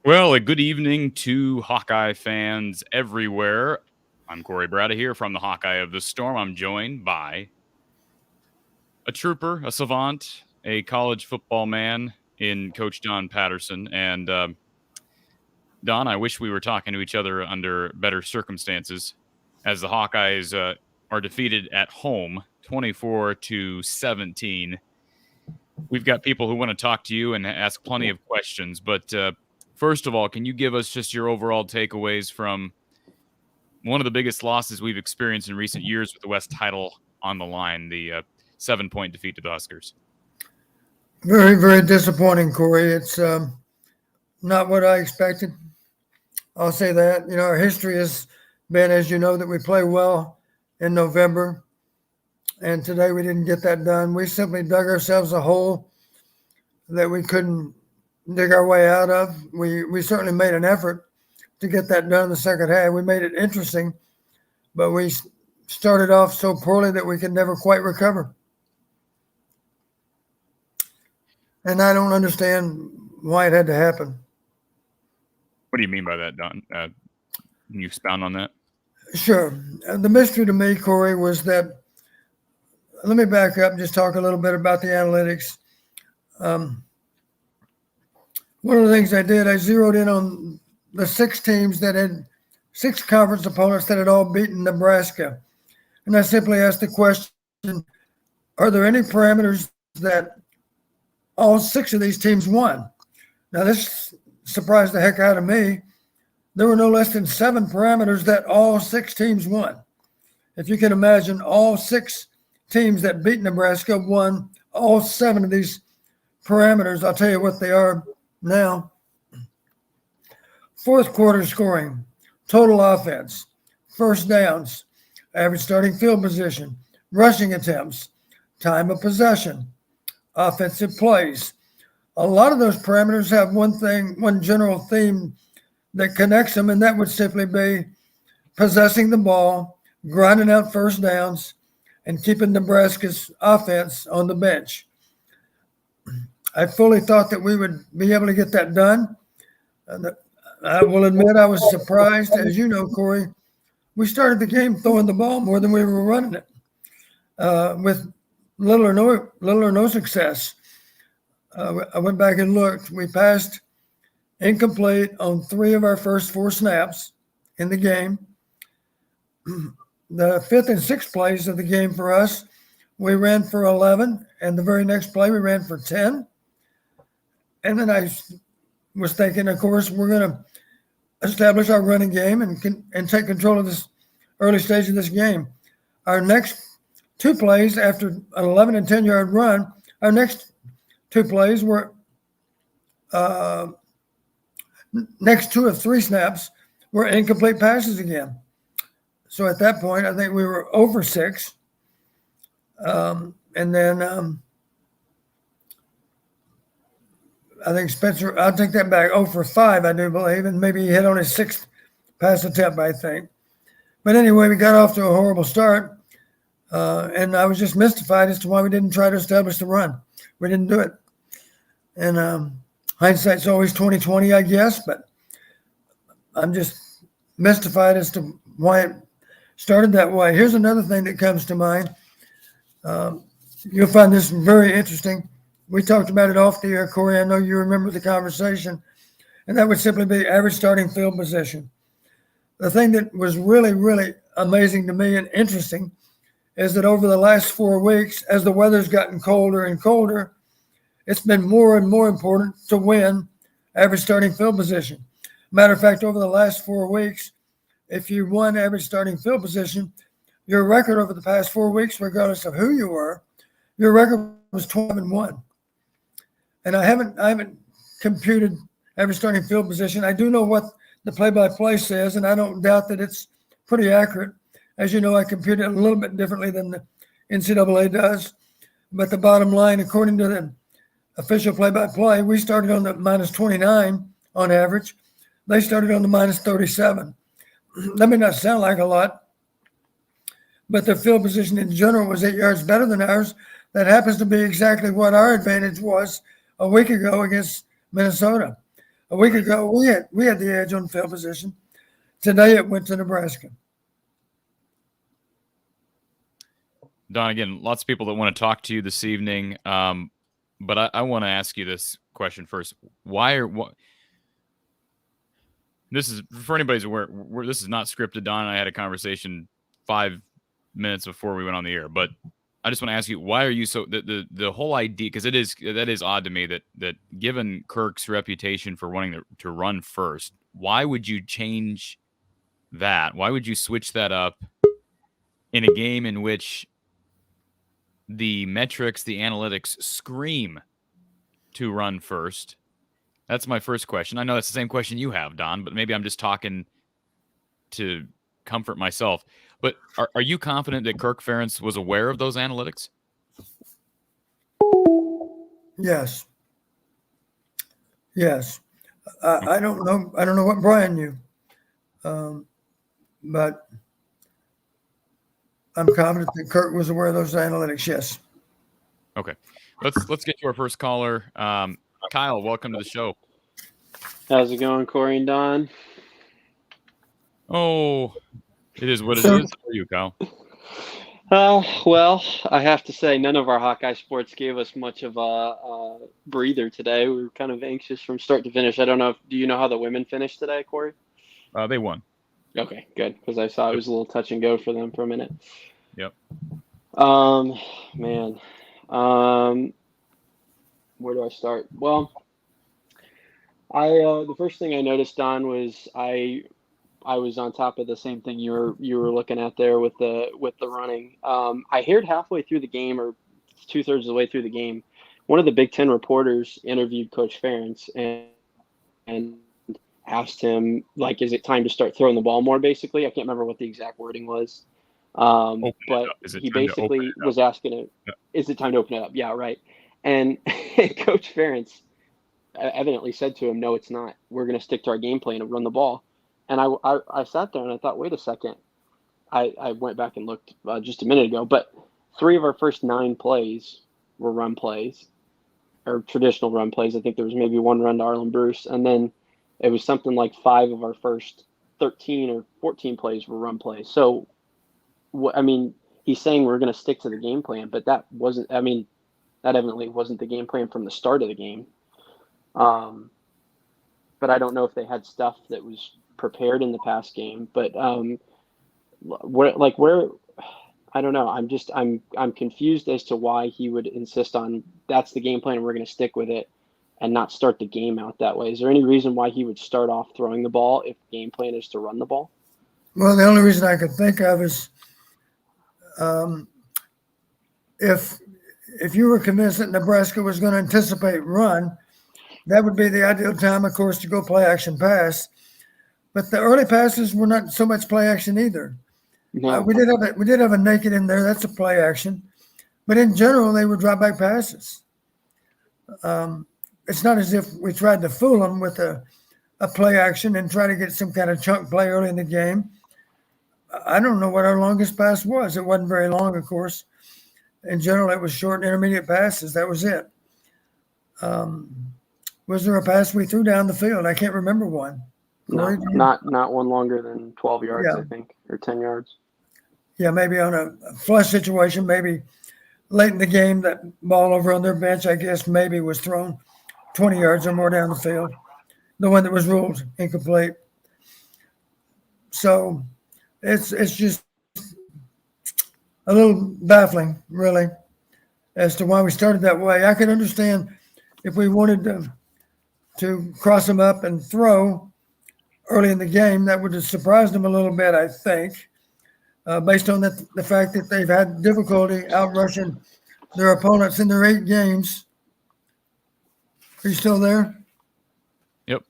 Well, a good evening to Hawkeye fans everywhere. I'm Corey Brada here from the Hawkeye of the Storm. I'm joined by a trooper, a savant, a college football man in Coach Don Patterson. And Don, I wish we were talking to each other under better circumstances, as the Hawkeyes are defeated at home 24-17. We've got people who want to talk to you and ask plenty of questions, but first of all, can you give us just your overall takeaways from one of the biggest losses we've experienced in recent years with the West title on the line, the 7-point defeat to the Huskers? Very, very disappointing, Corey. It's not what I expected. I'll say that. You know, our history has been, as you know, that we play well in November, and today we didn't get that done. We simply dug ourselves a hole that we couldn't dig our way out of. We certainly made an effort to get that done in the second half. We made it interesting, but we started off so poorly that we could never quite recover. And I don't understand why it had to happen. What do you mean by that, Don? Can you expound on that? Sure. The mystery to me, Corey, was that, let me back up and just talk a little bit about the analytics. One of the things I did, I zeroed in on the 6 teams that had 6 conference opponents that had all beaten Nebraska. And I simply asked the question, are there any parameters that all 6 of these teams won? Now, this surprised the heck out of me. There were no less than 7 parameters that all 6 teams won. If you can imagine, all 6 teams that beat Nebraska won all 7 of these parameters. I'll tell you what they are now. Fourth quarter scoring, total offense, first downs, average starting field position, rushing attempts, time of possession, offensive plays. A lot of those parameters have one general theme that connects them, and that would simply be possessing the ball, grinding out first downs, and keeping Nebraska's offense on the bench. I fully thought that we would be able to get that done. And I will admit I was surprised. As you know, Corey, we started the game throwing the ball more than we were running it, with little or no success. I went back and looked. We passed incomplete on 3 of our first 4 snaps in the game. the fifth and sixth plays of the game for us, we ran for 11, and the very next play we ran for 10. And then I was thinking, of course, we're going to establish our running game and take control of this early stage of this game. Our next two plays after an 11 and 10-yard run, our next two plays were next 2 of 3 snaps were incomplete passes again. So at that point, I think we were over 6. And then I think Spencer, I'll take that back, 0 for 5, I do believe, and maybe he hit on his 6th pass attempt, I think. But anyway, we got off to a horrible start, and I was just mystified as to why we didn't try to establish the run. We didn't do it. And hindsight's always 20/20, I guess, but I'm just mystified as to why it started that way. Here's another thing that comes to mind. You'll find this very interesting. We talked about it off the air, Corey. I know you remember the conversation, and that would simply be average starting field position. The thing that was really, really amazing to me and interesting is that over the last 4 weeks, as the weather's gotten colder and colder, it's been more and more important to win average starting field position. Matter of fact, over the last 4 weeks, if you won average starting field position, your record over the past 4 weeks, regardless of who you were, your record was 12-1. And I haven't computed average starting field position. I do know what the play-by-play says, and I don't doubt that it's pretty accurate. As you know, I compute it a little bit differently than the NCAA does. But the bottom line, according to the official play-by-play, we started on the minus 29 on average. They started on the minus 37. That may not sound like a lot, but the field position in general was 8 yards better than ours. That happens to be exactly what our advantage was a week ago against Minnesota. A week ago, we had the edge on field position. Today, it went to Nebraska. Don, again, lots of people that want to talk to you this evening, but I want to ask you this question first. This is, for anybody's aware, this is not scripted. Don and I had a conversation 5 minutes before we went on the air, but I just want to ask you, why are you so the whole idea? Because that is odd to me that given Kirk's reputation for wanting to run first, why would you change that? Why would you switch that up in a game in which the metrics, the analytics scream to run first? That's my first question. I know that's the same question you have, Don, but maybe I'm just talking to comfort myself. But are you confident that Kirk Ferentz was aware of those analytics? Yes. I don't know. I don't know what Brian knew, but I'm confident that Kirk was aware of those analytics. Yes. Okay. Let's get to our first caller. Kyle, welcome to the show. How's it going, Corey and Don? Oh, it is what it is for you, Kyle. Well, I have to say none of our Hawkeye sports gave us much of a breather today. We were kind of anxious from start to finish. I don't know do you know how the women finished today, Corey? They won. Okay, good, because I saw it was a little touch and go for them for a minute. Yep. Man. Where do I start? Well, the first thing I noticed, Don, was I was on top of the same thing you were looking at there with the running. I heard halfway through the game, or 2/3 of the way through the game, one of the Big Ten reporters interviewed Coach Ferentz and asked him, like, is it time to start throwing the ball more, basically? I can't remember what the exact wording was. But he basically was asking it, is it time to open it up? Yeah, right. And Coach Ferentz evidently said to him, no, it's not. We're going to stick to our game plan and run the ball. And I sat there and I thought, wait a second. I went back and looked just a minute ago, but 3 of our first 9 plays were run plays, or traditional run plays. I think there was maybe 1 run to Arlen Bruce, and then it was something like 5 of our first 13 or 14 plays were run plays. So, I mean, he's saying we're going to stick to the game plan, but that wasn't. I mean, that evidently wasn't the game plan from the start of the game. But I don't know if they had stuff that was prepared in the past game. But where I don't know. I'm confused as to why he would insist on that's the game plan and we're going to stick with it and not start the game out that way. Is there any reason why he would start off throwing the ball if the game plan is to run the ball? Well, the only reason I could think of is if you were convinced that Nebraska was going to anticipate run, that would be the ideal time, of course, to go play action pass. But the early passes were not so much play action either. No. We did have a naked in there. That's a play action, but in general, they were drop back passes. It's not as if we tried to fool them with a play action and try to get some kind of chunk play early in the game. I don't know what our longest pass was. It wasn't very long, of course. In general, it was short and intermediate passes. That was it. Was there a pass we threw down the field? I can't remember one. No, not one longer than 12 yards, Yeah. I think, or 10 yards. Yeah, maybe on a flush situation, maybe late in the game, that ball over on their bench, I guess, maybe was thrown 20 yards or more down the field. The one that was ruled incomplete. So it's just a little baffling, really, as to why we started that way. I could understand if we wanted to cross them up and throw early in the game, that would have surprised them a little bit, I think, based on the fact that they've had difficulty outrushing their opponents in their 8 games. Are you still there? Yep.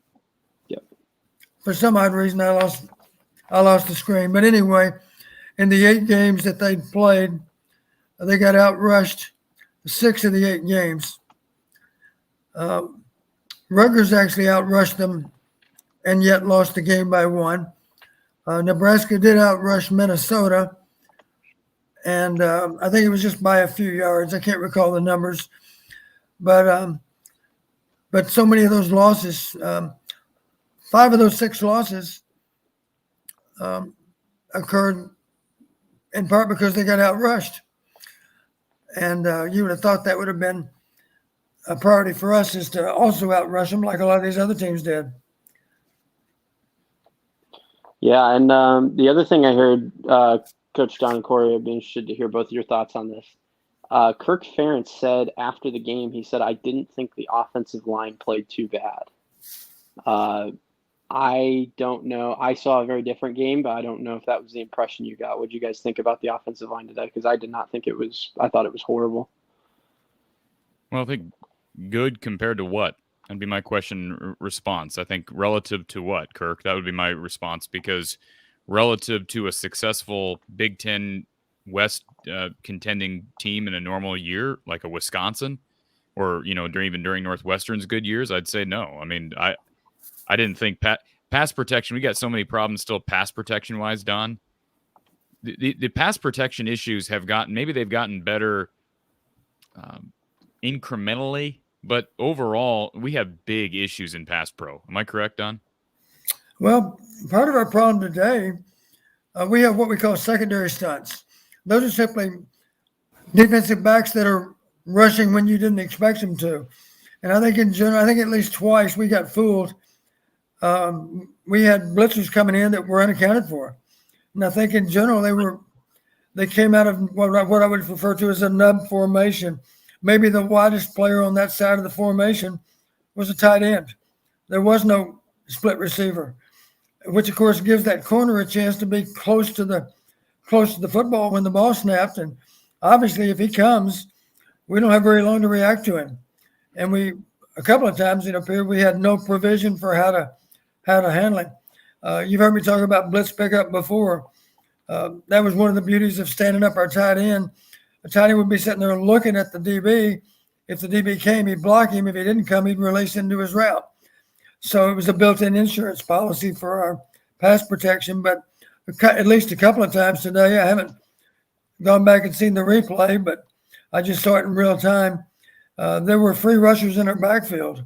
For some odd reason, I lost the screen. But anyway, in the 8 games that they played, they got outrushed 6 of the 8 games. Rutgers actually outrushed them and yet lost the game by 1. Nebraska did outrush Minnesota, and I think it was just by a few yards. I can't recall the numbers, but so many of those losses, 5 of those 6 losses occurred in part because they got outrushed, and you would have thought that would have been a priority for us, is to also outrush them like a lot of these other teams did. Yeah, and the other thing I heard, Coach Don and Corey, I'd be interested to hear both of your thoughts on this. Kirk Ferentz said after the game, he said, "I didn't think the offensive line played too bad." I don't know. I saw a very different game, but I don't know if that was the impression you got. What did you guys think about the offensive line today? Because I did not think it was. I thought it was horrible. Well, I think good compared to what? That'd be my question response. I think relative to what, Kirk? That would be my response, because relative to a successful Big Ten West contending team in a normal year, like a Wisconsin, or even during Northwestern's good years, I'd say no. I mean, I didn't think pass protection. We got so many problems still pass protection wise, Don. The pass protection issues they've gotten better incrementally. But overall, we have big issues in pass pro. Am I correct, Don? Well, part of our problem today, we have what we call secondary stunts. Those are simply defensive backs that are rushing when you didn't expect them to. And I think in general, at least twice we got fooled. We had blitzers coming in that were unaccounted for. And I think in general, they came out of what I would refer to as a nub formation. Maybe the widest player on that side of the formation was a tight end. There was no split receiver, which of course gives that corner a chance to be close to the football when the ball snapped. And obviously, if he comes, we don't have very long to react to him. And a couple of times it appeared we had no provision for how to handle him. You've heard me talk about blitz pickup before. That was one of the beauties of standing up our tight end. The tight end would be sitting there looking at the DB. If the DB came, he'd block him. If he didn't come, he'd release into his route. So it was a built-in insurance policy for our pass protection. But at least a couple of times today, I haven't gone back and seen the replay, but I just saw it in real time. There were free rushers in our backfield,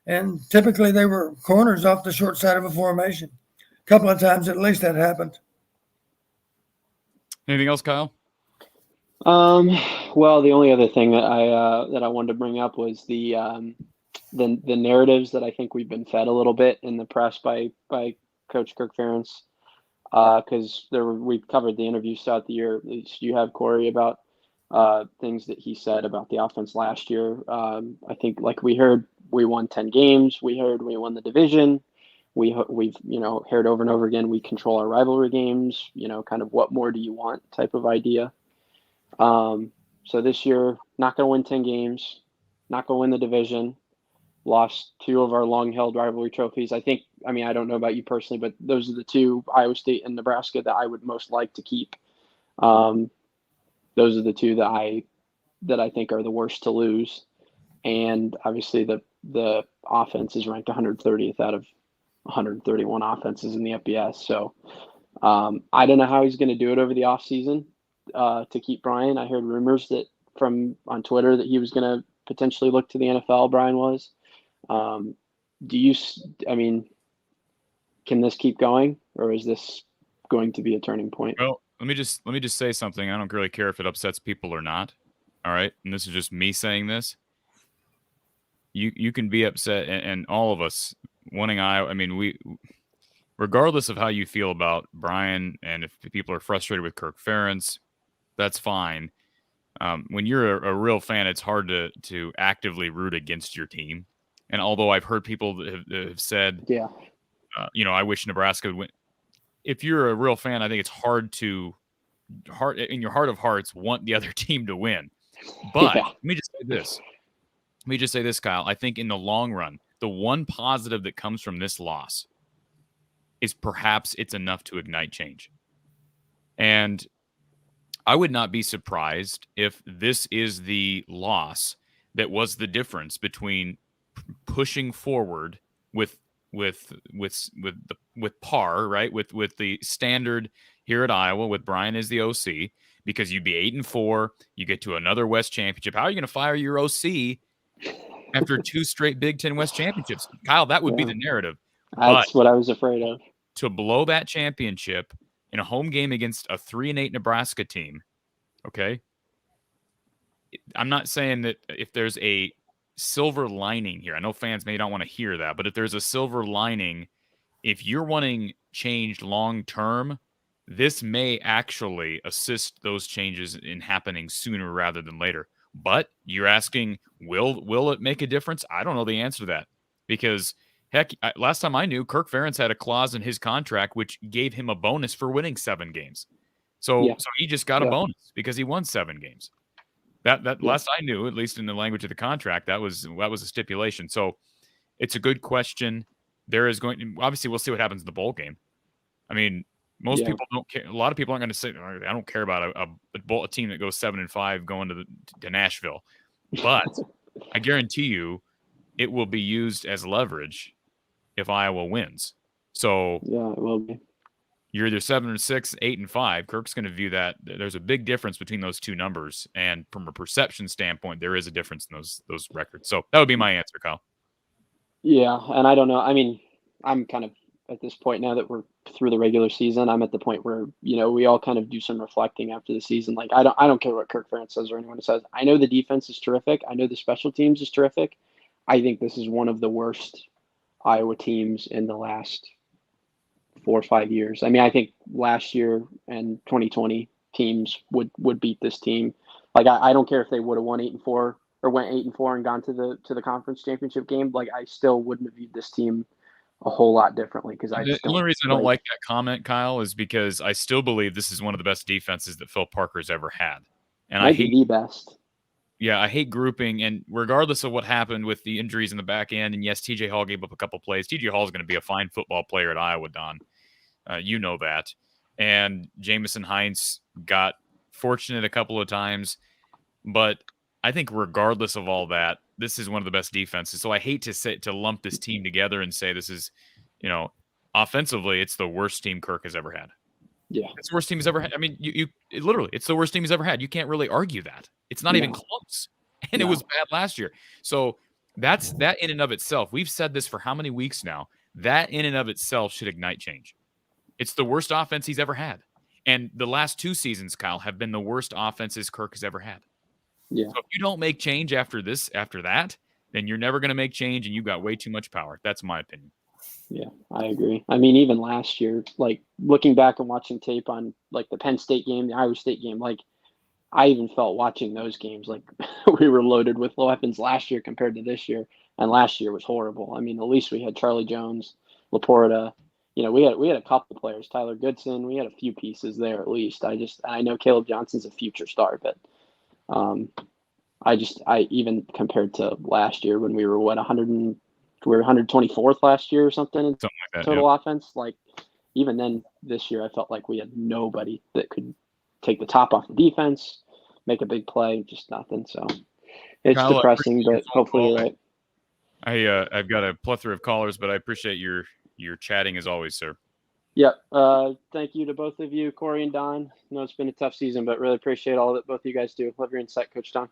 and typically they were corners off the short side of a formation. A couple of times at least that happened. Anything else, Kyle? Well, the only other thing that I wanted to bring up was the narratives that I think we've been fed a little bit in the press by Coach Kirk Ferentz. because we've covered the interviews throughout the year. At least you have, Corey, about things that he said about the offense last year. I think, like we heard, we won 10 games. We heard we won the division. We've heard over and over again, we control our rivalry games. Kind of what more do you want type of idea. So this year, not going to win 10 games, not going to win the division. Lost 2 of our long-held rivalry trophies. I don't know about you personally, but those are the 2, Iowa State and Nebraska, that I would most like to keep. Those are the 2 that I think are the worst to lose. And obviously the offense is ranked 130th out of 131 offenses in the FBS. So I don't know how he's going to do it over the offseason to keep Brian. I heard rumors on Twitter that he was going to potentially look to the NFL, Brian was. Can this keep going, or is this going to be a turning point? Well, let me just say something. I don't really care if it upsets people or not. All right. And this is just me saying this. You can be upset, and all of us wanting Iowa. We, regardless of how you feel about Brian, and if people are frustrated with Kirk Ferentz, that's fine. When you're a real fan, it's hard to actively root against your team. And although I've heard people that have said, yeah, I wish Nebraska would win. If you're a real fan, I think it's hard in your heart of hearts, want the other team to win. But Let me just say this, Kyle. I think in the long run, the one positive that comes from this loss is perhaps it's enough to ignite change. And I would not be surprised if this is the loss that was the difference between pushing forward with par, right? With the standard here at Iowa, with Brian as the OC, because you'd be 8-4, you get to another West championship. How are you going to fire your OC after 2 straight Big Ten West championships? Kyle, that would be the narrative. That's what I was afraid of. To blow that championship in a home game against a 3-8 Nebraska team, okay? I'm not saying that if there's a silver lining here, I know fans may not want to hear that, but if there's a silver lining, if you're wanting change long term, this may actually assist those changes in happening sooner rather than later. But you're asking, will it make a difference? I don't know the answer to that, because heck, last time I knew, Kirk Ferentz had a clause in his contract which gave him a bonus for winning 7 games. So he just got a bonus because he won 7 games. That last I knew, at least in the language of the contract, that was a stipulation. So it's a good question. There is obviously we'll see what happens in the bowl game. Most people don't care. A lot of people aren't going to say, I don't care about a team that goes 7-5 going to Nashville. But I guarantee you it will be used as leverage if Iowa wins. So yeah, it will be. You're either 7-6, 8-5. Kirk's going to view that there's a big difference between those 2 numbers, and from a perception standpoint, there is a difference in those records. So that would be my answer, Kyle. Yeah, and I don't know. I'm kind of at this point now that we're through the regular season. I'm at the point where we all kind of do some reflecting after the season. Like I don't care what Kirk Ferentz says or anyone says. I know the defense is terrific. I know the special teams is terrific. I think this is one of the worst Iowa teams in the last 4 or 5 years. I think last year and 2020 teams would beat this team. Like I don't care if they would have won 8-4 or went 8-4 and gone to the conference championship game. Like I still wouldn't have viewed this team a whole lot differently, because the only reason I don't like that comment, Kyle, is because I still believe this is one of the best defenses that Phil Parker's ever had, and I hate the best. Yeah, I hate grouping, and regardless of what happened with the injuries in the back end, and yes, TJ Hall gave up a couple plays. TJ Hall is going to be a fine football player at Iowa, Don. You know that. And Jamison Hines got fortunate a couple of times, but I think regardless of all that, this is one of the best defenses. So I hate to lump this team together and say this is, offensively, it's the worst team Kirk has ever had. Yeah, it's the worst team he's ever had. Literally, it's the worst team he's ever had. You can't really argue that. It's not even close, and it was bad last year. So that in and of itself, we've said this for how many weeks now? That in and of itself should ignite change. It's the worst offense he's ever had, and the last 2 seasons, Kyle, have been the worst offenses Kirk has ever had. Yeah. So if you don't make change after that, then you're never going to make change, and you've got way too much power. That's my opinion. Yeah, I agree. I mean, even last year, like looking back and watching tape on like the Penn State game, the Iowa State game, like I even felt watching those games like we were loaded with weapons last year compared to this year, and last year was horrible. I mean, at least we had Charlie Jones, Laporta. We had a couple players, Tyler Goodson. We had a few pieces there at least. I know Caleb Johnson's a future star, but um, I even compared to last year when we were 124th last year or something in Something like that. total Yep. offense. Like even then this year, I felt like we had nobody that could take the top off the defense, make a big play, just nothing. So it's Kyle, depressing, but hopefully you're right. I've got a plethora of callers, but I appreciate your chatting as always, sir. Yep. Thank you to both of you, Corey and Don. I know it's been a tough season, but really appreciate all that both of you guys do. Love your insight, Coach Don.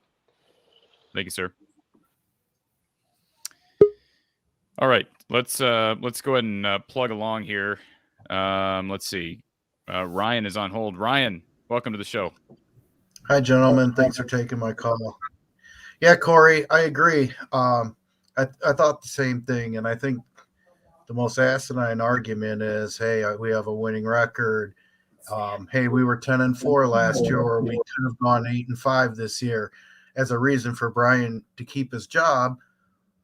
Thank you, sir. All right, let's go ahead and plug along here. Let's see. Ryan is on hold. Ryan, welcome to the show. Hi, gentlemen. Thanks for taking my call. Yeah, Corey, I agree. I thought the same thing, and I think the most asinine argument is, hey, we have a winning record. Hey, we were 10-4 last year, or we could have gone 8-5 this year, as a reason for Brian to keep his job,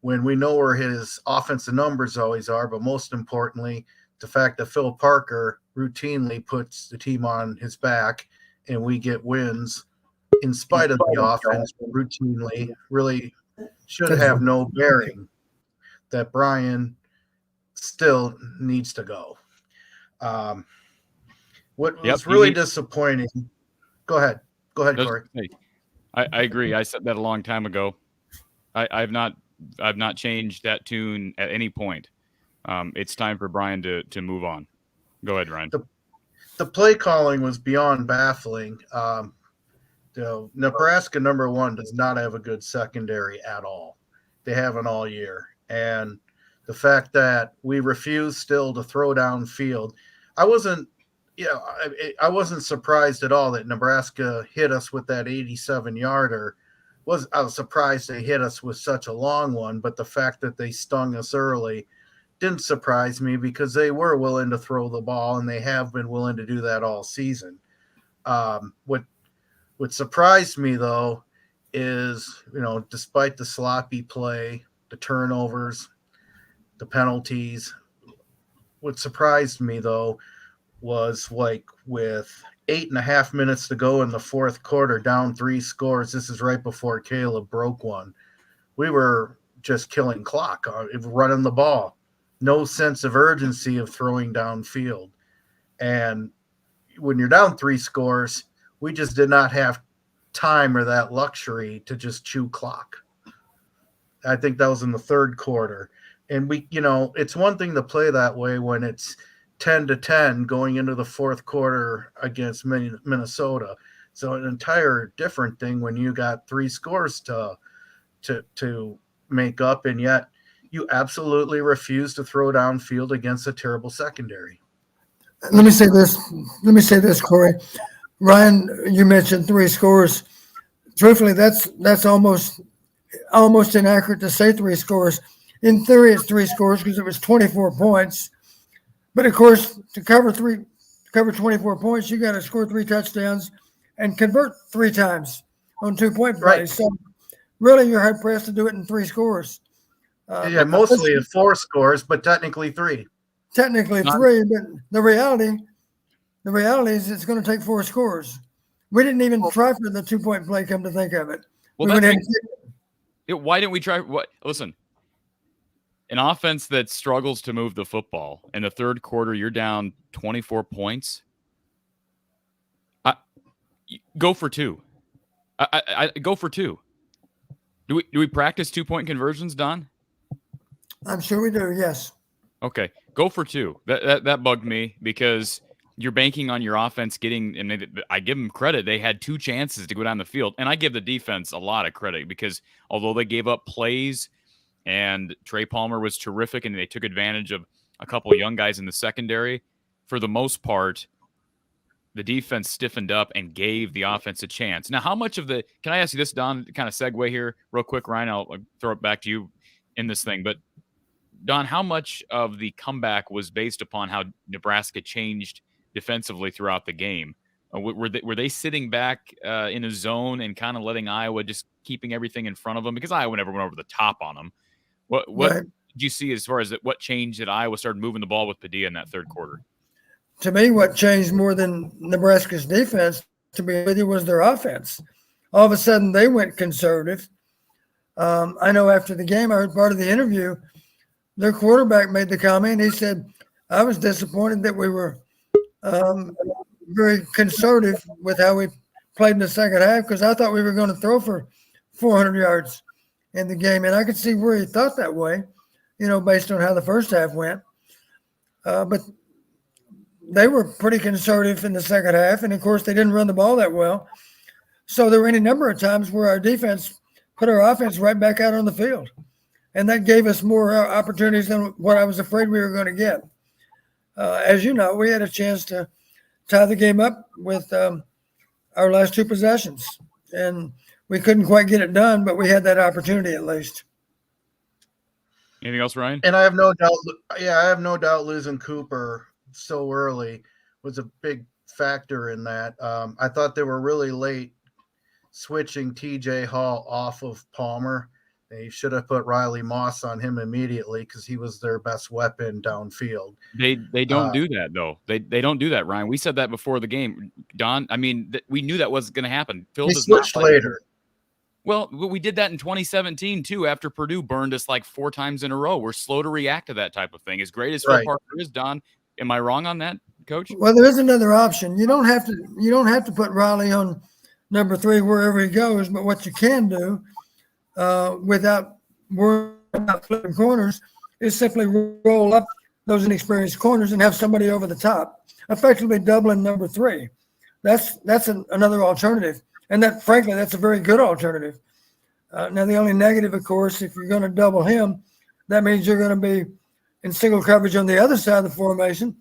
when we know where his offensive numbers always are, but most importantly, the fact that Phil Parker routinely puts the team on his back and we get wins in spite of the offense routinely, really should have no bearing that Brian still needs to go. What was really disappointing. Go ahead, Corey. I agree. I said that a long time ago. I've not changed that tune at any point. It's time for Brian to move on. Go ahead, Ryan. The play calling was beyond baffling. Nebraska, number one, does not have a good secondary at all. They haven't all year. And the fact that we refuse still to throw downfield, I wasn't surprised at all that Nebraska hit us with that 87-yarder. I was surprised they hit us with such a long one, but the fact that they stung us early didn't surprise me because they were willing to throw the ball, and they have been willing to do that all season. What surprised me, though, is, despite the sloppy play, the turnovers, the penalties, what surprised me, though, was like with 8.5 minutes to go in the fourth quarter, down 3 scores. This is right before Caleb broke one. We were just killing clock, running the ball. No sense of urgency of throwing downfield. And when you're down 3 scores, we just did not have time or that luxury to just chew clock. I think that was in the third quarter. And it's one thing to play that way when it's 10-10 going into the fourth quarter against Minnesota. So an entire different thing when you got 3 scores to make up, and yet you absolutely refuse to throw downfield against a terrible secondary. Let me say this, Corey. Ryan, you mentioned 3 scores. Truthfully, that's almost inaccurate to say 3 scores. In theory, it's 3 scores because it was 24 points. But of course, to cover 24 points, you got to score 3 touchdowns and convert 3 times on 2-point plays. Right. So really, you're hard pressed to do it in 3 scores. Mostly in 4 scores, but technically 3. Technically 3, but the reality is it's going to take 4 scores. We didn't even try for the 2-point play. Come to think of it, well, why didn't we try? What? Listen. An offense that struggles to move the football in the third quarter, you're down 24 points. Go for 2. I go for 2. Do we practice 2-point conversions, Don? I'm sure we do. Yes. Okay, go for 2. That bugged me because you're banking on your offense getting. And I give them credit; they had 2 chances to go down the field, and I give the defense a lot of credit because although they gave up plays. And Trey Palmer was terrific, and they took advantage of a couple of young guys in the secondary. For the most part, the defense stiffened up and gave the offense a chance. Now, how much of the – can I ask you this, Don, to kind of segue here real quick, Ryan? I'll throw it back to you in this thing. But Don, how much of the comeback was based upon how Nebraska changed defensively throughout the game? Were they sitting back in a zone and kind of letting Iowa just keeping everything in front of them? Because Iowa never went over the top on them. What Right. did you see as far as what changed that Iowa started moving the ball with Padilla in that third quarter? To me, what changed more than Nebraska's defense, to be with you, was their offense. All of a sudden, they went conservative. I know after the game, I heard part of the interview, their quarterback made the comment. He said, I was disappointed that we were very conservative with how we played in the second half because I thought we were going to throw for 400 yards in the game. And I could see where he thought that way, based on how the first half went. But they were pretty conservative in the second half. And, of course, they didn't run the ball that well. So there were any number of times where our defense put our offense right back out on the field. And that gave us more opportunities than what I was afraid we were going to get. As you know, we had a chance to tie the game up with our last two possessions. And we couldn't quite get it done, but we had that opportunity at least. Anything else, Ryan? And I have no doubt losing Cooper so early was a big factor in that. I thought they were really late switching TJ Hall off of Palmer. They should have put Riley Moss on him immediately because he was their best weapon downfield. They don't do that, though. They don't do that, Ryan. We said that before the game. Don, I mean, we knew that wasn't going to happen. Phil He does not switched play. later. Well, we did that in 2017, too, after Purdue burned us like 4 times in a row. We're slow to react to that type of thing. As great as Phil Right. Parker is, Don, am I wrong on that, Coach? Well, there is another option. You don't have to put Riley on number 3 wherever he goes, but what you can do without worrying about flipping corners is simply roll up those inexperienced corners and have somebody over the top, effectively doubling number 3. That's another alternative. And that, frankly, that's a very good alternative. Now, the only negative, of course, if you're going to double him, that means you're going to be in single coverage on the other side of the formation.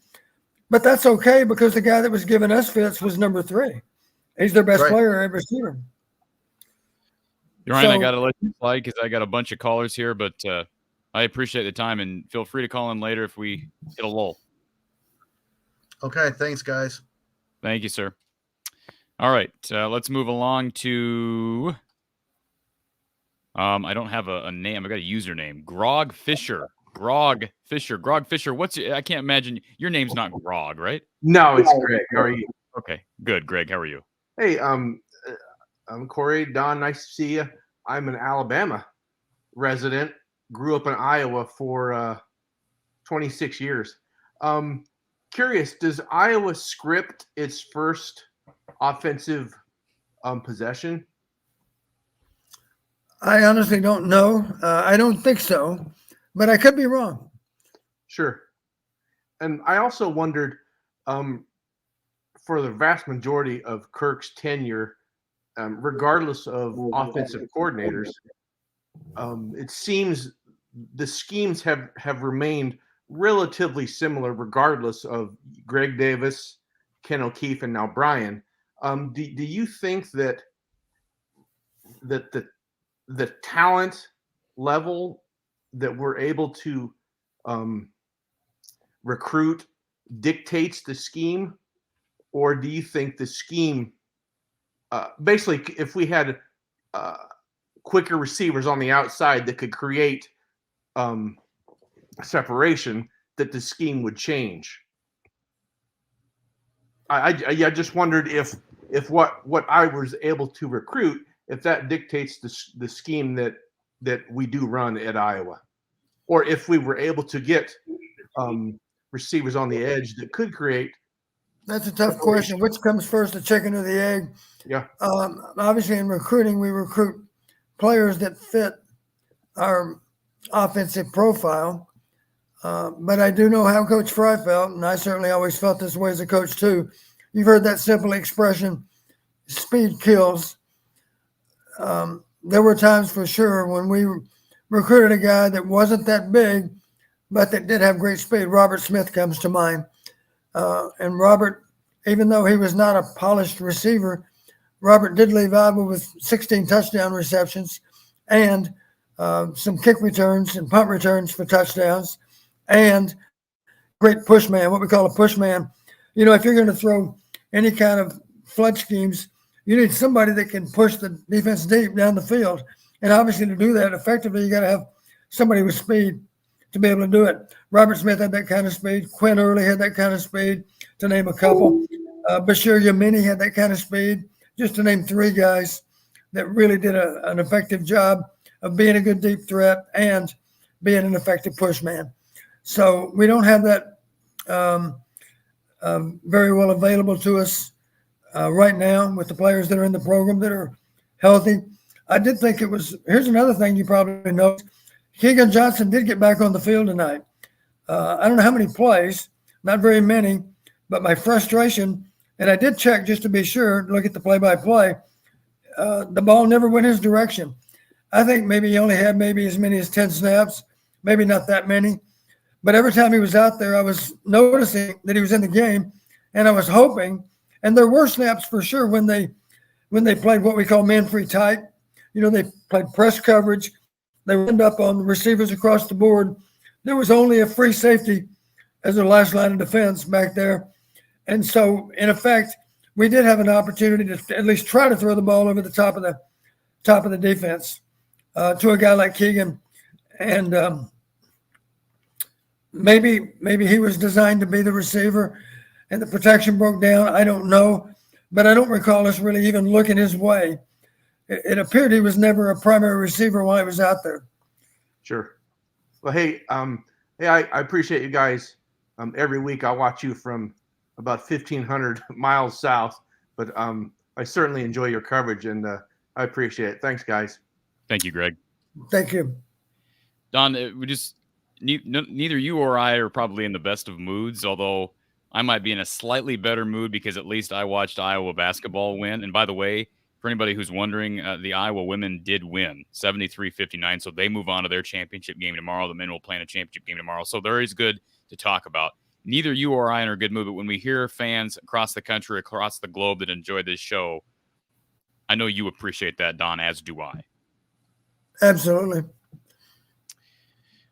But that's okay because the guy that was giving us fits was number 3. He's their best player at receiver. Ryan, I got to let you slide because I got a bunch of callers here, but I appreciate the time, and feel free to call in later if we hit a lull. Okay, thanks, guys. Thank you, sir. All right, let's move along to I don't have a name. I got a username. Grog Fisher. Grog Fisher. I can't imagine your name's not Grog, right? No, it's Greg. How are you? Okay, good. Greg, how are you? Hey, I'm Corey. Don, nice to see you. I'm an Alabama resident. Grew up in Iowa for 26 years. Curious, does Iowa script its first offensive possession? I honestly don't know. I don't think so, but I could be wrong. Sure. And I also wondered, for the vast majority of Kirk's tenure, regardless of offensive coordinators, it seems the schemes have remained relatively similar regardless of Greg Davis, Ken O'Keefe, and now Brian. Do you think that the talent level that we're able to recruit dictates the scheme, or do you think the scheme basically, if we had quicker receivers on the outside that could create separation, that the scheme would change? I just wondered if what I was able to recruit, if that dictates the scheme that we do run at Iowa, or if we were able to get receivers on the edge that could create. That's a tough question. Which comes first, the chicken or the egg? Yeah. Obviously, in recruiting, we recruit players that fit our offensive profile. But I do know how Coach Fry felt, and I certainly always felt this way as a coach too. You've heard that simple expression, speed kills. There were times for sure when we recruited a guy that wasn't that big, but that did have great speed. Robert Smith comes to mind. And Robert, even though he was not a polished receiver, Robert did leave Iowa with 16 touchdown receptions and some kick returns and punt returns for touchdowns, and great push man, what we call a push man. You know, if you're going to throw any kind of flood schemes, you need somebody that can push the defense deep down the field. And obviously to do that effectively, you got to have somebody with speed to be able to do it. Robert Smith had that kind of speed. Quinn Early had that kind of speed, to name a couple. Bashir Yamini had that kind of speed, just to name three guys that really did an effective job of being a good deep threat and being an effective push man. So we don't have that very well available to us right now with the players that are in the program that are healthy. I did think it was – here's another thing you probably know. Keegan Johnson did get back on the field tonight. I don't know how many plays, not very many, but my frustration – and I did check just to be sure, look at the play-by-play. The ball never went his direction. I think maybe he only had maybe as many as 10 snaps, maybe not that many. But every time he was out there, I was noticing that he was in the game, and I was hoping. And there were snaps for sure when they played what we call man-free tight. You know, they played press coverage. They wound up on the receivers across the board. There was only a free safety as their last line of defense back there. And so, in effect, we did have an opportunity to at least try to throw the ball over the top of the defense to a guy like Keegan. And maybe he was designed to be the receiver and the protection broke down. I don't know. But I don't recall us really even looking his way. It appeared he was never a primary receiver while he was out there. Sure. Well, hey, I appreciate you guys. Every week I watch you from about 1,500 miles south, but I certainly enjoy your coverage, and I appreciate it. Thanks, guys. Thank you, Greg. Thank you. Don, we just neither you or I are probably in the best of moods, although I might be in a slightly better mood because at least I watched Iowa basketball win. And by the way, for anybody who's wondering, the Iowa women did win 73-59, so they move on to their championship game tomorrow. The men will play in a championship game tomorrow, so there is good to talk about. Neither you or I are in a good mood, but when we hear fans across the country, across the globe that enjoy this show, I know you appreciate that, Don, as do I. Absolutely.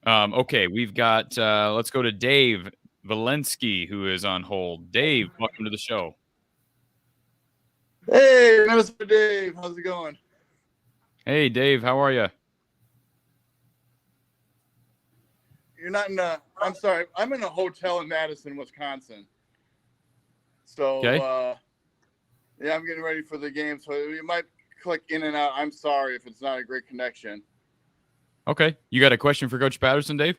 Okay, we've got, let's go to Dave Valensky, who is on hold. Dave, welcome to the show. Hey, Mr. Dave. How's it going? Hey, Dave, how are you? You're not in a – I'm sorry. I'm in a hotel in Madison, Wisconsin. So, okay. Yeah, I'm getting ready for the game. So you might click in and out. I'm sorry if it's not a great connection. Okay. You got a question for Coach Patterson, Dave?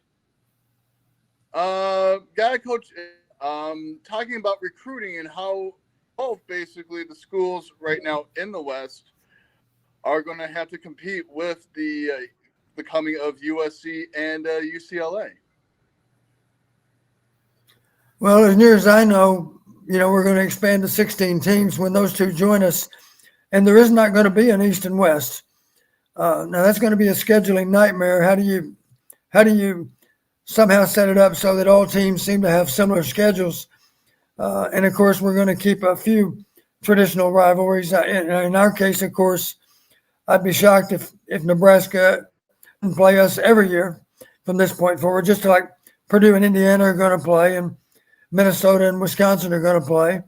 Got a coach talking about recruiting and how both basically the schools right now in the West are going to have to compete with the coming of USC and UCLA. Well, as near as I know, we're going to expand to 16 teams when those two join us, and there is not going to be an East and West. Now that's going to be a scheduling nightmare. How do you somehow set it up so that all teams seem to have similar schedules? And of course, we're going to keep a few traditional rivalries. In our case, of course, I'd be shocked if Nebraska didn't play us every year from this point forward, just like Purdue and Indiana are going to play, and Minnesota and Wisconsin are going to play.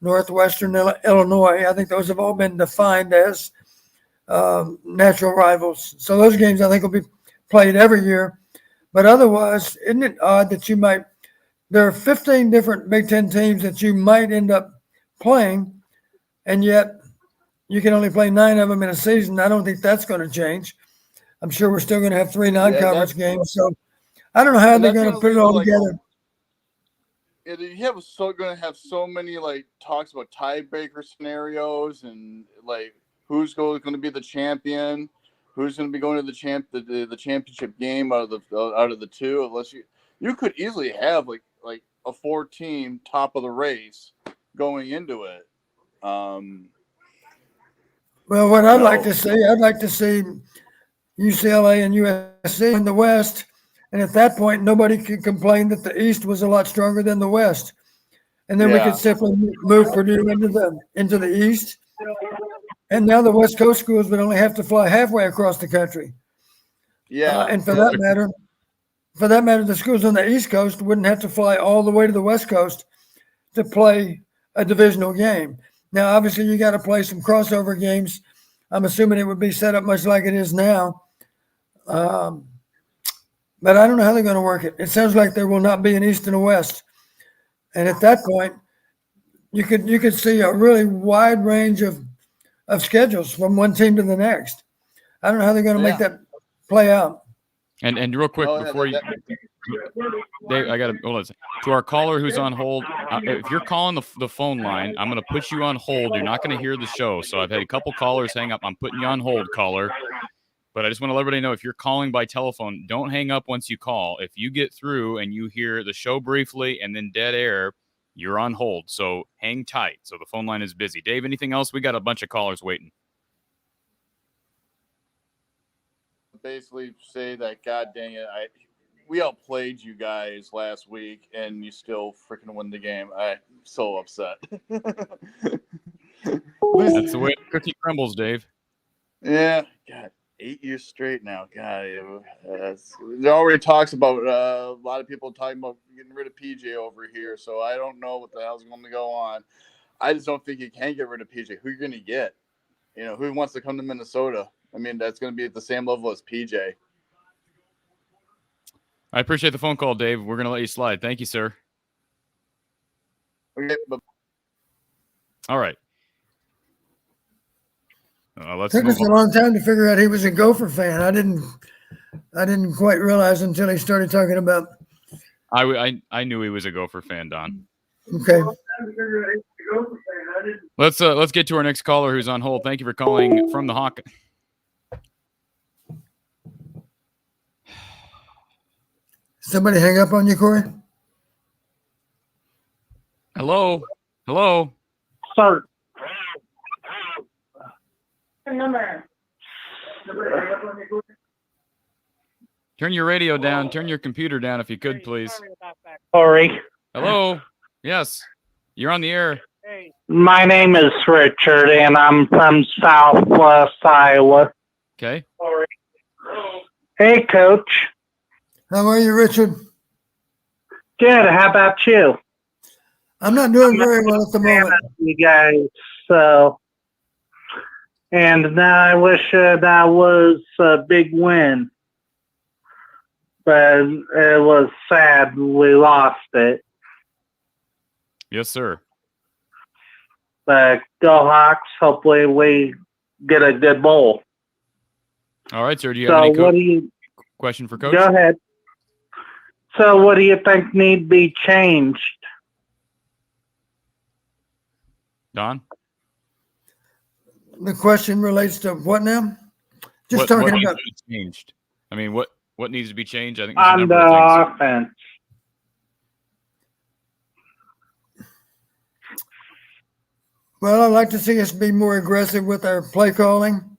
Northwestern Illinois, I think those have all been defined as natural rivals. So those games, I think, will be played every year. But otherwise, isn't it odd that there are 15 different Big Ten teams that you might end up playing, and yet you can only play 9 of them in a season. I don't think that's going to change. I'm sure we're still going to have 3 non-conference games. So I don't know how they're going to put it all together. You're going to have so many talks about tiebreaker scenarios and who's going to be the champion, who's going to be going to the championship game out of the two. Unless you could easily have a 4-team top of the race going into it. Well, what I'd like to see UCLA and USC in the West, and at that point, nobody could complain that the East was a lot stronger than the West, and then we could simply move Purdue into the East, and now the West Coast schools would only have to fly halfway across the country. Yeah. And for that matter, the schools on the East Coast wouldn't have to fly all the way to the West Coast to play a divisional game. Now, obviously, you got to play some crossover games. I'm assuming it would be set up much like it is now. But I don't know how they're going to work it. It sounds like there will not be an East and a West. And at that point, you could see a really wide range of schedules from one team to the next. I don't know how they're going to make that play out. And real quick before you, Dave, I got to hold on. To our caller who's on hold, if you're calling the phone line, I'm going to put you on hold. You're not going to hear the show. So I've had a couple callers hang up. I'm putting you on hold, caller. But I just want to let everybody know, if you're calling by telephone, don't hang up once you call. If you get through and you hear the show briefly and then dead air, you're on hold. So hang tight. So the phone line is busy. Dave, anything else? We got a bunch of callers waiting. Basically say that, God dang it, we outplayed you guys last week and you still freaking win the game. I'm so upset. That's the way the cookie crumbles, Dave. Yeah, God, 8 years straight now. God, there already talks about a lot of people talking about getting rid of PJ over here. So I don't know what the hell's going to go on. I just don't think you can get rid of PJ. Who are you going to get? You know, who wants to come to Minnesota? I mean, that's going to be at the same level as PJ. I appreciate the phone call, Dave. We're going to let you slide. Thank you, sir. Okay, but all right. Let's Took move us on. a long time to figure out he was a Gopher fan. I didn't quite realize until he started talking about. I knew he was a Gopher fan, Don. Okay. Let's get to our next caller who's on hold. Thank you for calling from the Hawkeye. Somebody hang up on you, Corey? Hello? Hello? Sir. Number. Turn your radio down. Turn your computer down if you could, please. Corey. Hello? Yes. You're on the air. My name is Richard, and I'm from Southwest Iowa. Okay. Hey, Coach. How are you, Richard? Good. How about you? I'm not doing very well at the moment. You guys, so. And I wish that was a big win. But it was sad we lost it. Yes, sir. But go Hawks. Hopefully we get a good bowl. All right, sir. Do you have any question for Coach? Go ahead. So what do you think need to be changed? Don? The question relates to what now? Just what talking needs about to be changed. I mean, what needs to be changed? I think On the offense. Well, I'd like to see us be more aggressive with our play calling.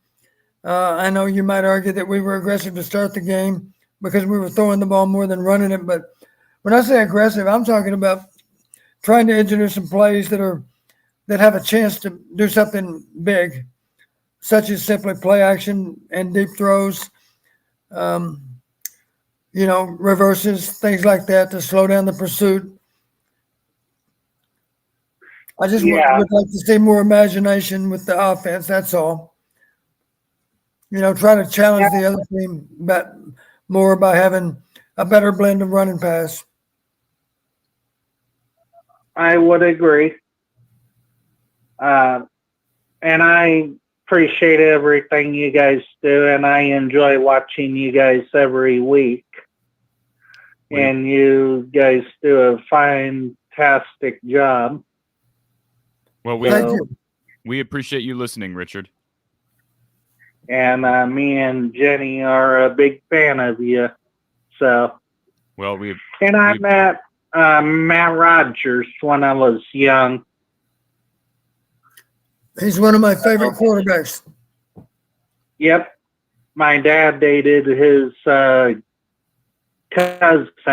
I know you might argue that we were aggressive to start the game because we were throwing the ball more than running it. But when I say aggressive, I'm talking about trying to engineer some plays that have a chance to do something big, such as simply play action and deep throws, reverses, things like that to slow down the pursuit. I just would like to see more imagination with the offense. That's all. Try to challenge the other team more by having a better blend of run and pass. I would agree. And I appreciate everything you guys do, and I enjoy watching you guys every week. And you guys do a fantastic job. Well, we appreciate you listening, Richard. And me and Jenny are a big fan of you. So. Well, I met Matt Rogers when I was young. He's one of my favorite quarterbacks. Yep. My dad dated his cousin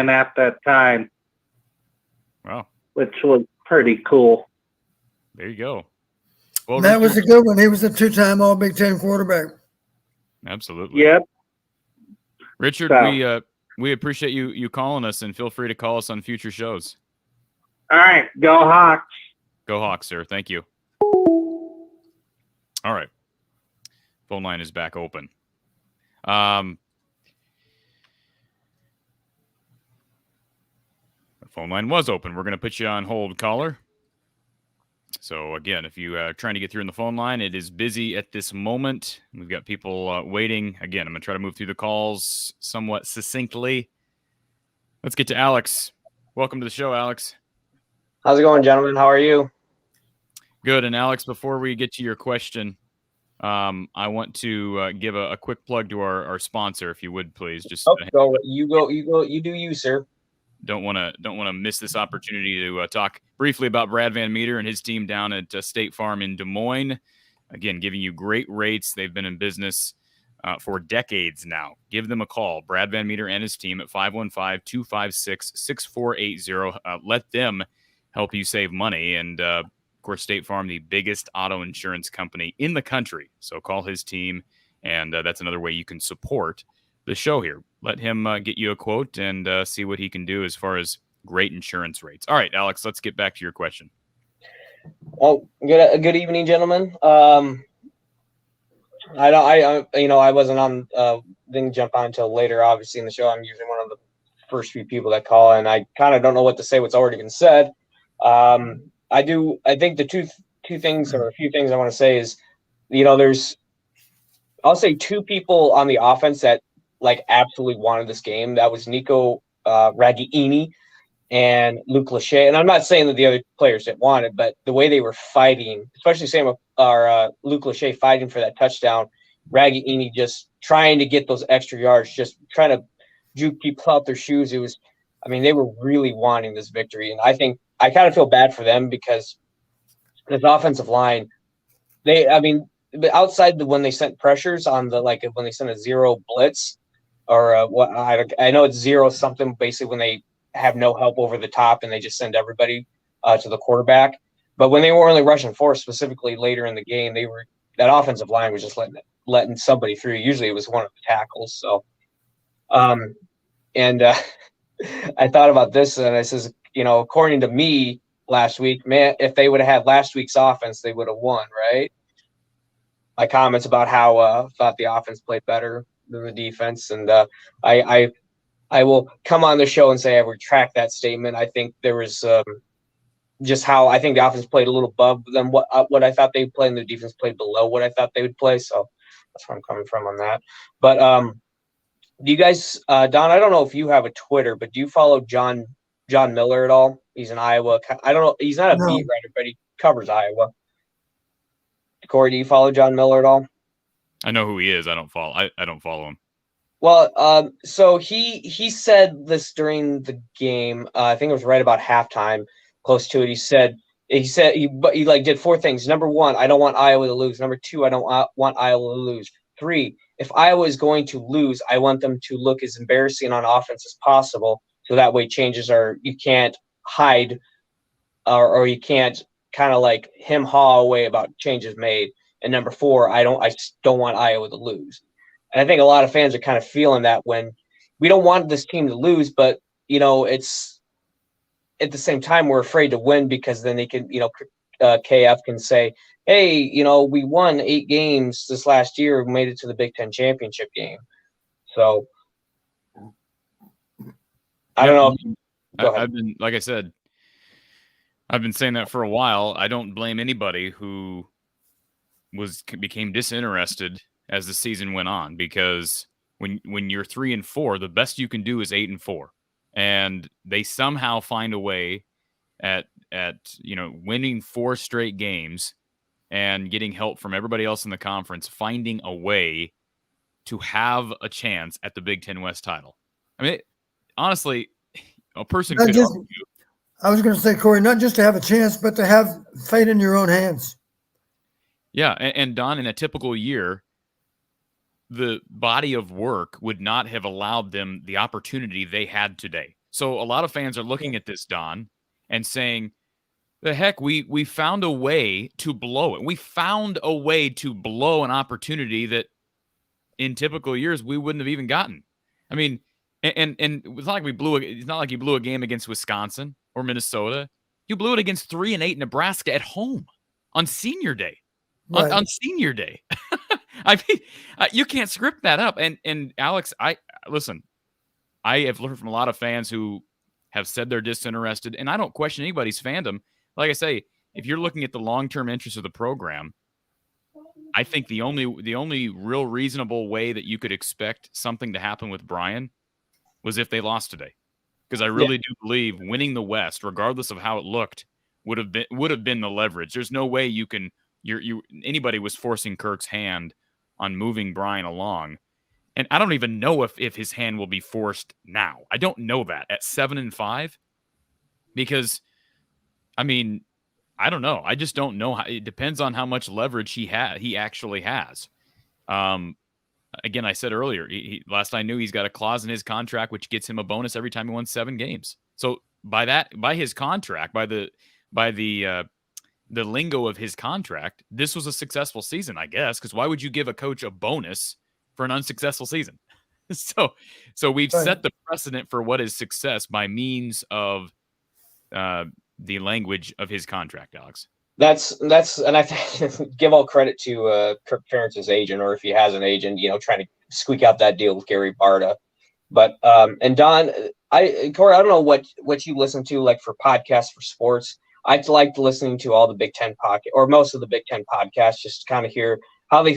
at that time. Wow. Which was pretty cool. There you go. Well, that was a good one. He was a 2-time All Big Ten quarterback. Absolutely. Yep. Richard, So. we appreciate you calling us, and feel free to call us on future shows. All right, go Hawks. Go Hawks, sir. Thank you. All right. Phone line is back open. The phone line was open. We're going to put you on hold, caller. So, again, if you are trying to get through in the phone line, it is busy at this moment. We've got people waiting. Again, I'm going to try to move through the calls somewhat succinctly. Let's get to Alex. Welcome to the show, Alex. How's it going, gentlemen? How are you? Good. And, Alex, before we get to your question, I want to give a quick plug to our sponsor, if you would, please. Just you do you, sir. Don't want to miss this opportunity to talk briefly about Brad Van Meter and his team down at State Farm in Des Moines. Again, giving you great rates. They've been in business for decades now. Give them a call, Brad Van Meter and his team at 515-256-6480. Let them help you save money. And, of course, State Farm, the biggest auto insurance company in the country. So call his team, and that's another way you can support the show here. Let him get you a quote and see what he can do as far as great insurance rates. All right, Alex, let's get back to your question. Well, good evening, gentlemen. I wasn't on, didn't jump on until later, obviously, in the show. I'm usually one of the first few people that call, and I kind of don't know what to say, what's already been said. I think the two things, or a few things I want to say is, I'll say two people on the offense that absolutely wanted this game. That was Nico Ragaini and Luke Lachey. And I'm not saying that the other players didn't want it, but the way they were fighting, especially Luke Lachey fighting for that touchdown, Ragaini just trying to get those extra yards, just trying to juke people out their shoes. They were really wanting this victory. And I think I kind of feel bad for them because this offensive line, outside when they sent pressures on when they sent a zero blitz, or I know it's zero something, basically when they have no help over the top and they just send everybody to the quarterback. But when they were only rushing force, specifically later in the game, that offensive line was just letting somebody through. Usually it was one of the tackles. So, I thought about this and I says, according to me last week, man, if they would have had last week's offense, they would have won, right? My comments about how thought the offense played better than the defense, and I will come on the show and say I retract that statement. I think there was just how I think the offense played a little above than what I thought they would play, and the defense played below what I thought they would play. So that's where I'm coming from on that. But do you guys, Don? I don't know if you have a Twitter, but do you follow John Miller at all? He's in Iowa. I don't know. He's not a beat writer, but he covers Iowa. Corey, do you follow John Miller at all? I know who he is. I don't follow him. Well, so he said this during the game. I think it was right about halftime, close to it. He said he did four things. Number one, I don't want Iowa to lose. Number two, I don't want Iowa to lose. Three, if Iowa is going to lose, I want them to look as embarrassing on offense as possible. So that way changes you can't hide or you can't kind of haw away about changes made. And number four, I don't want Iowa to lose. And I think a lot of fans are kind of feeling that when we don't want this team to lose, but it's at the same time we're afraid to win because then they can, KF can say, hey, we won 8 games this last year, we made it to the Big Ten championship game. So I don't know. I've been, like I said, I've been saying that for a while. I don't blame anybody who became disinterested as the season went on, because when you're 3-4, the best you can do is 8-4, and they somehow find a way at winning 4 straight games and getting help from everybody else in the conference, finding a way to have a chance at the Big Ten West title. I mean, honestly, a person could argue. I was going to say, Corey, not just to have a chance, but to have fate in your own hands. Yeah, and Don, in a typical year, the body of work would not have allowed them the opportunity they had today. So a lot of fans are looking at this, Don, and saying, the heck, we found a way to blow it. We found a way to blow an opportunity that in typical years we wouldn't have even gotten. I mean, and it's not like it's not like you blew a game against Wisconsin or Minnesota. You blew it against 3-8 Nebraska at home on senior day. Right. On senior day. I mean, you can't script that up. And Alex, listen, I have learned from a lot of fans who have said they're disinterested, and I don't question anybody's fandom. Like I say, if you're looking at the long-term interest of the program, I think the only real reasonable way that you could expect something to happen with Brian was if they lost today. Because I really do believe winning the West, regardless of how it looked, would have been the leverage. There's no way anybody was forcing Kirk's hand on moving Brian along. And I don't even know if his hand will be forced now. I don't know that at 7-5, because I mean, I don't know. I just don't know. It depends on how much leverage he actually has. Again, I said earlier, last I knew, he's got a clause in his contract which gets him a bonus every time he wins 7 games. So by his contract, by the lingo of his contract, this was a successful season, I guess. Because why would you give a coach a bonus for an unsuccessful season? So we've set the precedent for what is success by means of the language of his contract, Alex. That's and I give all credit to Kirk Ferentz's agent, or if he has an agent, trying to squeak out that deal with Gary Barta. But and Don, Corey, I don't know what you listen to, like, for podcasts for sports. I liked listening to all the Big Ten podcast, or most of the Big Ten podcasts, just to kind of hear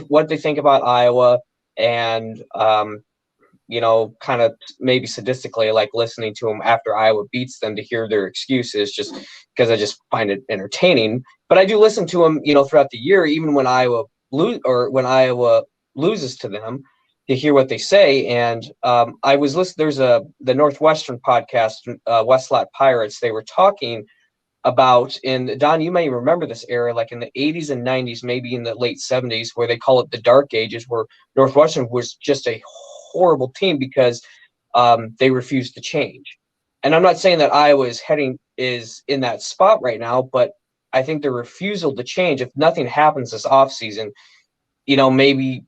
what they think about Iowa, and kind of maybe sadistically, like, listening to them after Iowa beats them to hear their excuses, just because I just find it entertaining. But I do listen to them, throughout the year, even when Iowa loses to them, to hear what they say. And I was listening. There's the Northwestern podcast, Westlatte Pirates. They were talking about, and Don, you may remember this era, like in the 80s and 90s, maybe in the late 70s, where they call it the dark ages, where Northwestern was just a horrible team because they refused to change. And I'm not saying that Iowa is in that spot right now, but I think the refusal to change, if nothing happens this offseason, maybe,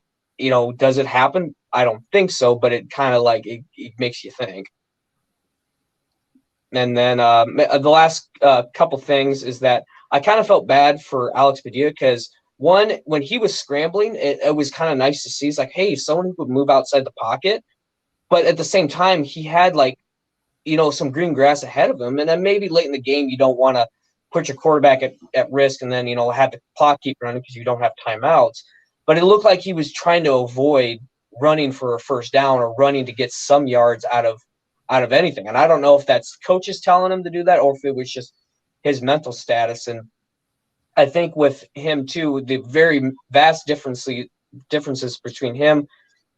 does it happen? I don't think so, but it kind of like it makes you think. And then the last couple things is that I kind of felt bad for Alex Padilla, because one, when he was scrambling, it was kind of nice to see. It's like, hey, someone who could move outside the pocket. But at the same time, he had, like, some green grass ahead of him. And then maybe late in the game, you don't want to put your quarterback at risk and then, have the clock keep running because you don't have timeouts. But it looked like he was trying to avoid running for a first down or running to get some yards out of anything. And I don't know if that's coaches telling him to do that or if it was just his mental status. And I think with him too, the very vast differences between him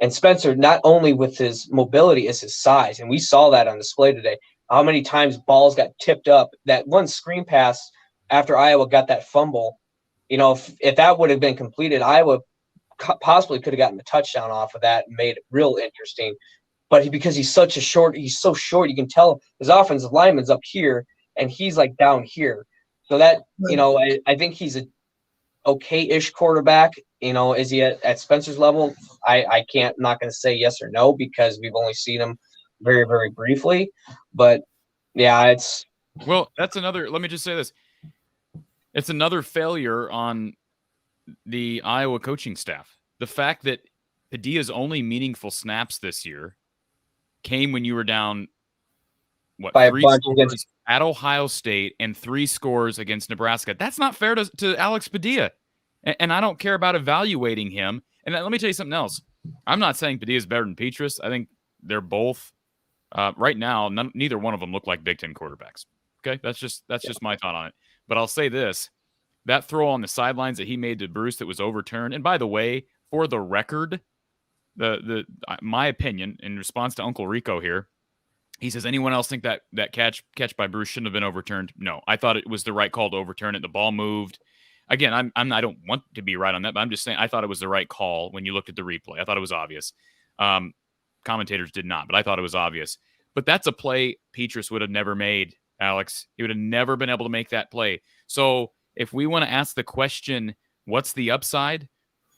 and Spencer, not only with his mobility, is his size. And we saw that on display today. How many times balls got tipped up. That one screen pass after Iowa got that fumble, if that would have been completed, Iowa possibly could have gotten a touchdown off of that and made it real interesting. But because he's so short, you can tell his offensive lineman's up here and he's like down here. So that, I think he's a okay-ish quarterback. Is he at Spencer's level? I can't, not going to say yes or no because we've only seen him very, very briefly. But yeah, that's another, let me just say this. It's another failure on the Iowa coaching staff. The fact that Padilla's only meaningful snaps this year came when you were down, by 3 scores at Ohio State and 3 scores against Nebraska. That's not fair to Alex Padilla. And I don't care about evaluating him. And let me tell you something else. I'm not saying Padilla is better than Petrus. I think they're both right now. Neither one of them look like Big Ten quarterbacks. Okay, that's just my thought on it. But I'll say this: that throw on the sidelines that he made to Bruce that was overturned. And by the way, for the record, my opinion in response to Uncle Rico here, he says, anyone else think that catch by Bruce shouldn't have been overturned? No, I thought it was the right call to overturn it. The ball moved. Again, I don't want to be right on that, but I'm just saying I thought it was the right call when you looked at the replay. I thought it was obvious. Commentators did not, but I thought it was obvious. But that's a play Petrus would have never made, Alex. He would have never been able to make that play. So if we want to ask the question, what's the upside?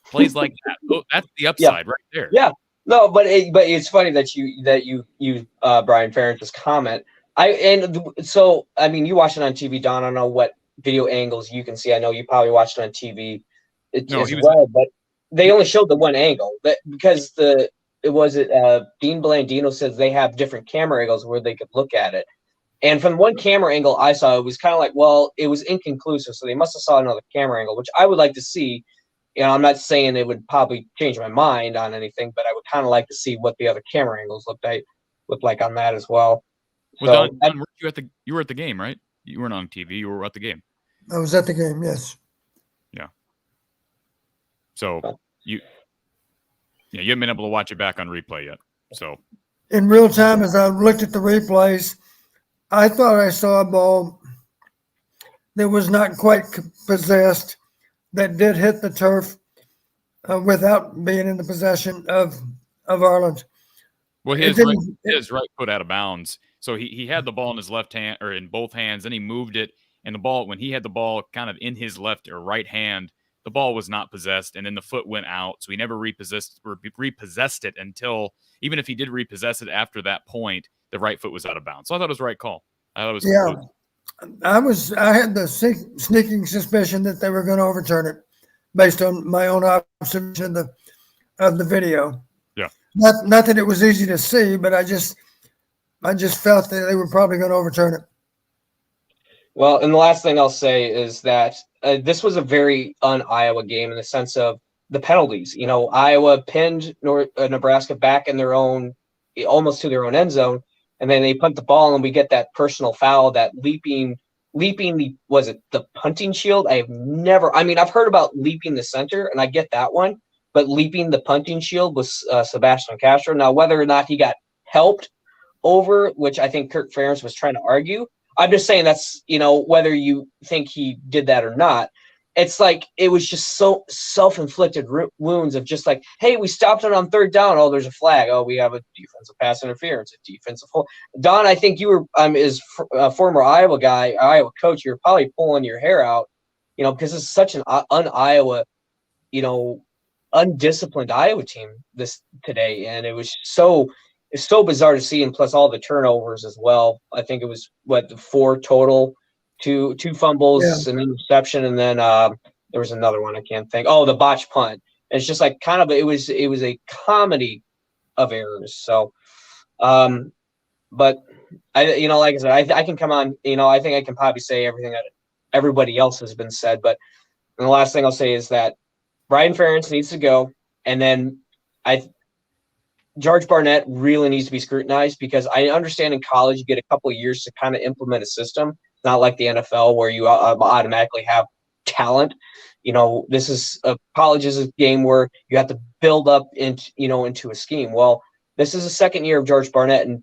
Plays like that. Oh, that's the upside right there. Yeah. No, but it's funny that you Brian Ferentz's comment. So I mean, you watched it on TV, Don. I don't know what video angles you can see. I know you probably watched it on TV as well, but they only showed the one angle because Dean Blandino says they have different camera angles where they could look at it. And from one camera angle I saw, it was kind of like, well, it was inconclusive, so they must have saw another camera angle, which I would like to see. You know, I'm not saying it would probably change my mind on anything, but I would kind of like to see what the other camera angles look like on that as well. Well, Don, you were at the game, right? You weren't on TV. You were at the game. I was at the game, yes. Yeah. So you haven't been able to watch it back on replay yet. So in real time, as I looked at the replays, I thought I saw a ball that was not quite possessed that did hit the turf without being in the possession of Ireland. Well, his right foot out of bounds. So he had the ball in his left hand or in both hands, then he moved it, and the ball, when he had the ball kind of in his left or right hand, the ball was not possessed, and then the foot went out. So he never repossessed it until, even if he did repossess it after that point, the right foot was out of bounds. So I thought it was the right call. I thought it was I had the sneaking suspicion that they were going to overturn it based on my own observation of the video. Yeah. Not that it was easy to see, but I just felt that they were probably going to overturn it. Well, and the last thing I'll say is that this was a very un-Iowa game in the sense of the penalties. You know, Iowa pinned Nebraska back in their own, almost to their own end zone, and then they punt the ball, and we get that personal foul, that leaping. Was it the punting shield? I've heard about leaping the center, and I get that one, but leaping the punting shield was Sebastian Castro. Now, whether or not he got helped over, which I think Kirk Ferentz was trying to argue, I'm just saying that's, you know, whether you think he did that or not, it's like it was just so self-inflicted wounds of just like, hey, we stopped it on third down. Oh, there's a flag. Oh, we have a defensive pass interference, a defensive hold. Don, I think you were, as a former Iowa coach, you're probably pulling your hair out, you know, because it's such an un-Iowa, you know, undisciplined Iowa team today. And it was it's so bizarre to see, and plus all the turnovers as well. I think it was the 4 total, two fumbles, an interception, and then there was another one I can't think. Oh, the botched punt. And it's just like kind of it was a comedy of errors. So, but I, you know, like I said, I can come on. You know, I think I can probably say everything that everybody else has been said. But the last thing I'll say is that Brian Ferentz needs to go, and then George Barnett really needs to be scrutinized, because I understand in college you get a couple of years to kind of implement a system. It's not like the NFL where you automatically have talent. You know, college is a game where you have to build up into a scheme. Well, this is the second year of George Barnett, and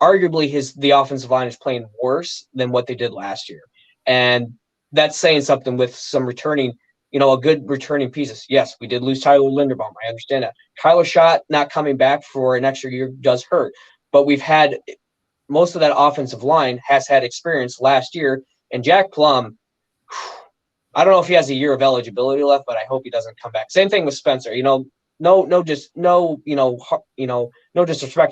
arguably the offensive line is playing worse than what they did last year. And that's saying something with some returning, you know, a good returning pieces. Yes, we did lose Tyler Linderbaum. I understand that. Kyler Schott not coming back for an extra year does hurt. But we've had most of that offensive line has had experience last year. And Jack Plum, I don't know if he has a year of eligibility left, but I hope he doesn't come back. Same thing with Spencer. You know, no disrespect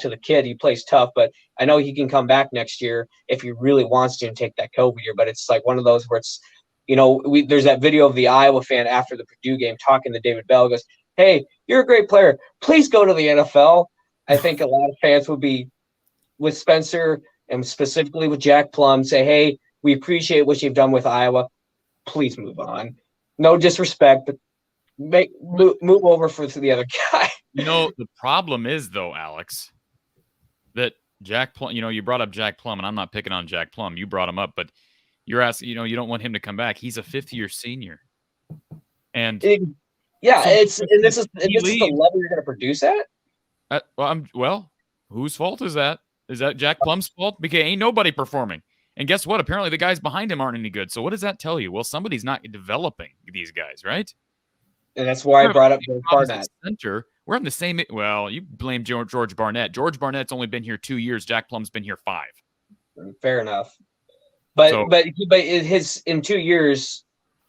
to the kid. He plays tough, but I know he can come back next year if he really wants to and take that COVID year. But it's like one of those where it's, you know, there's that video of the Iowa fan after the Purdue game talking to David Bell, goes, hey, you're a great player. Please go to the NFL. I think a lot of fans would be with Spencer and specifically with Jack Plum, say, hey, we appreciate what you've done with Iowa. Please move on. No disrespect, but move over to the other guy. You know, the problem is, though, Alex, that Jack Plum, you know, you brought up Jack Plum, and I'm not picking on Jack Plum. You brought him up, but you're asking, you know, you don't want him to come back. He's a 5th-year senior. And this is the level you're going to produce at? Well, whose fault is that? Is that Jack Plum's fault? Because ain't nobody performing. And guess what? Apparently the guys behind him aren't any good. So what does that tell you? Well, somebody's not developing these guys, right? And that's why I brought up George Barnett. Center. We're on the same. Well, you blame George Barnett. George Barnett's only been here 2 years. Jack Plum's been here 5. Fair enough. But in 2 years,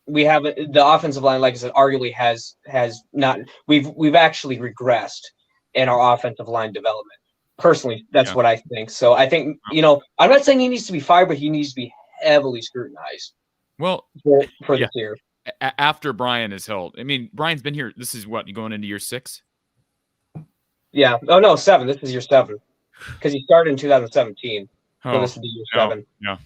we have the offensive line, like I said, arguably has not. We've actually regressed. and our offensive line development. Personally, that's what I think. So I think, I'm not saying he needs to be fired, but he needs to be heavily scrutinized. Well, for this year. After Brian is held. I mean, Brian's been here. This is what, going into year 6? Yeah. Oh, no, 7. This is year 7. Because he started in 2017. So this is year 7. Yeah.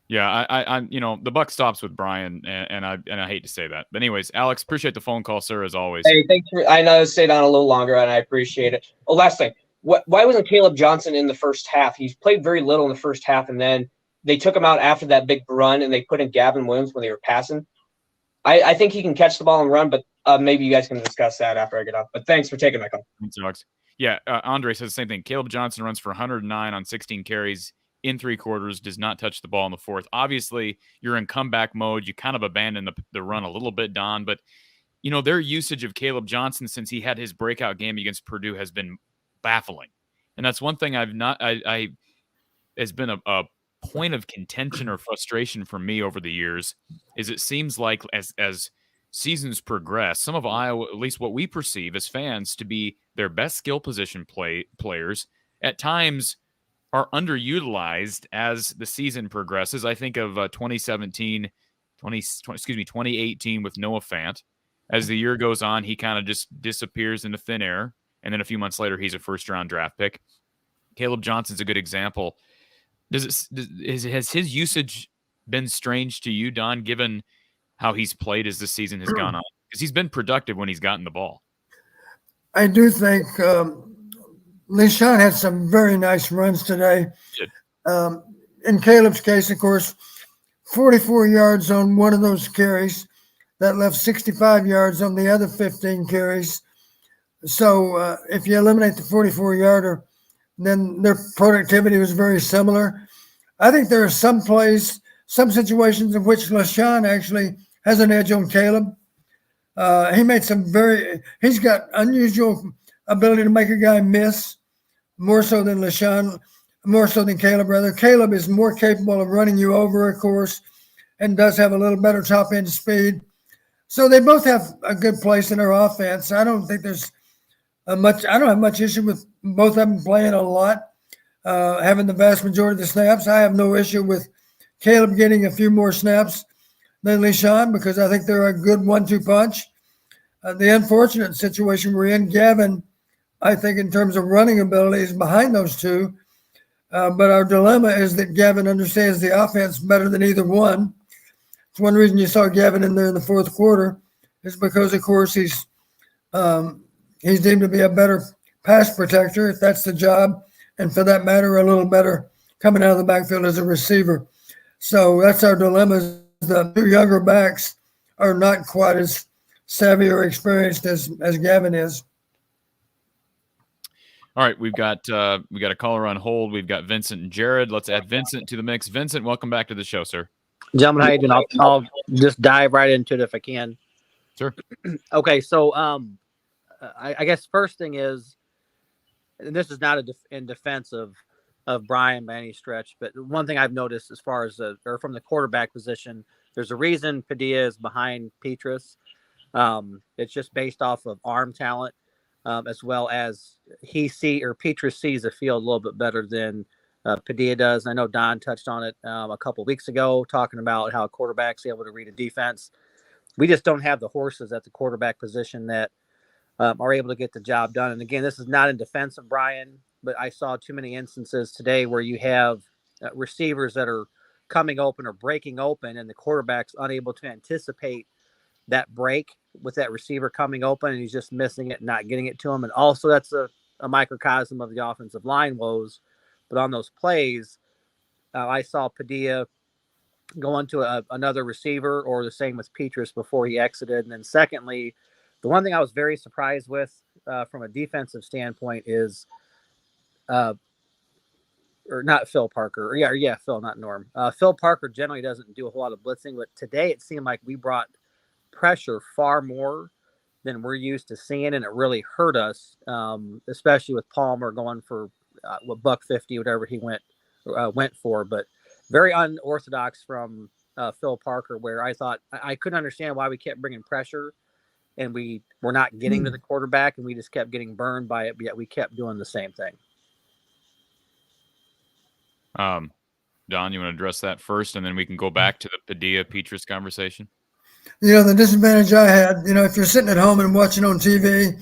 Yeah, I'm the buck stops with Brian, and I hate to say that, but anyways, Alex, appreciate the phone call, sir, as always. Hey, thanks I know I stayed on a little longer, and I appreciate it. Oh, last thing, why wasn't Caleb Johnson in the first half? He's played very little in the first half, and then they took him out after that big run, and they put in Gavin Williams when they were passing. I think he can catch the ball and run, but maybe you guys can discuss that after I get off. But thanks for taking my call. Thanks, Alex. Yeah, Andre says the same thing. Caleb Johnson runs for 109 on 16 carries. In 3 quarters, does not touch the ball in the 4th. Obviously, you're in comeback mode. You kind of abandon the run a little bit, Don. But, their usage of Caleb Johnson since he had his breakout game against Purdue has been baffling. And that's one thing has been a point of contention or frustration for me over the years, is it seems like as seasons progress, some of Iowa, at least what we perceive as fans to be their best skill position players, at times are underutilized as the season progresses. I think of 2018 with Noah Fant. As the year goes on, he kind of just disappears into thin air, and then a few months later, he's a first-round draft pick. Caleb Johnson's a good example. Has his usage been strange to you, Don, given how he's played as the season has gone on? Because he's been productive when he's gotten the ball. I do think LeSean had some very nice runs today. In Caleb's case, of course, 44 yards on one of those carries. That left 65 yards on the other 15 carries. So if you eliminate the 44-yarder, then their productivity was very similar. I think there are some plays, some situations in which LeSean actually has an edge on Caleb. He's got unusual ability to make a guy miss, more so than LeSean, more so than Caleb, rather. Caleb is more capable of running you over, of course, and does have a little better top end speed. So they both have a good place in their offense. I don't think there's I don't have much issue with both of them playing a lot, having the vast majority of the snaps. I have no issue with Caleb getting a few more snaps than LeSean because I think they're a good 1-2 punch. The unfortunate situation we're in, Gavin, I think in terms of running ability is behind those two. But our dilemma is that Gavin understands the offense better than either one. It's one reason you saw Gavin in there in the 4th quarter is because, of course, he's deemed to be a better pass protector, if that's the job, and for that matter, a little better coming out of the backfield as a receiver. So that's our dilemma. The 2 younger backs are not quite as savvy or experienced as Gavin is. All right, we got a caller on hold. We've got Vincent and Jared. Let's add Vincent to the mix. Vincent, welcome back to the show, sir. Gentlemen, how you doing? I'll just dive right into it if I can. Sure. Okay, so I guess first thing is, and this is not in defense of Brian by any stretch, but one thing I've noticed as far as or from the quarterback position, there's a reason Padilla is behind Petrus. It's just based off of arm talent, as well as Petrus sees the field a little bit better than Padilla does. And I know Don touched on it a couple of weeks ago, talking about how a quarterback's able to read a defense. We just don't have the horses at the quarterback position that are able to get the job done. And again, this is not in defense of Brian, but I saw too many instances today where you have receivers that are coming open or breaking open, and the quarterback's unable to anticipate that break with that receiver coming open, and he's just missing it and not getting it to him. And also that's a microcosm of the offensive line woes. But on those plays, I saw Padilla go onto another receiver, or the same with Petrus before he exited. And then secondly, the one thing I was very surprised with from a defensive standpoint is, or not Phil Parker. Yeah, Phil, not Norm. Phil Parker generally doesn't do a whole lot of blitzing, but today it seemed like we brought pressure far more than we're used to seeing, and it really hurt us, especially with Palmer going for $150, whatever he went for. But very unorthodox from Phil Parker, where I thought I couldn't understand why we kept bringing pressure and we were not getting to the quarterback, and we just kept getting burned by it, but yet we kept doing the same thing. Don, you want to address that first, and then we can go back to the Padilla-Petrus conversation? The disadvantage I had, if you're sitting at home and watching on TV,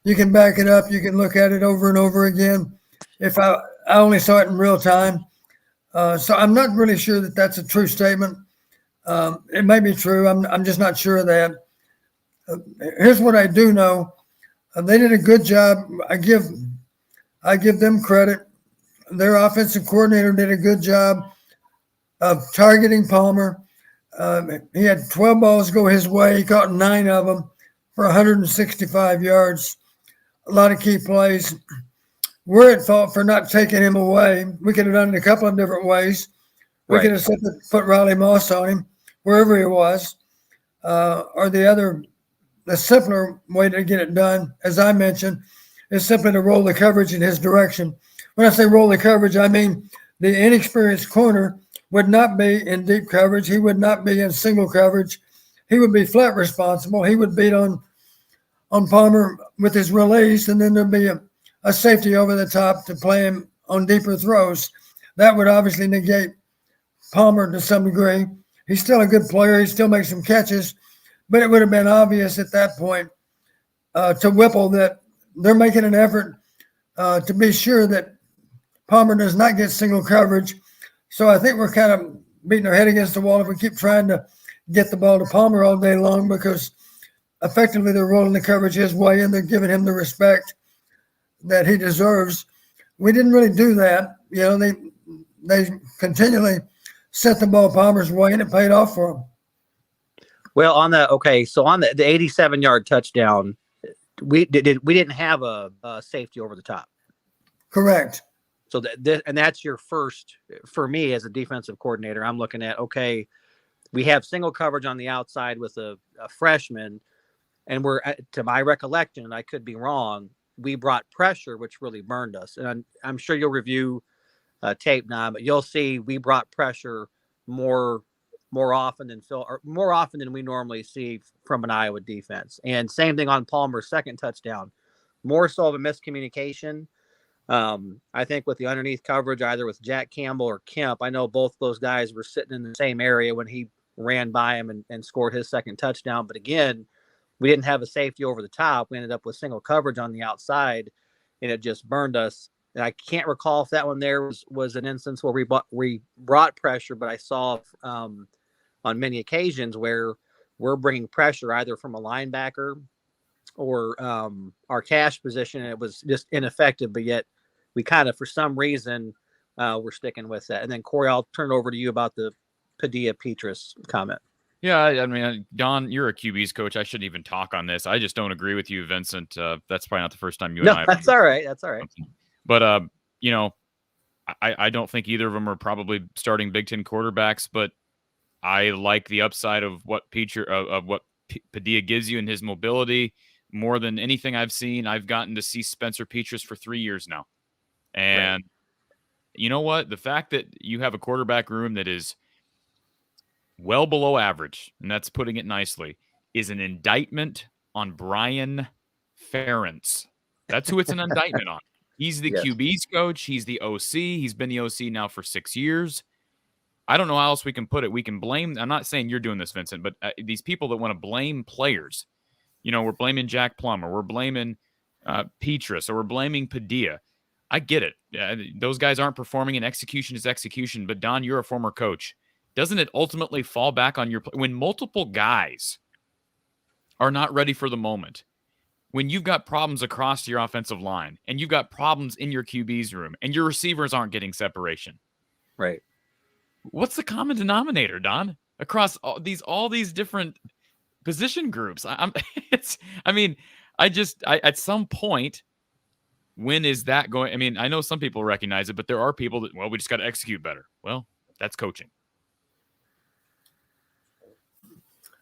you can back it up. You can look at it over and over again. If I only saw it in real time. So I'm not really sure that that's a true statement. It may be true. I'm just not sure of that. Here's what I do know. They did a good job. I give them credit. Their offensive coordinator did a good job of targeting Palmer. He had 12 balls go his way. He caught 9 of them for 165 yards. A lot of key plays. We're at fault for not taking him away. We could have done it a couple of different ways. We could have put Riley Moss on him, wherever he was. Or the simpler way to get it done, as I mentioned, is simply to roll the coverage in his direction. When I say roll the coverage, I mean the inexperienced corner would not be in deep coverage. He would not be in single coverage. He would be flat responsible. He would beat on Palmer with his release, and then there'd be a safety over the top to play him on deeper throws. That would obviously negate Palmer to some degree. He's still a good player. He still makes some catches, but it would have been obvious at that point to Whipple that they're making an effort to be sure that Palmer does not get single coverage. So I think we're kind of beating our head against the wall if we keep trying to get the ball to Palmer all day long, because effectively they're rolling the coverage his way and they're giving him the respect that he deserves. We didn't really do that. They continually set the ball Palmer's way, and it paid off for him. Well, on the 87-yard touchdown, we didn't have a safety over the top. Correct. So and that's your first, for me as a defensive coordinator. I'm looking at, okay, we have single coverage on the outside with a freshman, and we're, to my recollection, and I could be wrong, we brought pressure, which really burned us. And I'm sure you'll review tape now, but you'll see we brought pressure more often than we normally see from an Iowa defense. And same thing on Palmer's second touchdown, more so of a miscommunication. I think with the underneath coverage, either with Jack Campbell or Kemp, I know both those guys were sitting in the same area when he ran by him and scored his second touchdown. But again, we didn't have a safety over the top. We ended up with single coverage on the outside, and it just burned us. And I can't recall if that one there was an instance where we brought pressure, but I saw on many occasions where we're bringing pressure either from a linebacker or our cash position, and it was just ineffective. But yet we kind of, for some reason, we're sticking with that. And then Corey, I'll turn it over to you about the Padilla-Petrus comment. Yeah, I mean, Don, you're a QB's coach. I shouldn't even talk on this. I just don't agree with you, Vincent. That's probably not the first time you and I. That's all right. That's all right. But I don't think either of them are probably starting Big Ten quarterbacks. But I like the upside of what Padilla gives you in his mobility more than anything I've seen. I've gotten to see Spencer Petrus for 3 years now, and you know what? The fact that you have a quarterback room that is well below average, and that's putting it nicely, is an indictment on Brian Ferentz. That's who it's an indictment on. He's the QB's coach. He's the OC. He's been the OC now for 6 years. I don't know how else we can put it. We can blame, I'm not saying you're doing this, Vincent, but these people that want to blame players, we're blaming Jack Plum, or we're blaming Petrus, or we're blaming Padilla. I get it. Those guys aren't performing, and execution is execution. But Don, you're a former coach. Doesn't it ultimately fall back on when multiple guys are not ready for the moment? When you've got problems across your offensive line, and you've got problems in your QB's room, and your receivers aren't getting separation. Right. What's the common denominator, Don, across all these different position groups? At some point, when is that going? I mean, I know some people recognize it, but there are people that, we just got to execute better. Well, that's coaching.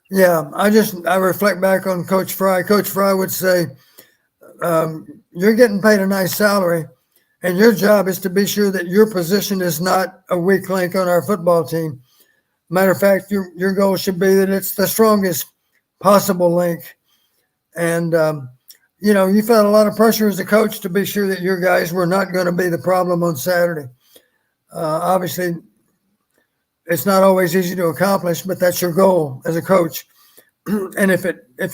Yeah, I reflect back on Coach Fry. Coach Fry would say, you're getting paid a nice salary, and your job is to be sure that your position is not a weak link on our football team. Matter of fact, your goal should be that it's the strongest possible link. And, you felt a lot of pressure as a coach to be sure that your guys were not going to be the problem on Saturday. Obviously, it's not always easy to accomplish, but that's your goal as a coach. And if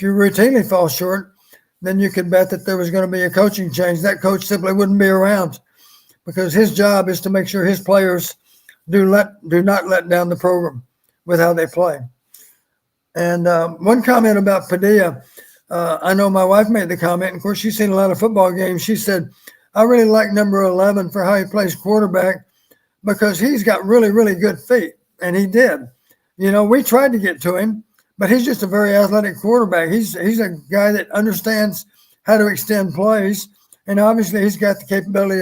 you routinely fall short, then you can bet that there was going to be a coaching change. That coach simply wouldn't be around, because his job is to make sure his players do not let down the program with how they play. And one comment about Padilla, I know my wife made the comment. Of course, she's seen a lot of football games. She said, I really like number 11 for how he plays quarterback, because he's got really, really good feet. And he did. We tried to get to him, but he's just a very athletic quarterback. He's a guy that understands how to extend plays. And obviously he's got the capability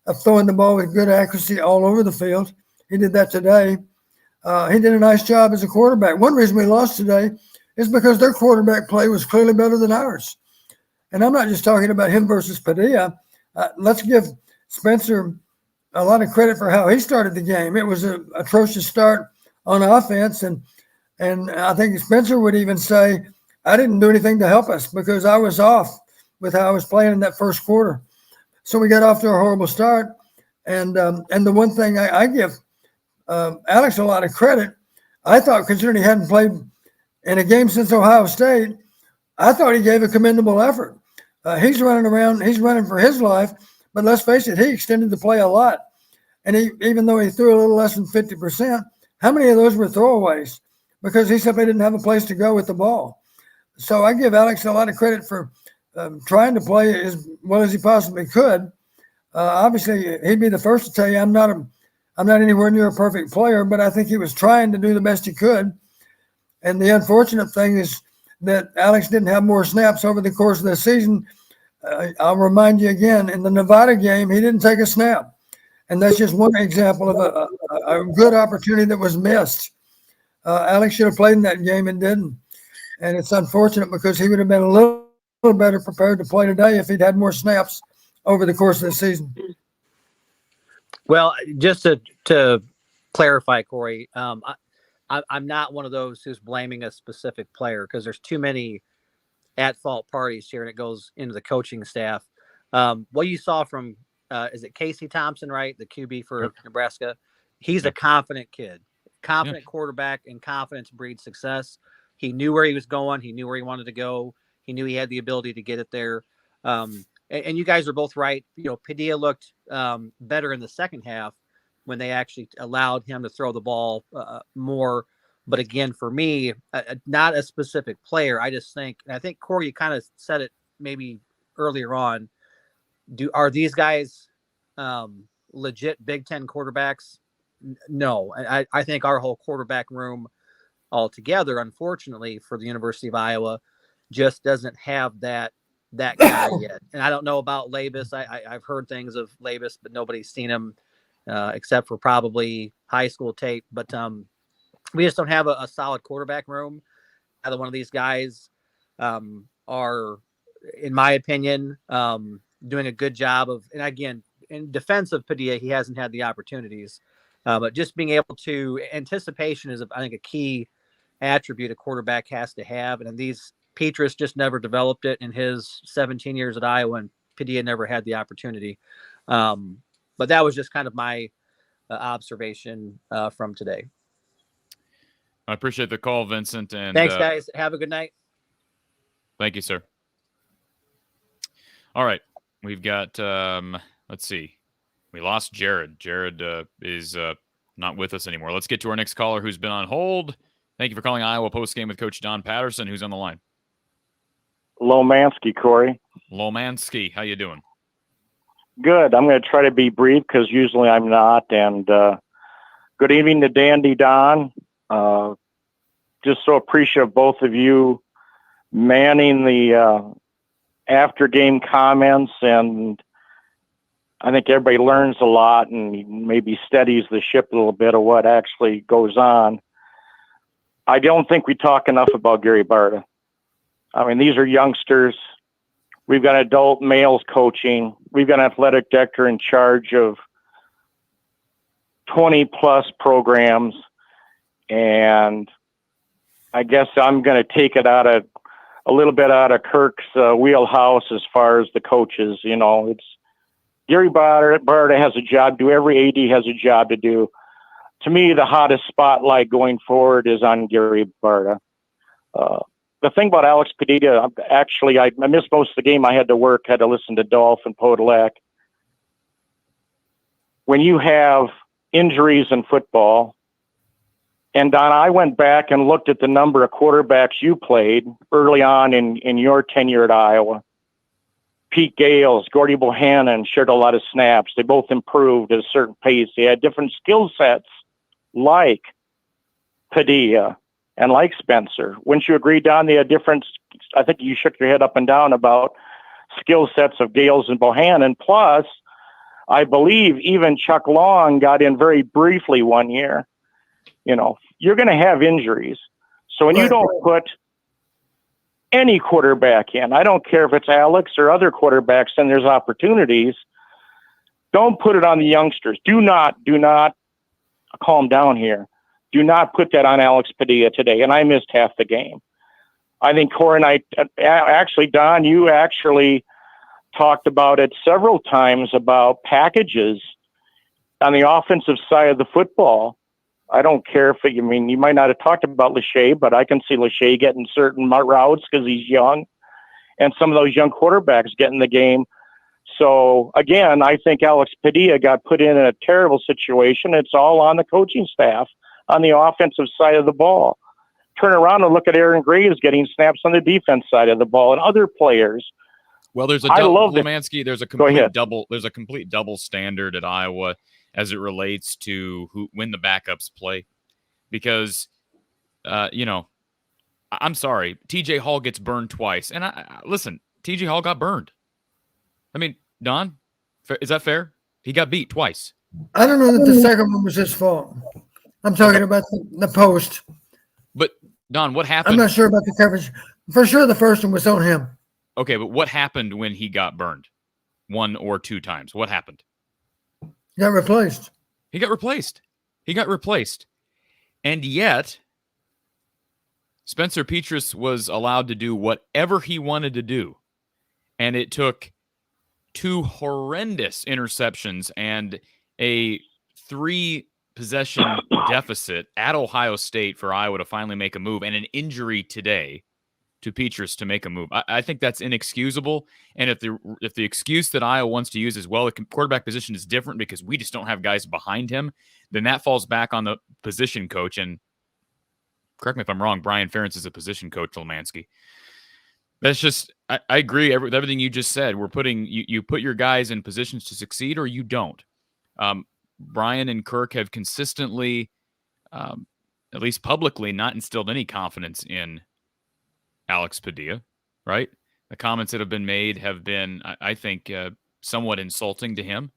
of throwing the ball with good accuracy all over the field. He did that today. He did a nice job as a quarterback. One reason we lost today is because their quarterback play was clearly better than ours. And I'm not just talking about him versus Padilla. Let's give Spencer a lot of credit for how he started the game. It was an atrocious start on offense. And I think Spencer would even say, I didn't do anything to help us because I was off with how I was playing in that first quarter. So we got off to a horrible start. And the one thing I give Alex a lot of credit, I thought, considering he hadn't played in a game since Ohio State, I thought he gave a commendable effort. He's running around, he's running for his life, but let's face it, he extended the play a lot. And even though he threw a little less than 50%, how many of those were throwaways? Because he simply didn't have a place to go with the ball. So I give Alex a lot of credit for trying to play as well as he possibly could. Obviously, he'd be the first to tell you I'm not anywhere near a perfect player, but I think he was trying to do the best he could. And the unfortunate thing is that Alex didn't have more snaps over the course of the season. I'll remind you again, in the Nevada game, he didn't take a snap. And that's just one example of a good opportunity that was missed. Alex should have played in that game and didn't. And it's unfortunate because he would have been a little better prepared to play today if he'd had more snaps over the course of the season. Well, just to clarify, Corey, I'm not one of those who's blaming a specific player, because there's too many at-fault parties here, and it goes into the coaching staff. What you saw from, is it Casey Thompson, right? The QB for Nebraska. He's a confident kid, confident quarterback, and confidence breeds success. He knew where he was going. He knew where he wanted to go. He knew he had the ability to get it there. And you guys are both right. Padilla looked better in the second half when they actually allowed him to throw the ball more. But again, for me, not a specific player. I just think, and I think Corey, you kind of said it maybe earlier on. Are these guys legit Big Ten quarterbacks? No. I think our whole quarterback room altogether, unfortunately, for the University of Iowa, just doesn't have that guy yet. And I don't know about Labus. I've heard things of Labus, but nobody's seen him except for probably high school tape. But we just don't have a solid quarterback room. Either one of these guys are, in my opinion, doing a good job of, and again, in defense of Padilla, he hasn't had the opportunities. But just being able to, anticipation is, I think, a key attribute a quarterback has to have. And these Petrus just never developed it in his 17 years at Iowa, and Padilla never had the opportunity. But that was just kind of my observation from today. I appreciate the call, Vincent. And thanks, guys. Have a good night. Thank you, sir. All right. We've got, let's see. We lost Jared. Jared is not with us anymore. Let's get to our next caller who's been on hold. Thank you for calling Iowa Postgame with Coach Don Patterson, who's on the line. Lomansky, Corey. Lomansky, how you doing? Good. I'm going to try to be brief because usually I'm not. And good evening to Dandy Don. Just so appreciative of both of you manning the after-game comments, and I think everybody learns a lot and maybe steadies the ship a little bit of what actually goes on. I don't think we talk enough about Gary Barta. I mean, these are youngsters. We've got adult males coaching. We've got an athletic director in charge of 20-plus programs. And I guess I'm going to take it out of a little bit out of Kirk's wheelhouse as far as the coaches. You know, it's Gary Barta has a job to do. Every AD has a job to do. To me, the hottest spotlight going forward is on Gary Barta. The thing about Alex Padilla, actually, I missed most of the game. I had to work, had to listen to Dolph and Podolak. When you have injuries in football, and Don, I went back and looked at the number of quarterbacks you played early on in your tenure at Iowa. Pete Gales, Gordy Bohannon shared a lot of snaps. They both improved at a certain pace. They had different skill sets like Padilla and like Spencer. Wouldn't you agree, Don? They had different, I think you shook your head up and down about skill sets of Gales and Bohannon. Plus, I believe even Chuck Long got in very briefly one year. You know, you're going to have injuries. So when you don't put any quarterback in, I don't care if it's Alex or other quarterbacks, and there's opportunities, don't put it on the youngsters. Do not calm down here. Do not put that on Alex Padilla today. And I missed half the game. I think Corey and I, actually, Don, you actually talked about it several times about packages on the offensive side of the football. I don't care if you might not have talked about Lachey, but I can see Lachey getting certain routes because he's young, and some of those young quarterbacks get in the game. So again, I think Alex Padilla got put in a terrible situation. It's all on the coaching staff on the offensive side of the ball. Turn around and look at Aaron Graves getting snaps on the defense side of the ball and other players. Well, there's a double, Lemansky, there's a complete double standard at Iowa as it relates to when the backups play, because I'm sorry, TJ Hall gets burned twice, and listen, TJ Hall got burned. I mean, Don, is that fair? He got beat twice. I don't know that the second one was his fault. I'm talking about the post. But Don, what happened? I'm not sure about the coverage. For sure, the first one was on him. Okay, but what happened when he got burned? 1 or 2 times. What happened? He got replaced. He got replaced. And yet, Spencer Petras was allowed to do whatever he wanted to do. And it took 2 horrendous interceptions and a 3-possession deficit at Ohio State for Iowa to finally make a move, and an injury today to Petras to make a move. I think that's inexcusable. And if the excuse that Iowa wants to use is, well, the quarterback position is different because we just don't have guys behind him, then that falls back on the position coach. And correct me if I'm wrong, Brian Ferentz is a position coach, Lemansky. That's just, I agree with everything you just said. We're putting, you put your guys in positions to succeed or you don't. Brian and Kirk have consistently, at least publicly, not instilled any confidence in Alex Padilla, right? The comments that have been made have been, I think, somewhat insulting to him.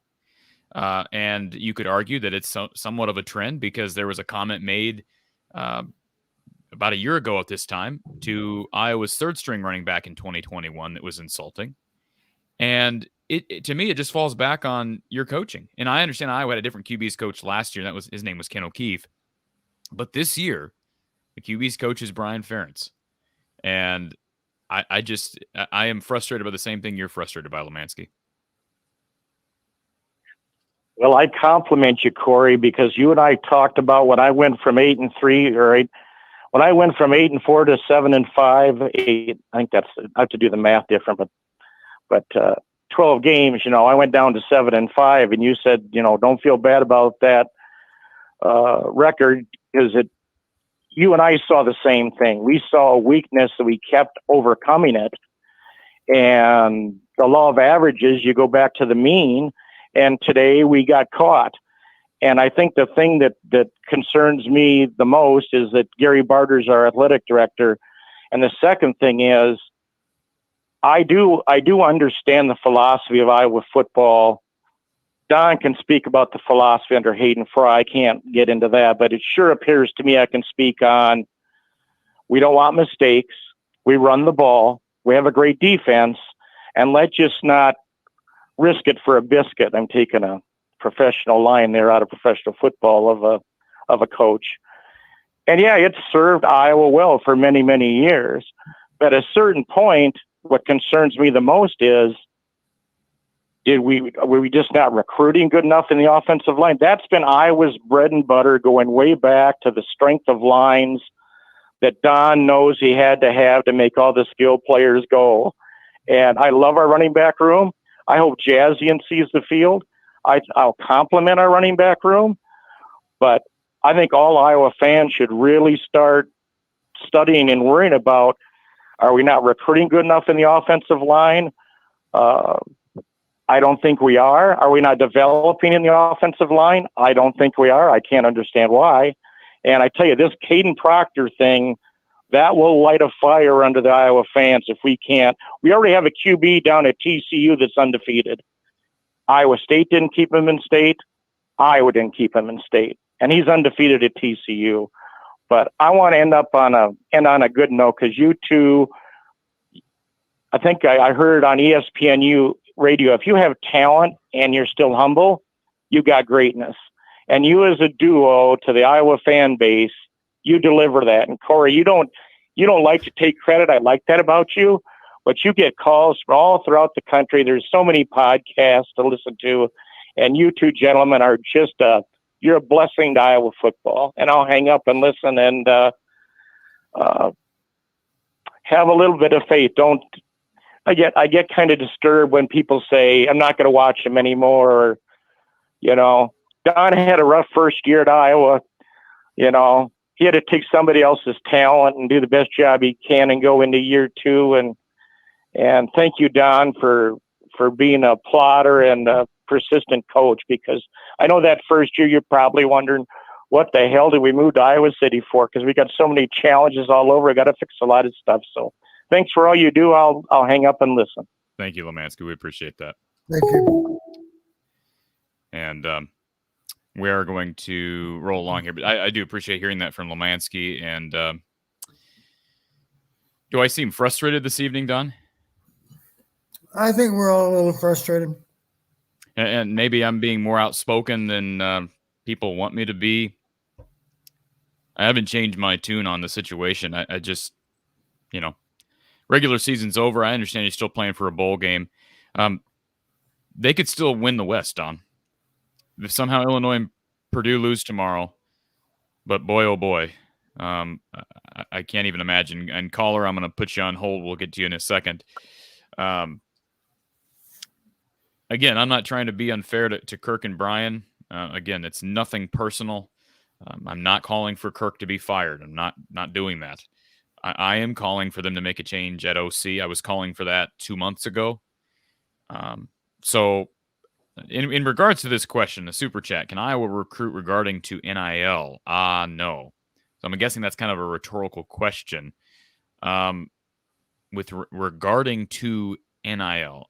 And you could argue that it's somewhat of a trend because there was a comment made about a year ago at this time to Iowa's third-string running back in 2021 that was insulting. And to me, it just falls back on your coaching. And I understand Iowa had a different QB's coach last year. His name was Ken O'Keefe. But this year, the QB's coach is Brian Ferentz. And I am frustrated by the same thing you're frustrated by, Lemansky. Well, I compliment you, Corey, because you and I talked about when I went from 8-3, when I went from 8-4 to 7-5, 8. I think I have to do the math different, but 12 games. I went down to 7-5, and you said, don't feel bad about that record because you and I saw the same thing. We saw a weakness that we kept overcoming it. And the law of averages, you go back to the mean, and today we got caught. And I think the thing that concerns me the most is that Gary Barter's our athletic director. And the second thing is, I do understand the philosophy of Iowa football. Don can speak about the philosophy under Hayden Fry. I can't get into that, but it sure appears to me I can speak on, we don't want mistakes. We run the ball. We have a great defense, and let's just not risk it for a biscuit. I'm taking a professional line there out of professional football of a coach. And yeah, it served Iowa well for many, many years. But at a certain point, what concerns me the most is, were we just not recruiting good enough in the offensive line? That's been Iowa's bread and butter, going way back to the strength of lines that Don knows he had to have to make all the skilled players go. And I love our running back room. I hope Jazian sees the field. I'll compliment our running back room, but I think all Iowa fans should really start studying and worrying about, are we not recruiting good enough in the offensive line? I don't think we are. Are we not developing in the offensive line? I don't think we are. I can't understand why. And I tell you, this Caden Proctor thing, that will light a fire under the Iowa fans if we can't. We already have a QB down at TCU that's undefeated. Iowa State didn't keep him in state. Iowa didn't keep him in state. And he's undefeated at TCU. But I want to end on a good note, because you two, I think I heard on ESPNU radio, if you have talent and you're still humble, you got greatness. And you as a duo to the Iowa fan base, you deliver that. And Corey, you don't like to take credit. I like that about you, but you get calls from all throughout the country. There's so many podcasts to listen to, and you two gentlemen are just you're a blessing to Iowa football. And I'll hang up and listen and have a little bit of faith. I get kind of disturbed when people say, I'm not going to watch him anymore. Or, Don had a rough first year at Iowa. He had to take somebody else's talent and do the best job he can and go into year two. And thank you, Don, for being a plotter and a persistent coach, because I know that first year you're probably wondering, what the hell did we move to Iowa City for? Because we got so many challenges all over. I got to fix a lot of stuff. So thanks for all you do. I'll hang up and listen. Thank you, Lemansky. We appreciate that. Thank you. And we are going to roll along here, but I do appreciate hearing that from Lemansky. And do I seem frustrated this evening, Don? I think we're all a little frustrated. And maybe I'm being more outspoken than people want me to be. I haven't changed my tune on the situation. I just, regular season's over. I understand you're still playing for a bowl game. They could still win the West, Don. If somehow Illinois and Purdue lose tomorrow, but boy, oh boy, I can't even imagine. And caller, I'm going to put you on hold. We'll get to you in a second. Again, I'm not trying to be unfair to Kirk and Brian. Again, it's nothing personal. I'm not calling for Kirk to be fired. I'm not doing that. I am calling for them to make a change at OC. I was calling for that 2 months ago. So in regards to this question, the super chat, can Iowa recruit regarding to NIL? No. So I'm guessing that's kind of a rhetorical question. Regarding to NIL.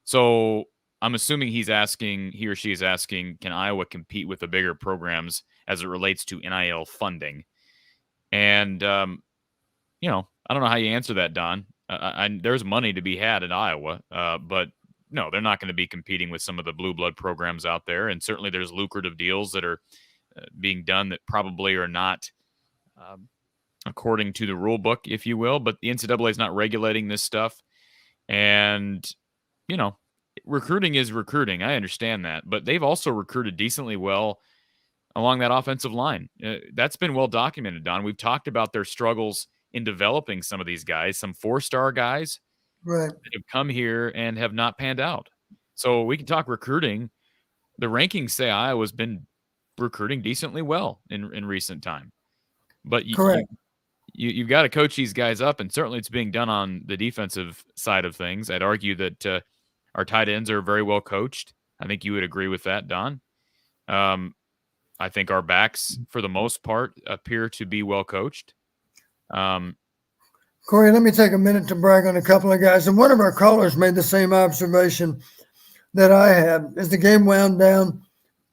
So I'm assuming he or she is asking, can Iowa compete with the bigger programs as it relates to NIL funding? And, I don't know how you answer that, Don. There's money to be had in Iowa, but no, they're not going to be competing with some of the blue blood programs out there. And certainly there's lucrative deals that are being done that probably are not according to the rule book, if you will. But the NCAA is not regulating this stuff. And, recruiting is recruiting. I understand that. But they've also recruited decently well along that offensive line. That's been well documented, Don. We've talked about their struggles in developing some of these guys, some 4-star guys that have come here and have not panned out. So we can talk recruiting. The rankings say Iowa's been recruiting decently well in recent time. But you've got to coach these guys up, and certainly it's being done on the defensive side of things. I'd argue that our tight ends are very well coached. I think you would agree with that, Don. I think our backs, for the most part, appear to be well coached. Corey, let me take a minute to brag on a couple of guys. And one of our callers made the same observation that I had. As the game wound down,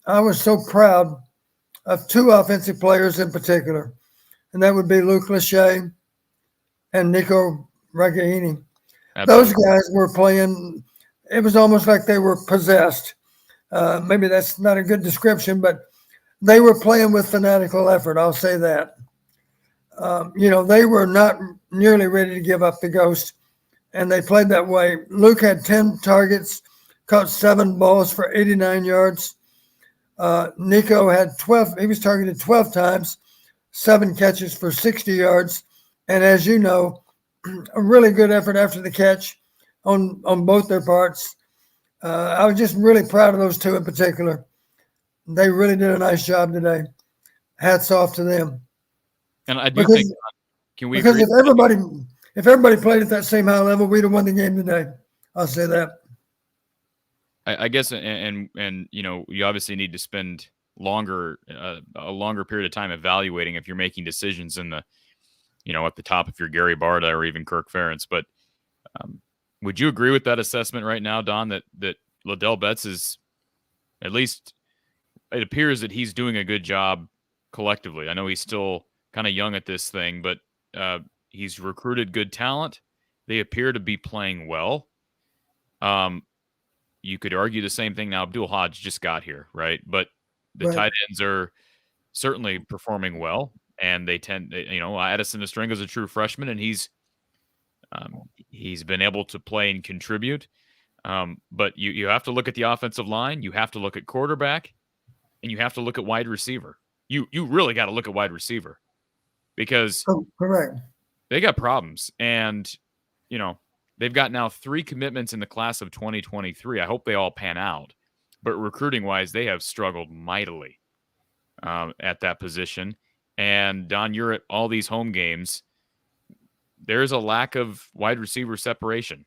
I was so proud of 2 offensive players in particular, and that would be Luke Lachey and Nico Ragaini. Those guys were playing. It was almost like they were possessed. Maybe that's not a good description, but they were playing with fanatical effort. I'll say that. They were not nearly ready to give up the ghost, and they played that way. Luke had 10 targets, caught 7 balls for 89 yards. Nico had 12. He was targeted 12 times, 7 catches for 60 yards. And as you know, a really good effort after the catch on both their parts. I was just really proud of those 2 in particular. They really did a nice job today. Hats off to them. And I do think, can we agree? If everybody played at that same high level, we'd have won the game today. I'll say that. I guess, and you obviously need to spend a longer period of time evaluating if you're making decisions in the, at the top, if you're Gary Barta or even Kirk Ferentz. But would you agree with that assessment right now, Don, that Liddell Betts is, at least it appears that he's doing a good job collectively? I know he's still kind of young at this thing, but he's recruited good talent. They appear to be playing well. You could argue the same thing now. Abdul Hodge just got here, right? But the tight ends are certainly performing well, and they tend, Addison Estringa is a true freshman, and he's been able to play and contribute. But you have to look at the offensive line, you have to look at quarterback, and you have to look at wide receiver. You really got to look at wide receiver because correct. They got problems, and they've got now 3 commitments in the class of 2023. I hope they all pan out. But recruiting-wise, they have struggled mightily at that position. And, Don, you're at all these home games. There's a lack of wide receiver separation.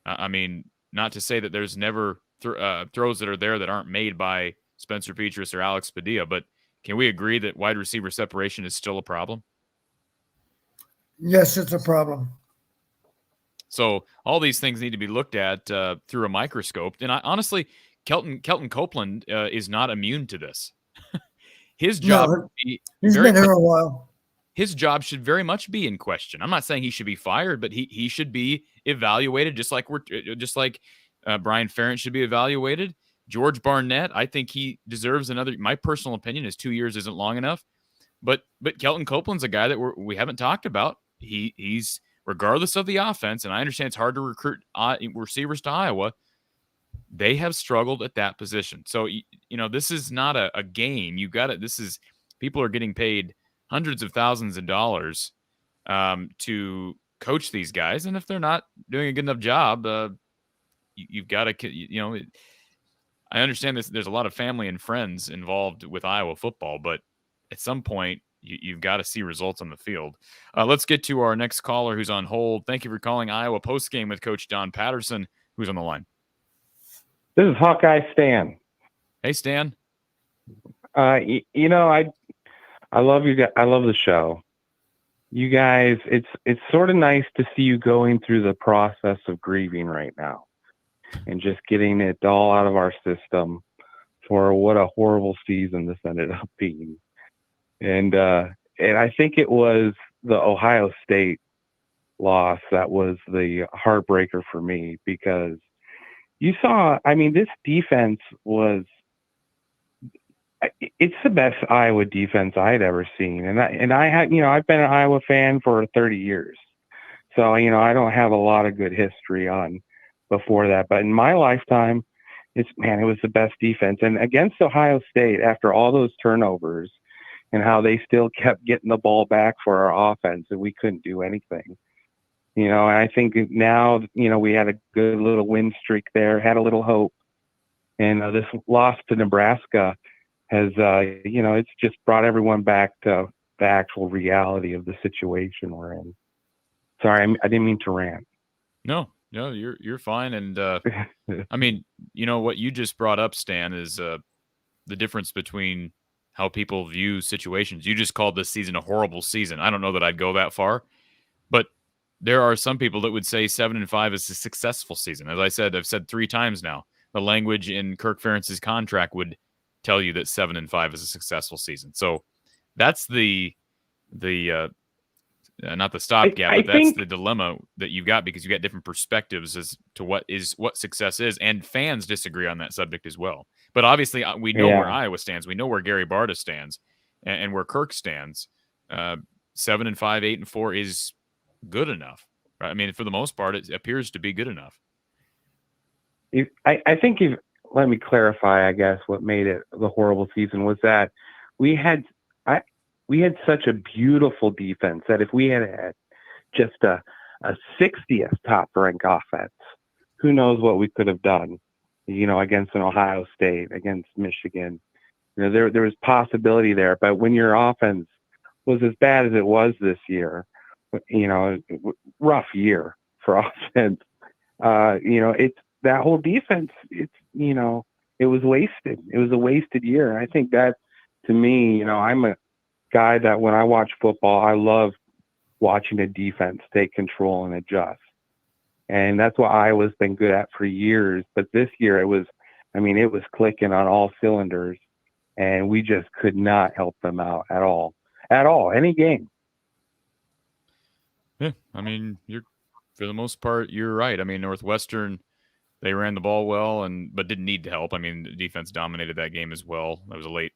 I mean, not to say that there's never throws that are there that aren't made by Spencer Petras or Alex Padilla, but can we agree that wide receiver separation is still a problem? Yes, it's a problem. So all these things need to be looked at through a microscope. And honestly, Kelton Copeland is not immune to this. His job, he's been here a while. His job should very much be in question. I'm not saying he should be fired, but he should be evaluated, just like Brian Ferentz should be evaluated. George Barnett, I think he deserves another. My personal opinion is 2 years isn't long enough, but Kelton Copeland's a guy that we haven't talked about. He's regardless of the offense, and I understand it's hard to recruit receivers to Iowa. They have struggled at that position. So, this is not a game. You got it. People are getting paid hundreds of thousands of dollars to coach these guys. And if they're not doing a good enough job, you've got to, I understand this. There's a lot of family and friends involved with Iowa football, but at some point you've got to see results on the field. Let's get to our next caller who's on hold. Thank you for calling Iowa Postgame with Coach Don Patterson, who's on the line. This is Hawkeye Stan. Hey, Stan. I love you guys. I love the show. You guys, it's sort of nice to see you going through the process of grieving right now and just getting it all out of our system for what a horrible season this ended up being. And I think it was the Ohio State loss that was the heartbreaker for me, because you saw, this defense it's the best Iowa defense I had ever seen. And I've been an Iowa fan for 30 years. So, I don't have a lot of good history on before that, but in my lifetime, it was the best defense. And against Ohio State, after all those turnovers and how they still kept getting the ball back for our offense and we couldn't do anything. And I think now, we had a good little win streak there, had a little hope. And this loss to Nebraska has, it's just brought everyone back to the actual reality of the situation we're in. Sorry, I didn't mean to rant. No, you're fine. And what you just brought up, Stan, is the difference between how people view situations. You just called this season a horrible season. I don't know that I'd go that far, but there are some people that would say 7-5 is a successful season. As I said, I've said 3 times now, the language in Kirk Ferentz's contract would tell you that 7-5 is a successful season. So that's the not the stopgap, but that's the dilemma that you've got, because you got different perspectives as to what success is, and fans disagree on that subject as well. But obviously, we know where Iowa stands. We know where Gary Barta stands, and where Kirk stands. 7-5, 8-4 is good enough, right? I mean, for the most part, it appears to be good enough. I think let me clarify, I guess, what made it the horrible season was that we had such a beautiful defense that if we had just a 60th top rank offense, who knows what we could have done, against an Ohio State, against Michigan. There was possibility there, but when your offense was as bad as it was this year, rough year for offense, it's that whole defense, it was wasted. It was a wasted year. I think that, to me, I'm a guy that when I watch football, I love watching a defense take control and adjust. And that's what Iowa's been good at for years. But this year it was clicking on all cylinders, and we just could not help them out at all, any game. Yeah, I mean, for the most part, you're right. I mean, Northwestern, they ran the ball well, but didn't need help. I mean, the defense dominated that game as well. That was a late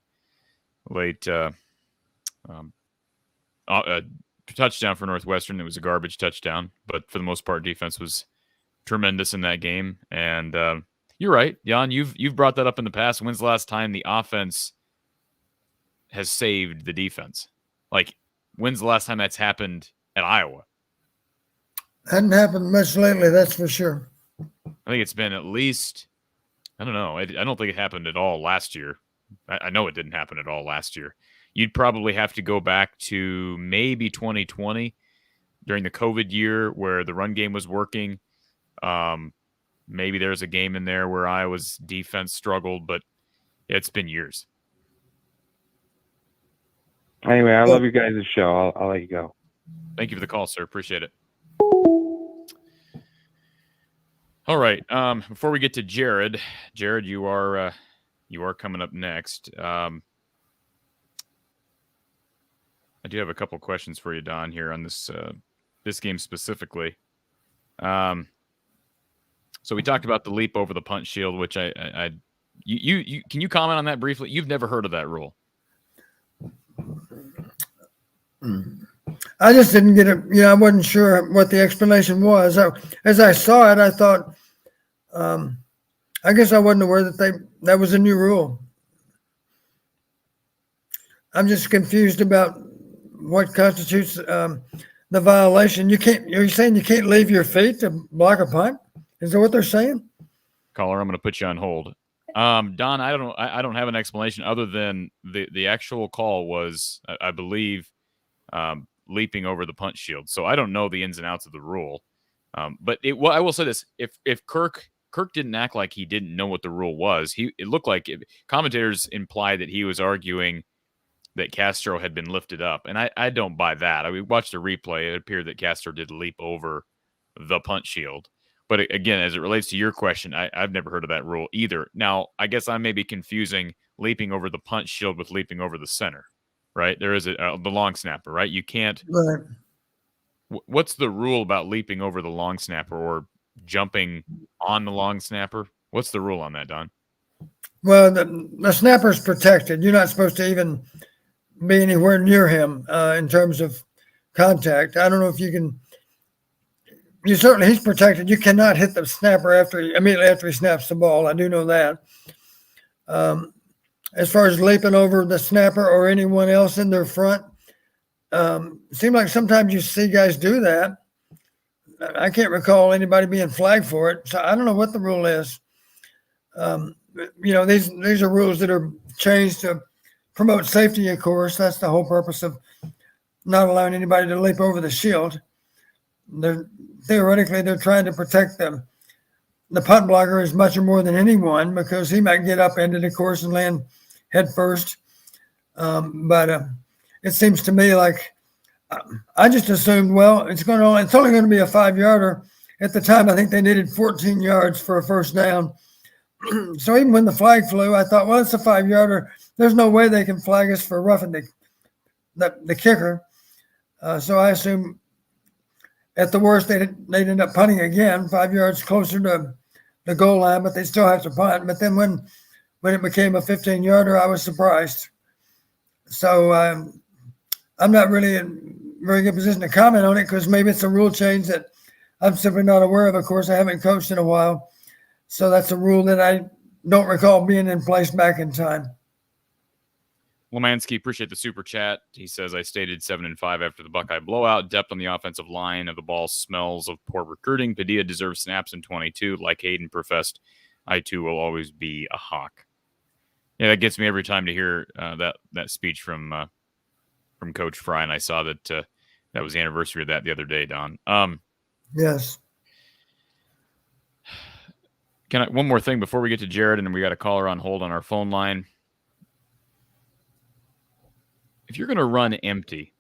touchdown for Northwestern. It was a garbage touchdown, but for the most part, defense was tremendous in that game. And you're right, Jan. You've brought that up in the past. When's the last time the offense has saved the defense? Like, when's the last time that's happened at Iowa? Hadn't happened much lately, that's for sure. I think it's been at least, I don't know. I don't think it happened at all last year. I know it didn't happen at all last year. You'd probably have to go back to maybe 2020 during the COVID year where the run game was working. Maybe there's a game in there where Iowa's defense struggled, but it's been years. Anyway, I love you guys' show. I'll let you go. Thank you for the call, sir. Appreciate it. All right. Before we get to Jared, you are coming up next. I do have a couple questions for you, Don, here on this game specifically. So we talked about the leap over the punt shield, which you can you comment on that briefly? You've never heard of that rule. I just didn't get it. I wasn't sure what the explanation was. As I saw it, I thought, I guess I wasn't aware that was a new rule. I'm just confused about what constitutes the violation. You're saying you can't leave your feet to block a punt? Is that what they're saying? Caller, I'm going to put you on hold. Don, I don't have an explanation other than the actual call was, I believe, leaping over the punt shield. So I don't know the ins and outs of the rule. But I will say this: if Kirk didn't act like he didn't know what the rule was, it looked like commentators implied that he was arguing that Castro had been lifted up, and I don't buy that. We watched a replay; it appeared that Castro did leap over the punt shield. But again, as it relates to your question, I've never heard of that rule either. Now, I guess I may be confusing leaping over the punt shield with leaping over the center, right? There is the long snapper, right? You can't. Right. What's the rule about leaping over the long snapper or jumping on the long snapper? What's the rule on that, Don? Well, the snapper's protected. You're not supposed to even be anywhere near him in terms of contact. I don't know if you can. He's protected. You cannot hit the snapper immediately after he snaps the ball. I do know that. As far as leaping over the snapper or anyone else in their front, it seems like sometimes you see guys do that. I can't recall anybody being flagged for it, so I don't know what the rule is. These are rules that are changed to promote safety, of course. That's the whole purpose of not allowing anybody to leap over the shield. Theoretically, they're trying to protect the punt blocker as much or more than anyone because he might get up into the course and land head first. But it seems to me like I just assumed, well, it's only going to be a 5-yarder. At the time, I think they needed 14 yards for a first down. So even when the flag flew, I thought, well, it's a 5-yarder. There's no way they can flag us for roughing the kicker. So I assume at the worst, they'd end up punting again, 5 yards closer to the goal line, but they still have to punt. But then when it became a 15-yarder, I was surprised. So I'm not really very good position to comment on it because maybe it's a rule change that I'm simply not aware of. Of course, I haven't coached in a while. So that's a rule that I don't recall being in place back in time. Lemansky, appreciate the super chat. He says, I stated 7-5 after the Buckeye blowout. Depth on the offensive line of the ball smells of poor recruiting. Padilla deserves snaps in 22. Like Hayden professed, I too will always be a Hawk. Yeah, that gets me every time to hear that speech from Coach Fry, and I saw that that was the anniversary of that the other day, Don. Yes. One more thing before we get to Jared, and we got a caller on hold on our phone line. If you're going to run empty,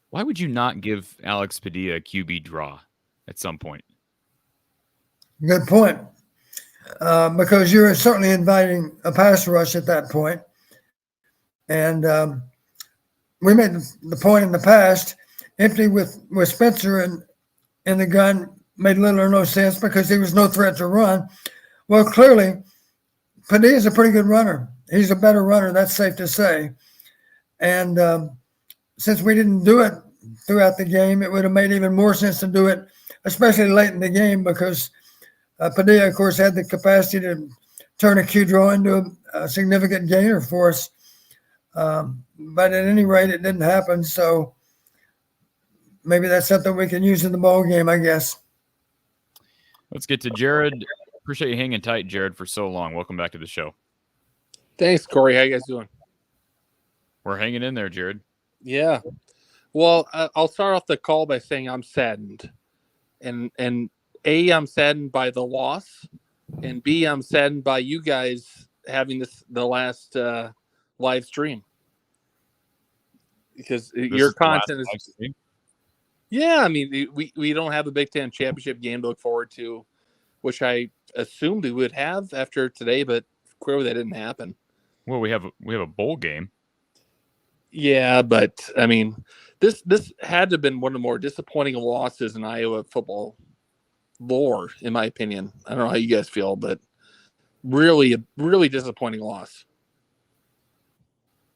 why would you not give Alex Padilla a QB draw at some point? Good point. Because you're certainly inviting a pass rush at that point. And we made the point in the past, empty with Spencer in the gun made little or no sense because he was no threat to run. Well, clearly, Padilla's a pretty good runner. He's a better runner, that's safe to say. And since we didn't do it throughout the game, it would have made even more sense to do it, especially late in the game, because Padilla, of course, had the capacity to turn a Q draw into a significant gainer for us. But at any rate, it didn't happen. So maybe that's something we can use in the ball game, I guess. Let's get to Jared. Appreciate you hanging tight, Jared, for so long. Welcome back to the show. Thanks, Corey. How you guys doing? We're hanging in there, Jared. Yeah. Well, I'll start off the call by saying I'm saddened. And A, I'm saddened by the loss. And B, I'm saddened by you guys having the last live stream. Because your content is... Yeah, I mean, we don't have a Big Ten championship game to look forward to, which I assumed we would have after today, but clearly that didn't happen. Well, we have a bowl game. Yeah, but I mean, this had to have been one of the more disappointing losses in Iowa football lore, in my opinion. I don't know how you guys feel, but really a really disappointing loss.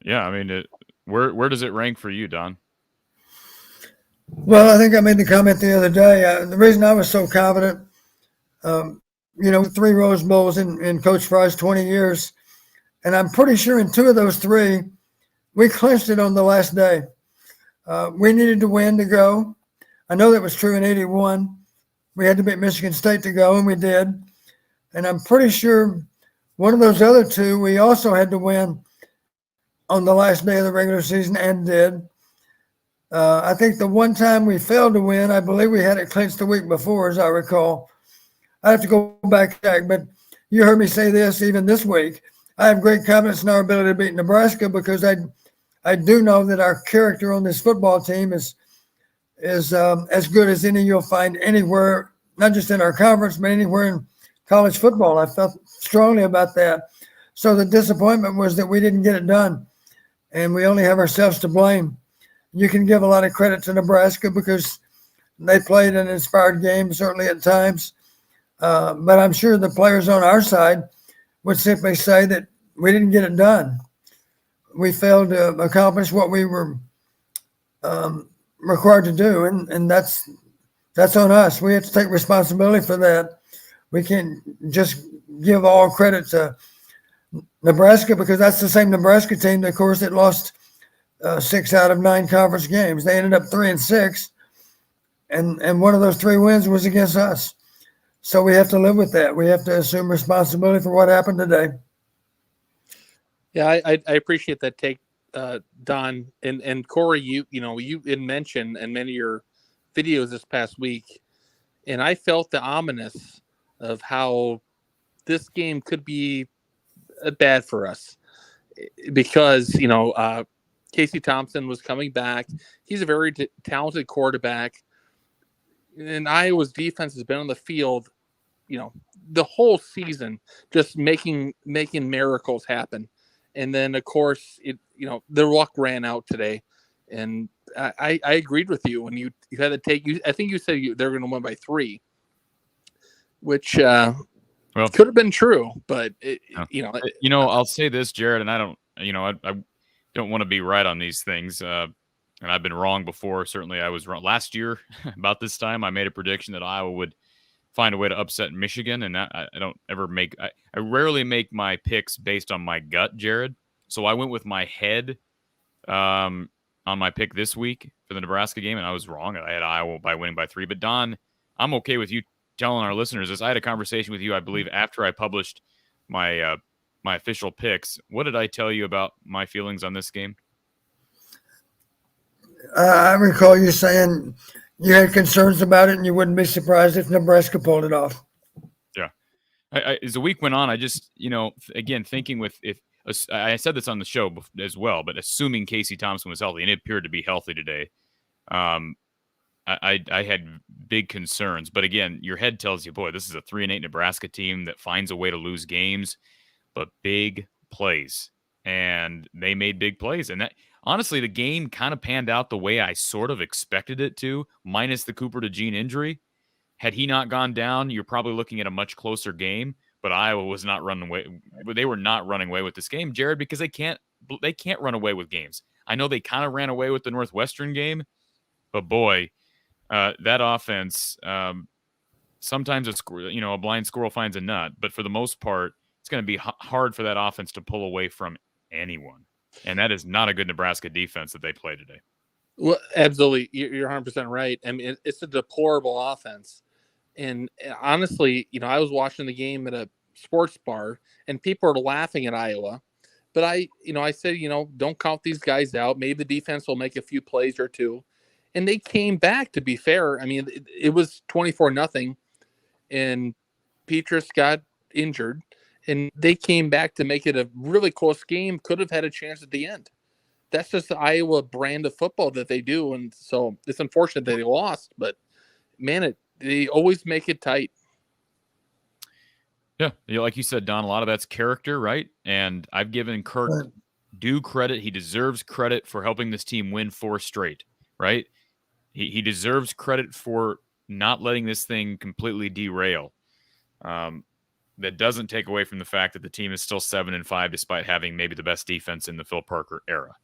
Yeah, I mean, where does it rank for you, Don? Well, I think I made the comment the other day. The reason I was so confident, 3 Rose Bowls in Coach Fry's 20 years, and I'm pretty sure in 2 of those 3, we clinched it on the last day. We needed to win to go. I know that was true in 81. We had to beat Michigan State to go, and we did. And I'm pretty sure one of those other 2, we also had to win on the last day of the regular season and did. I think the one time we failed to win, I believe we had it clinched the week before, as I recall. I have to go back, but you heard me say this even this week. I have great confidence in our ability to beat Nebraska because I do know that our character on this football team is as good as any you'll find anywhere, not just in our conference, but anywhere in college football. I felt strongly about that. So the disappointment was that we didn't get it done, and we only have ourselves to blame. You can give a lot of credit to Nebraska because they played an inspired game, certainly at times. But I'm sure the players on our side would simply say that we didn't get it done. We failed to accomplish what we were required to do, and that's on us. We have to take responsibility for that. We can't just give all credit to Nebraska because that's the same Nebraska team, of course, that lost 6 out of 9 conference games. They ended up 3-6, and one of those 3 wins was against us. So we have to live with that. We have to assume responsibility for what happened today. Yeah, I appreciate that take, Don. And Corey, you had mentioned in many of your videos this past week, and I felt the ominous of how this game could be bad for us because, Casey Thompson was coming back. He's a very talented quarterback. And Iowa's defense has been on the field, the whole season, just making miracles happen. And then, of course, the luck ran out today. And I agreed with you when you had to take – I think you said they're going to win by 3, which could have been true. But, I'll say this, Jared, and I don't want to be right on these things. and I've been wrong before. Certainly, I was wrong last year about this time. I made a prediction that Iowa would find a way to upset Michigan, and I don't ever make. I rarely make my picks based on my gut, Jared. So I went with my head on my pick this week for the Nebraska game, and I was wrong. I had Iowa by winning by 3. But Don, I'm okay with you telling our listeners this. I had a conversation with you, I believe, after I published my my official picks. What did I tell you about my feelings on this game? I recall you saying you had concerns about it, and you wouldn't be surprised if Nebraska pulled it off. Yeah. As the week went on, I just, again, thinking I said this on the show as well, but assuming Casey Thompson was healthy, and it appeared to be healthy today, I had big concerns. But again, your head tells you, boy, this is a 3-8 Nebraska team that finds a way to lose games, but big plays. And they made big plays. And that, honestly, the game kind of panned out the way I sort of expected it to, minus the Cooper DeJean injury. Had he not gone down, you're probably looking at a much closer game. But Iowa was not running away. They were not running away with this game, Jared, because they can't run away with games. I know they kind of ran away with the Northwestern game, but boy, that offense, sometimes a blind squirrel finds a nut. But for the most part, it's going to be hard for that offense to pull away from anyone. And that is not a good Nebraska defense that they play today. Well, absolutely. You're 100% right. I mean, it's a deplorable offense. And honestly, I was watching the game at a sports bar and people are laughing at Iowa. But I said, don't count these guys out. Maybe the defense will make a few plays or two. And they came back, to be fair. I mean, it was 24-0 and Petrus got injured. And they came back to make it a really close game. Could have had a chance at the end. That's just the Iowa brand of football that they do. And so it's unfortunate that they lost. But, man, they always make it tight. Yeah, like you said, Don, a lot of that's character, right? And I've given Kirk due credit. He deserves credit for helping this team win 4 straight, right? He deserves credit for not letting this thing completely derail. That doesn't take away from the fact that the team is still 7-5, despite having maybe the best defense in the Phil Parker era.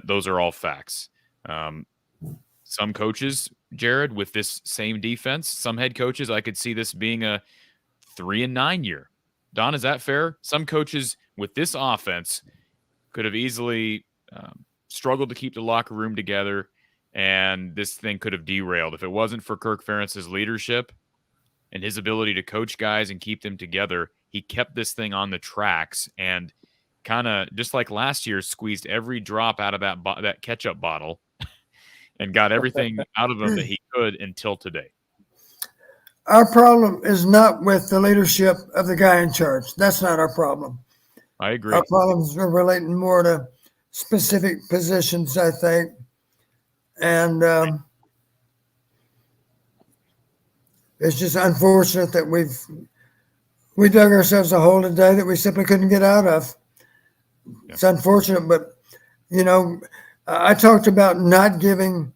Those are all facts. Some coaches, Jared, with this same defense, some head coaches, I could see this being a 3-9 year. Don, is that fair? Some coaches with this offense could have easily struggled to keep the locker room together, and this thing could have derailed. If it wasn't for Kirk Ferentz's leadership and his ability to coach guys and keep them together, he kept this thing on the tracks and kind of, just like last year, squeezed every drop out of that ketchup bottle and got everything out of them that he could until today. Our problem is not with the leadership of the guy in charge. That's not our problem. I agree. Our problems are relating more to specific positions, I think. And it's just unfortunate that we dug ourselves a hole today that we simply couldn't get out of. Yeah. It's unfortunate, but, I talked about not giving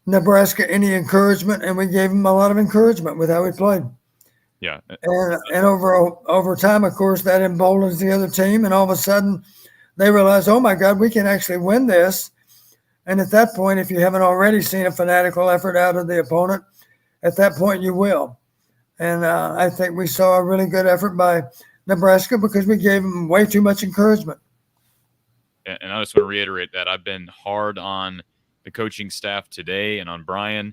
Nebraska any encouragement, and we gave them a lot of encouragement with how we played. Yeah. And over time, of course, that emboldens the other team, and all of a sudden they realize, oh, my God, we can actually win this. And at that point, if you haven't already seen a fanatical effort out of the opponent, at that point you will. And I think we saw a really good effort by Nebraska because we gave them way too much encouragement. And I just want to reiterate that I've been hard on the coaching staff today and on Brian,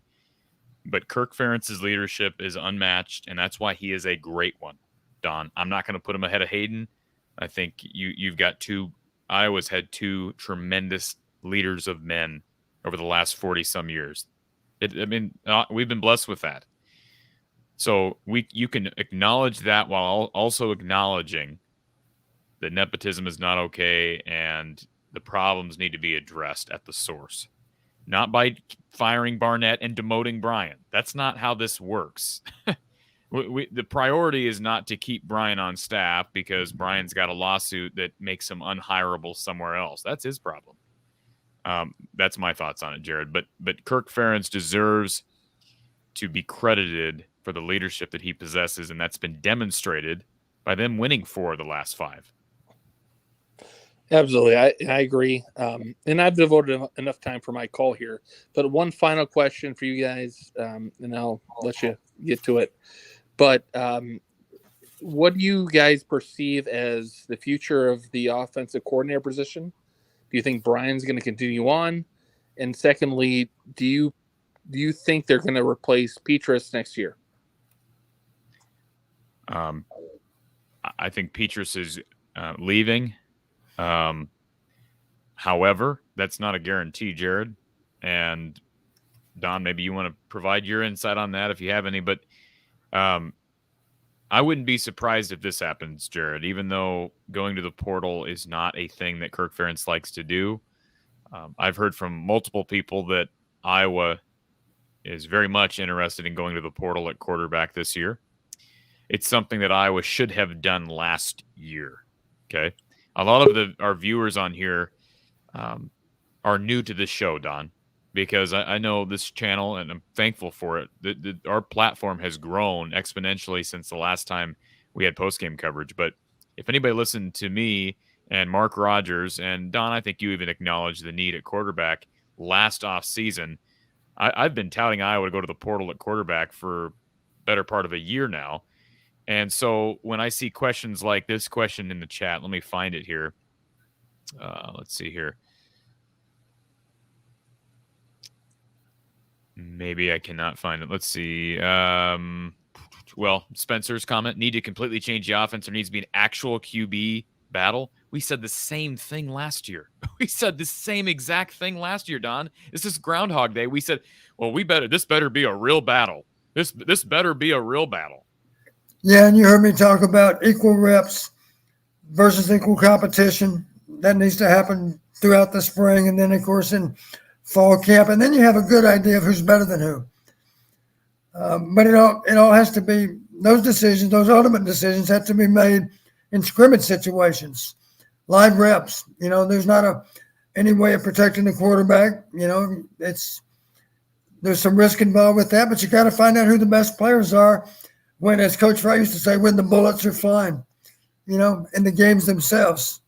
but Kirk Ferentz's leadership is unmatched, and that's why he is a great one. Don, I'm not going to put him ahead of Hayden. I think you've got Iowa's had 2 tremendous leaders of men over the last 40-some years. We've been blessed with that. So you can acknowledge that while also acknowledging that nepotism is not okay and the problems need to be addressed at the source. Not by firing Barnett and demoting Brian. That's not how this works. The priority is not to keep Brian on staff because Brian's got a lawsuit that makes him unhireable somewhere else. That's his problem. That's my thoughts on it, Jared. But Kirk Ferentz deserves to be credited for the leadership that he possesses, and that's been demonstrated by them winning 4 of the last 5. Absolutely. I agree. And I've devoted enough time for my call here. But one final question for you guys, and I'll let you get to it. But what do you guys perceive as the future of the offensive coordinator position? Do you think Brian's going to continue on? And secondly, do you think they're going to replace Petrus next year? I think Petrus is leaving. However, that's not a guarantee, Jared. And Don, maybe you want to provide your insight on that if you have any. But I wouldn't be surprised if this happens, Jared, even though going to the portal is not a thing that Kirk Ferentz likes to do. I've heard from multiple people that Iowa is very much interested in going to the portal at quarterback this year. It's something that Iowa should have done last year. Okay. A lot of our viewers on here are new to this show, Don, because I know this channel, and I'm thankful for it. Our platform has grown exponentially since the last time we had postgame coverage. But if anybody listened to me and Mark Rogers, and Don, I think you even acknowledged the need at quarterback last off season, I've been touting Iowa to go to the portal at quarterback for better part of a year now. And so when I see questions like this question in the chat, let me find it here. Let's see here. Maybe I cannot find it. Let's see. Well, Spencer's comment, need to completely change the offense. There needs to be an actual QB battle. We said the same thing last year. We said the same exact thing last year, Don. This is Groundhog Day. We said, well, this better be a real battle. This better be a real battle. Yeah, and you heard me talk about equal reps versus equal competition. That needs to happen throughout the spring, and then, of course, in fall camp. And then you have a good idea of who's better than who. But it all has to be, those decisions, those ultimate decisions have to be made in scrimmage situations, live reps. There's not any way of protecting the quarterback. There's some risk involved with that, but you got to find out who the best players are. When, as Coach Wright used to say, when the bullets are flying, in the games themselves.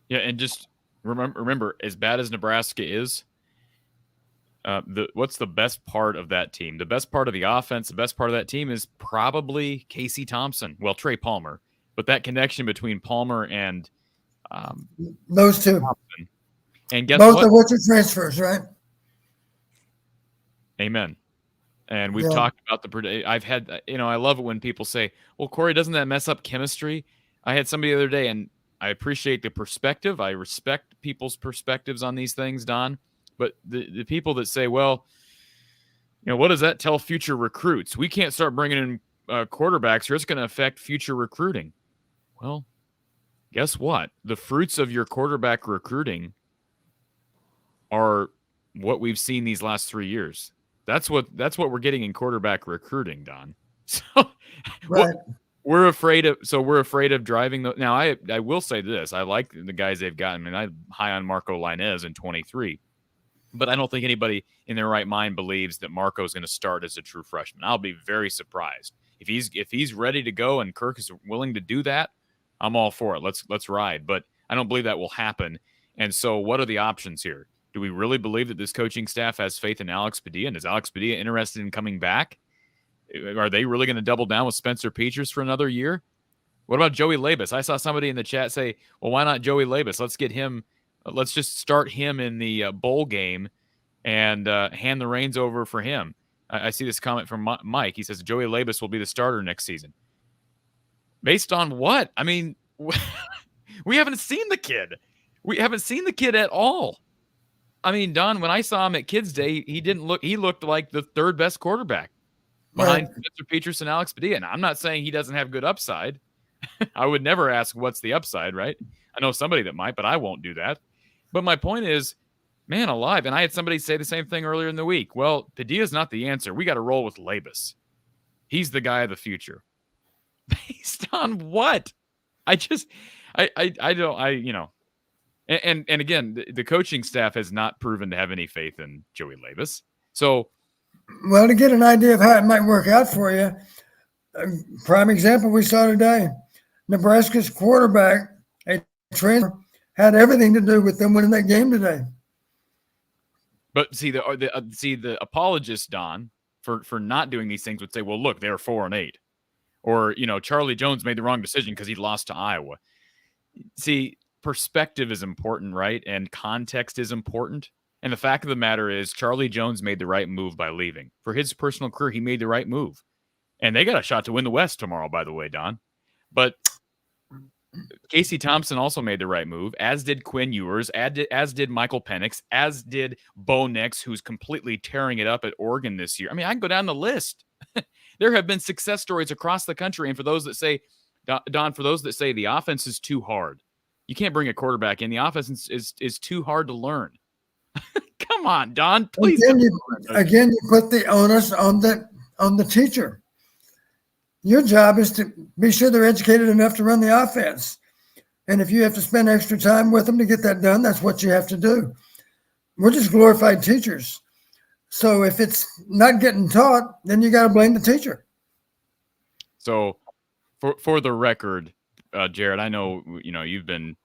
Yeah, and just remember, as bad as Nebraska is, what's the best part of that team? The best part of the offense, the best part of that team is probably Casey Thompson. Well, Trey Palmer, but that connection between Palmer and those two. Thompson. And guess both what? of which are transfers, right? Amen. And we've talked about I've had, I love it when people say, well, Corey, doesn't that mess up chemistry? I had somebody the other day, and I appreciate the perspective. I respect people's perspectives on these things, Don. But the people that say, well, what does that tell future recruits? We can't start bringing in quarterbacks or it's going to affect future recruiting. Well, guess what? The fruits of your quarterback recruiting are what we've seen these last 3 years. That's what we're getting in quarterback recruiting, Don. So right. we're afraid of driving. Now, I will say this. I like the guys they've gotten. I mean, I'm high on Marco Lainez in 23. But I don't think anybody in their right mind believes that Marco is going to start as a true freshman. I'll be very surprised. If he's ready to go and Kirk is willing to do that, I'm all for it. Let's ride. But I don't believe that will happen. And so what are the options here? Do we really believe that this coaching staff has faith in Alex Padilla? And is Alex Padilla interested in coming back? Are they really going to double down with Spencer Petras for another year? What about Joey Labus? I saw somebody in the chat say, well, why not Joey Labus? Let's get him. Let's just start him in the bowl game and hand the reins over for him. I see this comment from Mike. He says Joey Labus will be the starter next season. Based on what? I mean, we haven't seen the kid. We haven't seen the kid at all. I mean, Don, when I saw him at Kids Day, he looked like the third best quarterback behind Spencer Petras and Alex Padilla. And I'm not saying he doesn't have good upside. I would never ask what's the upside, right? I know somebody that might, but I won't do that. But my point is, man alive, and I had somebody say the same thing earlier in the week. Well, Padilla's not the answer. We got to roll with Labus. He's the guy of the future. Based on what? And again, the coaching staff has not proven to have any faith in Joey Labus. So, well, to get an idea of how it might work out for you, a prime example we saw today, Nebraska's quarterback, a transfer had everything to do with them winning that game today. But see the apologists, Don, for not doing these things would say, well, look, they're 4-8, or Charlie Jones made the wrong decision because he lost to Iowa. See, perspective is important, right? And context is important. And the fact of the matter is, Charlie Jones made the right move by leaving. For his personal career, he made the right move. And they got a shot to win the West tomorrow, by the way, Don. But Casey Thompson also made the right move, as did Quinn Ewers, as did Michael Penix, as did Bo Nix, who's completely tearing it up at Oregon this year. I mean, I can go down the list. There have been success stories across the country. And for those that say, Don, for those that say the offense is too hard, you can't bring a quarterback in. The offense is too hard to learn. Come on, Don, please. Again, you put the onus on the teacher. Your job is to be sure they're educated enough to run the offense. And if you have to spend extra time with them to get that done, that's what you have to do. We're just glorified teachers. So if it's not getting taught, then you got to blame the teacher. So for the record, Jared, I know, you've been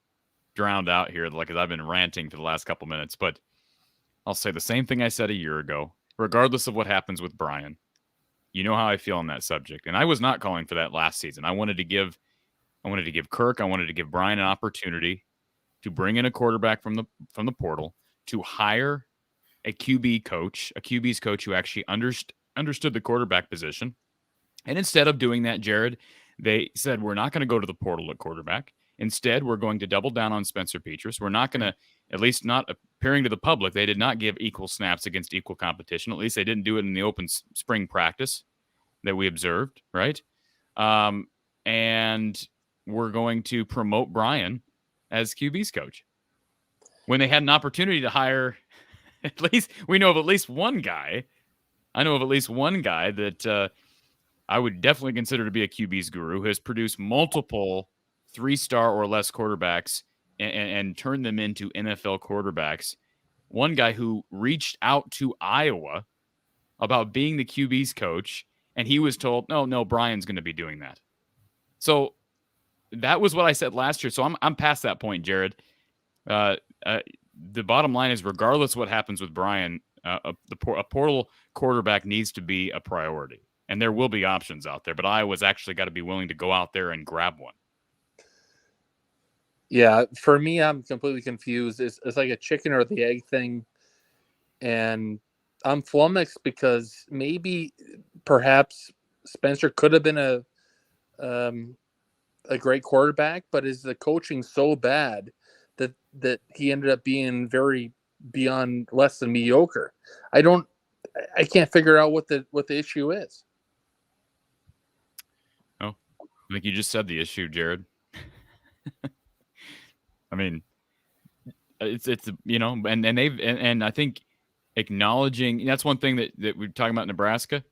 drowned out here because I've been ranting for the last couple minutes, but I'll say the same thing I said a year ago, regardless of what happens with Brian. You know how I feel on that subject. And I was not calling for that last season. I wanted to give Kirk, I wanted to give Brian an opportunity to bring in a quarterback from the portal, to hire a QB's coach who actually understood the quarterback position. And instead of doing that, Jared, they said, we're not going to go to the portal at quarterback. Instead, we're going to double down on Spencer Petras. We're not going to, at least not appearing to the public, they did not give equal snaps against equal competition. At least they didn't do it in the open spring practice that we observed, right? And we're going to promote Brian as QB's coach. When they had an opportunity to hire, we know of at least one guy. I know of at least one guy that I would definitely consider to be a QB's guru, who has produced multiple 3-star or less quarterbacks and turned them into NFL quarterbacks. One guy who reached out to Iowa about being the QB's coach, and he was told, no, Brian's going to be doing that. So that was what I said last year. So I'm past that point, Jared. The bottom line is, regardless of what happens with Brian, a portal quarterback needs to be a priority. And there will be options out there, but Iowa's actually got to be willing to go out there and grab one. Yeah, for me, I'm completely confused. It's like a chicken or the egg thing. And I'm flummoxed because perhaps Spencer could have been a great quarterback, but is the coaching so bad that he ended up being very beyond less than mediocre? I can't figure out what the issue is. Oh, I think you just said the issue, Jared. I mean, it's and I think acknowledging, that's one thing that we're talking about Nebraska.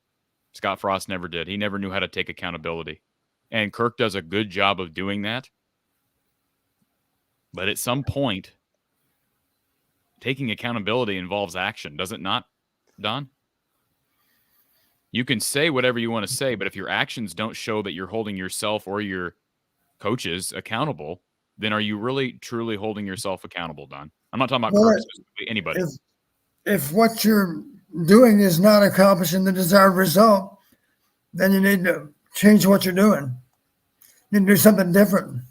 Scott Frost never did. He never knew how to take accountability. And Kirk does a good job of doing that. But at some point, taking accountability involves action, does it not, Don? You can say whatever you want to say, but if your actions don't show that you're holding yourself or your coaches accountable, then are you really, truly holding yourself accountable, Don? I'm not talking about Kirk specifically, anybody. If what you're doing is not accomplishing the desired result, then you need to change what you're doing. You need to do something different.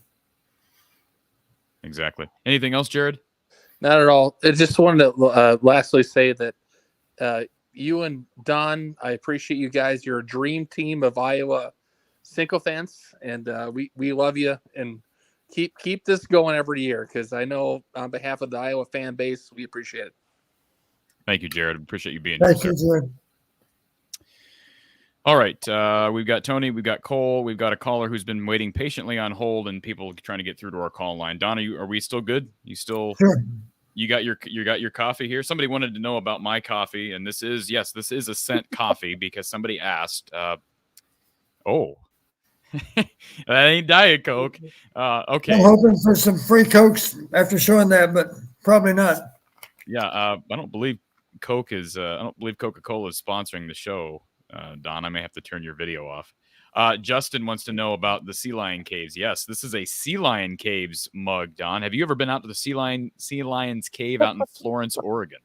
Exactly. Anything else, Jared? Not at all. I just wanted to lastly say that you and Don, I appreciate you guys. You're a dream team of Iowa sycophants, and we love you. And keep this going every year, because I know on behalf of the Iowa fan base, we appreciate it. Thank you, Jared. Appreciate you being here. Thank you, Jared. All right. We've got Tony. We've got Cole. We've got a caller who's been waiting patiently on hold, and people trying to get through to our call line. Don, are we still good? You still? Sure. You got your coffee here. Somebody wanted to know about my coffee, and this is a scent coffee because somebody asked. Oh, that ain't Diet Coke. Okay. I'm hoping for some free Cokes after showing that, but probably not. Yeah, I don't believe Coca-Cola is sponsoring the show. Don, I may have to turn your video off. Justin wants to know about the Sea Lion Caves. Yes, this is a Sea Lion Caves mug, Don. Have you ever been out to the Sea Lion's Cave out in Florence, Oregon?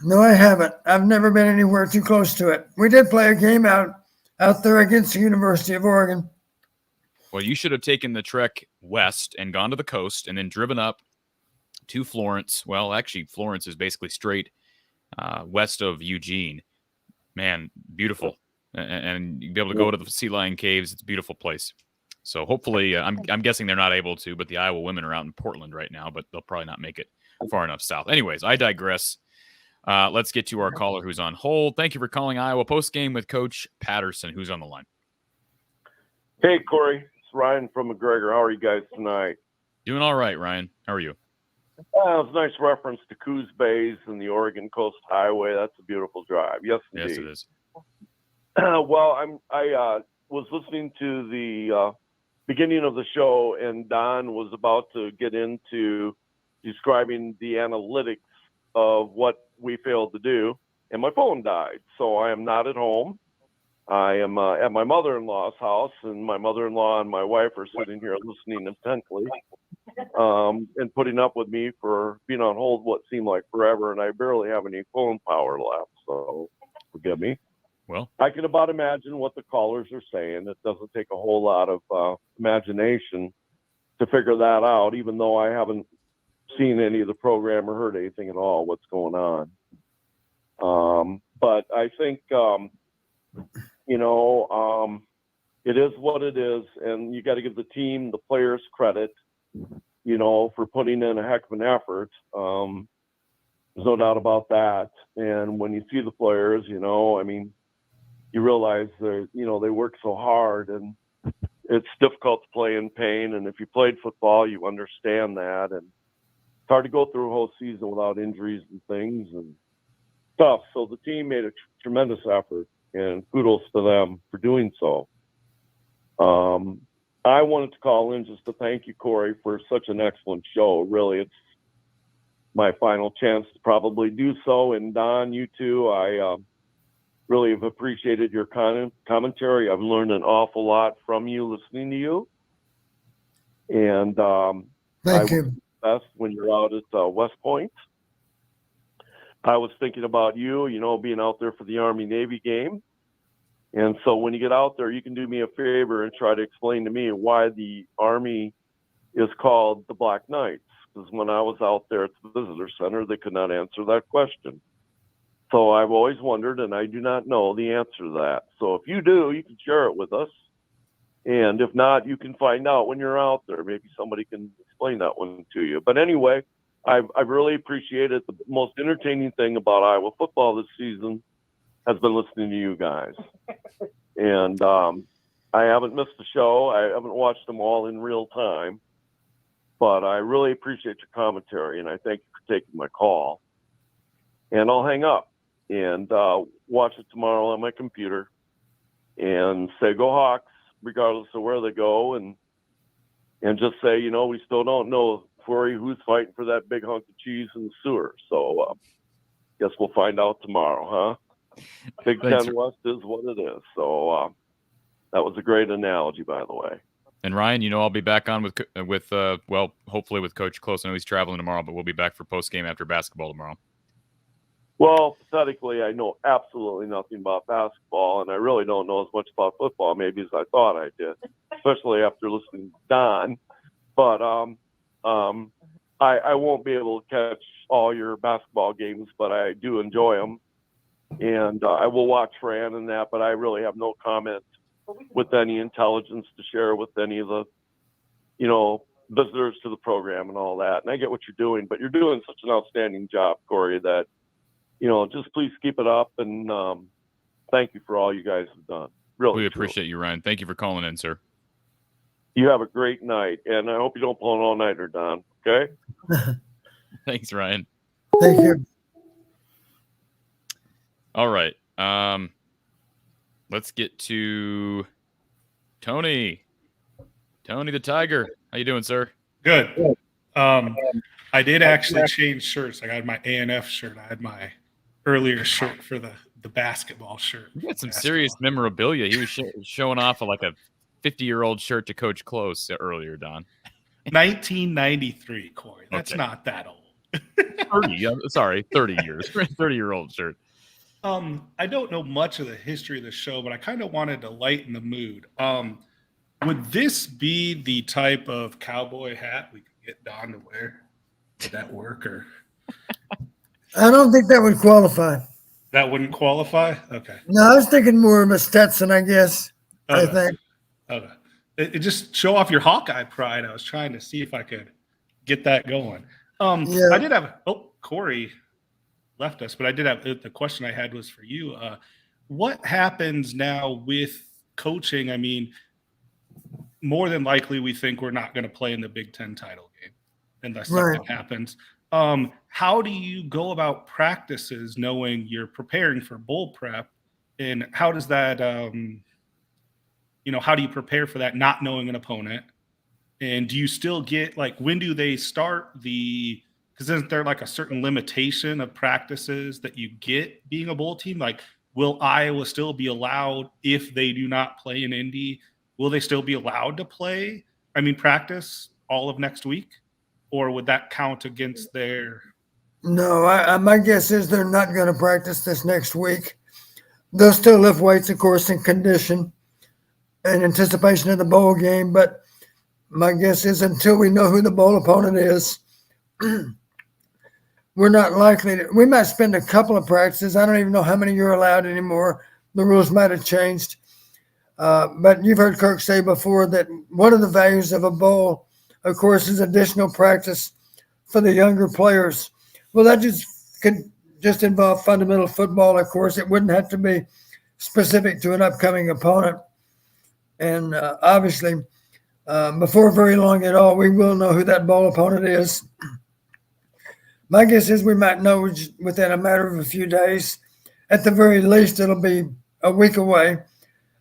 No, I haven't. I've never been anywhere too close to it. We did play a game out there against the University of Oregon. Well, you should have taken the trek west and gone to the coast and then driven up to Florence. Well, actually, Florence is basically straight west of Eugene. Man, beautiful. And you'll be able to go to the Sea Lion Caves. It's a beautiful place. So hopefully, I'm guessing they're not able to, but the Iowa women are out in Portland right now, but they'll probably not make it far enough south. Anyways, I digress. Let's get to our caller who's on hold. Thank you for calling Iowa Postgame with Coach Patterson, who's on the line. Hey, Corey. It's Ryan from McGregor. How are you guys tonight? Doing all right, Ryan. How are you? It was a nice reference to Coos Bays and the Oregon Coast Highway. That's a beautiful drive. Yes, indeed. Yes, it is. Well, I was listening to the beginning of the show, and Don was about to get into describing the analytics of what we failed to do, and my phone died. So I am not at home. I am at my mother-in-law's house, and my mother-in-law and my wife are sitting here listening intently and putting up with me for being on hold what seemed like forever, and I barely have any phone power left, so forgive me. Well, I can about imagine what the callers are saying. It doesn't take a whole lot of imagination to figure that out, even though I haven't seen any of the program or heard anything at all what's going on. But I think, it is what it is, and you got to give the team, the players credit, for putting in a heck of an effort. There's no doubt about that. And when you see the players, you realize they work so hard, and it's difficult to play in pain. And if you played football, you understand that. And it's hard to go through a whole season without injuries and things and stuff. So the team made a tremendous effort, and kudos to them for doing so. I wanted to call in just to thank you, Corey, for such an excellent show. Really, it's my final chance to probably do so. And Don, you too, I really have appreciated your commentary. I've learned an awful lot from you listening to you. And Thank you. Best when you're out at West Point. I was thinking about you, being out there for the Army-Navy game. And so when you get out there, you can do me a favor and try to explain to me why the Army is called the Black Knights. Because when I was out there at the visitor center, they could not answer that question. So I've always wondered, and I do not know the answer to that. So if you do, you can share it with us. And if not, you can find out when you're out there. Maybe somebody can explain that one to you. But anyway, I've really appreciated the most entertaining thing about Iowa football this season has been listening to you guys. And I haven't missed a show. I haven't watched them all in real time. But I really appreciate your commentary, and I thank you for taking my call. And I'll hang up and watch it tomorrow on my computer and say, go Hawks, regardless of where they go. And just say, we still don't know, Corey, who's fighting for that big hunk of cheese in the sewer. So guess we'll find out tomorrow, huh? Big Ten West is what it is. So that was a great analogy, by the way. And Ryan, I'll be back on with hopefully with Coach Close. I know he's traveling tomorrow, but we'll be back for post game after basketball tomorrow. Well, pathetically, I know absolutely nothing about basketball, and I really don't know as much about football maybe as I thought I did, especially after listening to Don. But I won't be able to catch all your basketball games, but I do enjoy them. And I will watch Fran and that, but I really have no comment with any intelligence to share with any of the, visitors to the program and all that. And I get what you're doing, but you're doing such an outstanding job, Corey, that, just please keep it up. And thank you for all you guys have done. Really, we appreciate you, Ryan. Thank you for calling in, sir. You have a great night, and I hope you don't pull an all-nighter, Don. Okay? Thanks, Ryan. Thank you. All right. Let's get to Tony. Tony the Tiger. How you doing, sir? Good. I did actually change shirts. I got my ANF shirt. I had my earlier shirt for the the basketball shirt. He had some serious memorabilia. He was showing off like a 50-year-old shirt to Coach Close earlier, Don. 1993, Corey. That's Okay. not that old. 30 years. 30-year-old shirt. I don't know much of the history of the show, but I kind of wanted to lighten the mood. Would this be the type of cowboy hat we could get Don to wear? Would that work? Or I don't think that would qualify. that wouldn't qualify? Okay. No, I was thinking more of a Stetson, I guess. I Okay. think. Okay. It just show off your Hawkeye pride. I was trying to see if I could get that going. Yeah. I did have Corey left us, but I did have the question I had was for you. What happens now with coaching? I mean, more than likely, we think we're not going to play in the Big Ten title game unless something happens. How do you go about practices knowing you're preparing for bowl prep, and how does that, how do you prepare for that not knowing an opponent? And do you still get, like, when do they start because isn't there like a certain limitation of practices that you get being a bowl team? Like, will Iowa still be allowed if they do not play in Indy? Will they still be allowed to practice all of next week? Or would that count against their? No, my guess is they're not going to practice this next week. They'll still lift weights, of course, in condition in anticipation of the bowl game. But my guess is until we know who the bowl opponent is, we're not likely to. We might spend a couple of practices. I don't even know how many you're allowed anymore. The rules might have changed. But you've heard Kirk say before that one of the values of a bowl, of course, is additional practice for the younger players. Well, that could just involve fundamental football, of course. It wouldn't have to be specific to an upcoming opponent. And obviously, before very long at all, we will know who that bowl opponent is. My guess is we might know within a matter of a few days. At the very least, it'll be a week away.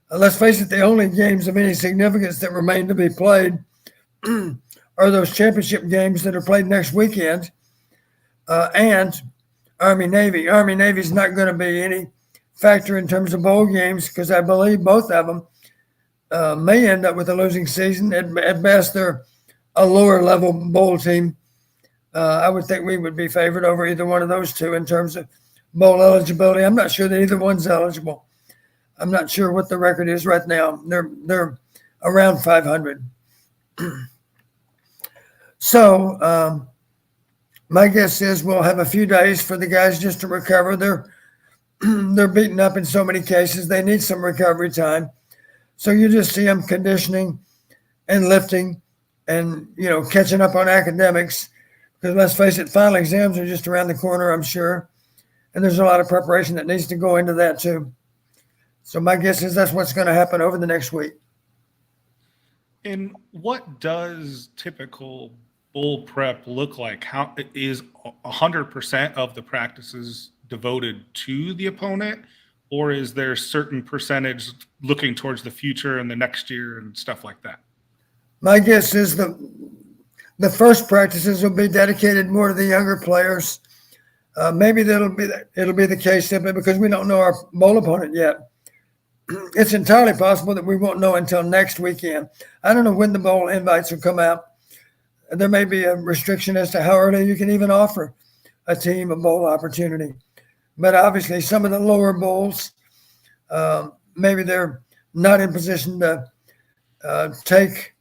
Let's face it, the only games of any significance that remain to be played are those championship games that are played next weekend and Army-Navy. Army-Navy is not going to be any factor in terms of bowl games because I believe both of them may end up with a losing season. At best, they're a lower-level bowl team. I would think we would be favored over either one of those two in terms of bowl eligibility. I'm not sure that either one's eligible. I'm not sure what the record is right now. They're around 500. So my guess is we'll have a few days for the guys just to recover. They're beaten up in so many cases. They need some recovery time. So you just see them conditioning and lifting and, catching up on academics. Because let's face it, final exams are just around the corner, I'm sure. And there's a lot of preparation that needs to go into that too. So my guess is that's what's going to happen over the next week. And what does typical bowl prep look like? How is 100% of the practices devoted to the opponent, or is there a certain percentage looking towards the future and the next year and stuff like that? My guess is the first practices will be dedicated more to the younger players. Maybe it'll be the case simply because we don't know our bowl opponent yet. It's entirely possible that we won't know until next weekend. I don't know when the bowl invites will come out. There may be a restriction as to how early you can even offer a team a bowl opportunity. But obviously some of the lower bowls, maybe they're not in position to take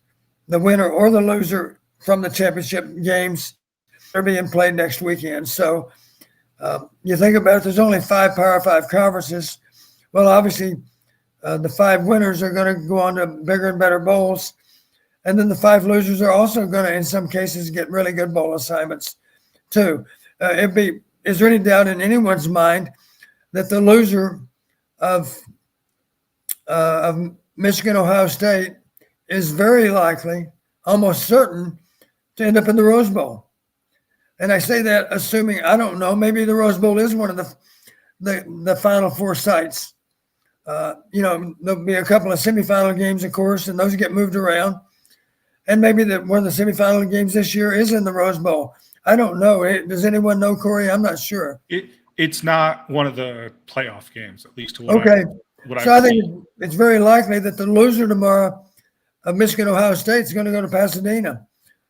the winner or the loser from the championship games. They're being played next weekend. So you think about it, there's only 5 Power 5 conferences. Well, obviously, the 5 winners are going to go on to bigger and better bowls. And then the 5 losers are also going to, in some cases, get really good bowl assignments too. Is there any doubt in anyone's mind that the loser of Michigan, Ohio State is very likely, almost certain, to end up in the Rose Bowl? And I say that assuming, I don't know, maybe the Rose Bowl is one of the Final 4 sites. There'll be a couple of semifinal games, of course, and those get moved around. And maybe one of the semifinal games this year is in the Rose Bowl. I don't know. Does anyone know, Corey? I'm not sure. It's not one of the playoff games, at least to what Okay. what So I think it's very likely that the loser tomorrow of Michigan Ohio State is going to go to Pasadena.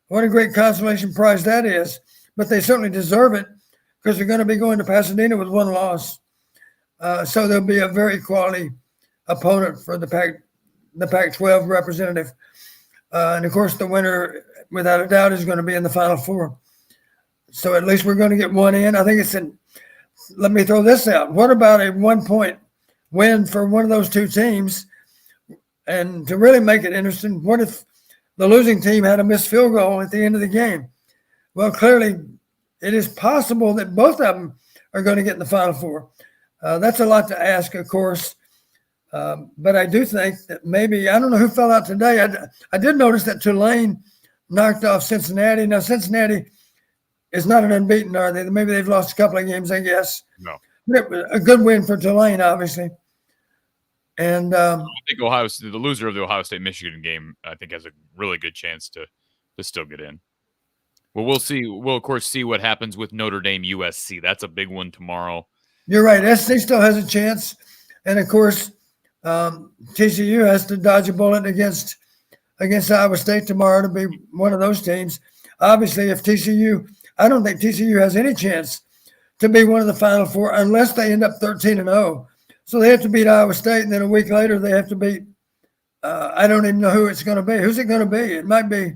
What a great consolation prize that is. But they certainly deserve it because they're going to be going to Pasadena with one loss. So there'll be a very quality opponent for the Pac-12 representative. And of course, the winner, without a doubt, is going to be in the Final Four. So at least we're going to get one in. I think let me throw this out. What about a 1-point win for one of those two teams? And to really make it interesting, what if the losing team had a missed field goal at the end of the game? Well, clearly, it is possible that both of them are going to get in the Final Four. That's a lot to ask, of course. But I do think that maybe, I don't know who fell out today. I did notice that Tulane knocked off Cincinnati. Now, Cincinnati is not an unbeaten, are they? Maybe they've lost a couple of games, I guess. No. A good win for Tulane, obviously. And I think the loser of the Ohio State-Michigan game, I think, has a really good chance to still get in. Well, we'll see. We'll, of course, see what happens with Notre Dame USC. That's a big one tomorrow. You're right. SC still has a chance. And, of course, TCU has to dodge a bullet against Iowa State tomorrow to be one of those teams. Obviously, I don't think TCU has any chance to be one of the Final Four unless they end up 13-0. So they have to beat Iowa State, and then a week later they have to beat I don't even know who it's going to be. Who's it going to be? It might be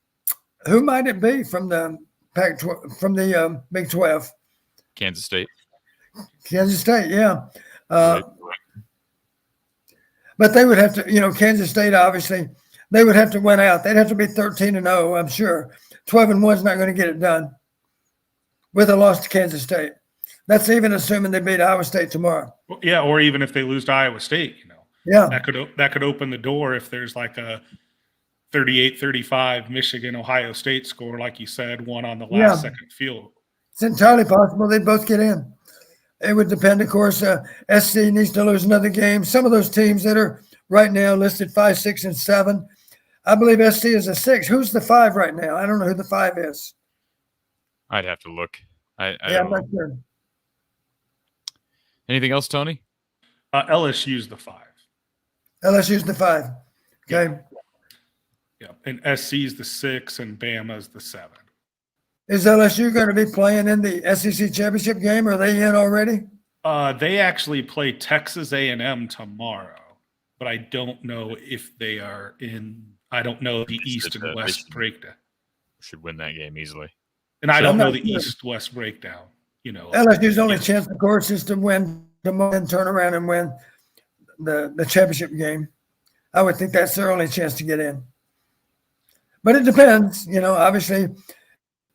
– who might it be from the Pac-12, from the Big 12? Kansas State. Kansas State, yeah. But they would have to, Kansas State, obviously, they would have to win out. They'd have to be 13-0, I'm sure. 12-1 is not going to get it done with a loss to Kansas State. That's even assuming they beat Iowa State tomorrow. Yeah, or even if they lose to Iowa State, Yeah. that could open the door if there's like a 38-35 Michigan Ohio State score, like you said, one on the last second field. It's entirely possible they'd both get in. It would depend, of course. SC needs to lose another game. Some of those teams that are right now listed 5, 6, and 7. I believe SC is a 6. Who's the 5 right now? I don't know who the 5 is. I'd have to look. I'm not sure. Anything else, Tony? LSU's the 5. LSU's the 5. Okay. Yeah, and SC's the 6, and Bama's the 7. Is LSU going to be playing in the SEC championship game? Are they in already? They actually play Texas A&M tomorrow, but I don't know if they are in. I don't know the East and West breakdown. Should win that game easily. And I don't know the East-West breakdown. LSU's only chance, of course, is to win tomorrow and turn around and win the championship game. I would think that's their only chance to get in. But it depends, obviously.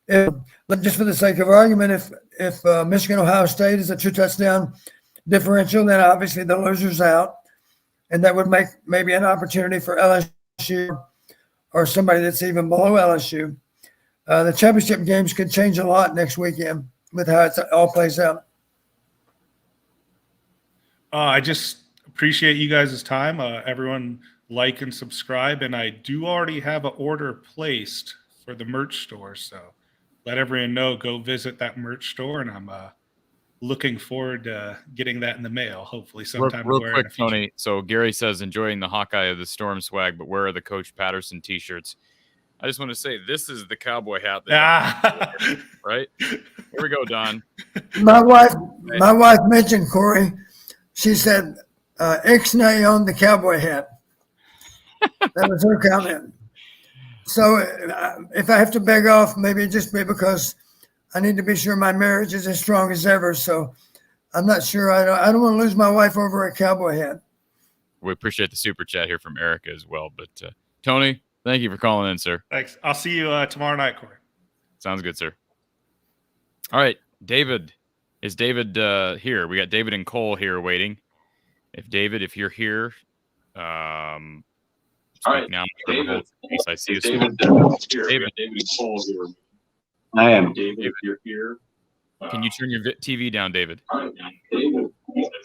Just for the sake of argument, if Michigan Ohio State is a 2-touchdown differential, then obviously the loser's out, and that would make maybe an opportunity for LSU or somebody that's even below LSU. The championship games could change a lot next weekend with how it all plays out. I just appreciate you guys' time. Everyone like and subscribe, and I do already have an order placed for the merch store, so let everyone know, go visit that merch store, and I'm looking forward to getting that in the mail, hopefully sometime. Real quick, Tony. So Gary says, enjoying the Hawkeye of the Storm swag, but where are the Coach Patterson T-shirts? I just want to say, this is the cowboy hat. Right? Here we go, Don. My wife mentioned, Corey, she said, Ixnay on the cowboy hat. That was her comment. So if I have to beg off, maybe just be because I need to be sure my marriage is as strong as ever. So I'm not sure. I don't want to lose my wife over a cowboy hat. We appreciate the super chat here from Erica as well. But Tony, thank you for calling in, sir. Thanks. I'll see you tomorrow night, Corey. Sounds good, sir. All right, David. Is David here? We got David and Cole here waiting. If you're here, all right, now. David. I see you. David and Cole here. I am David. You're here. Can you turn your TV down, David? All right,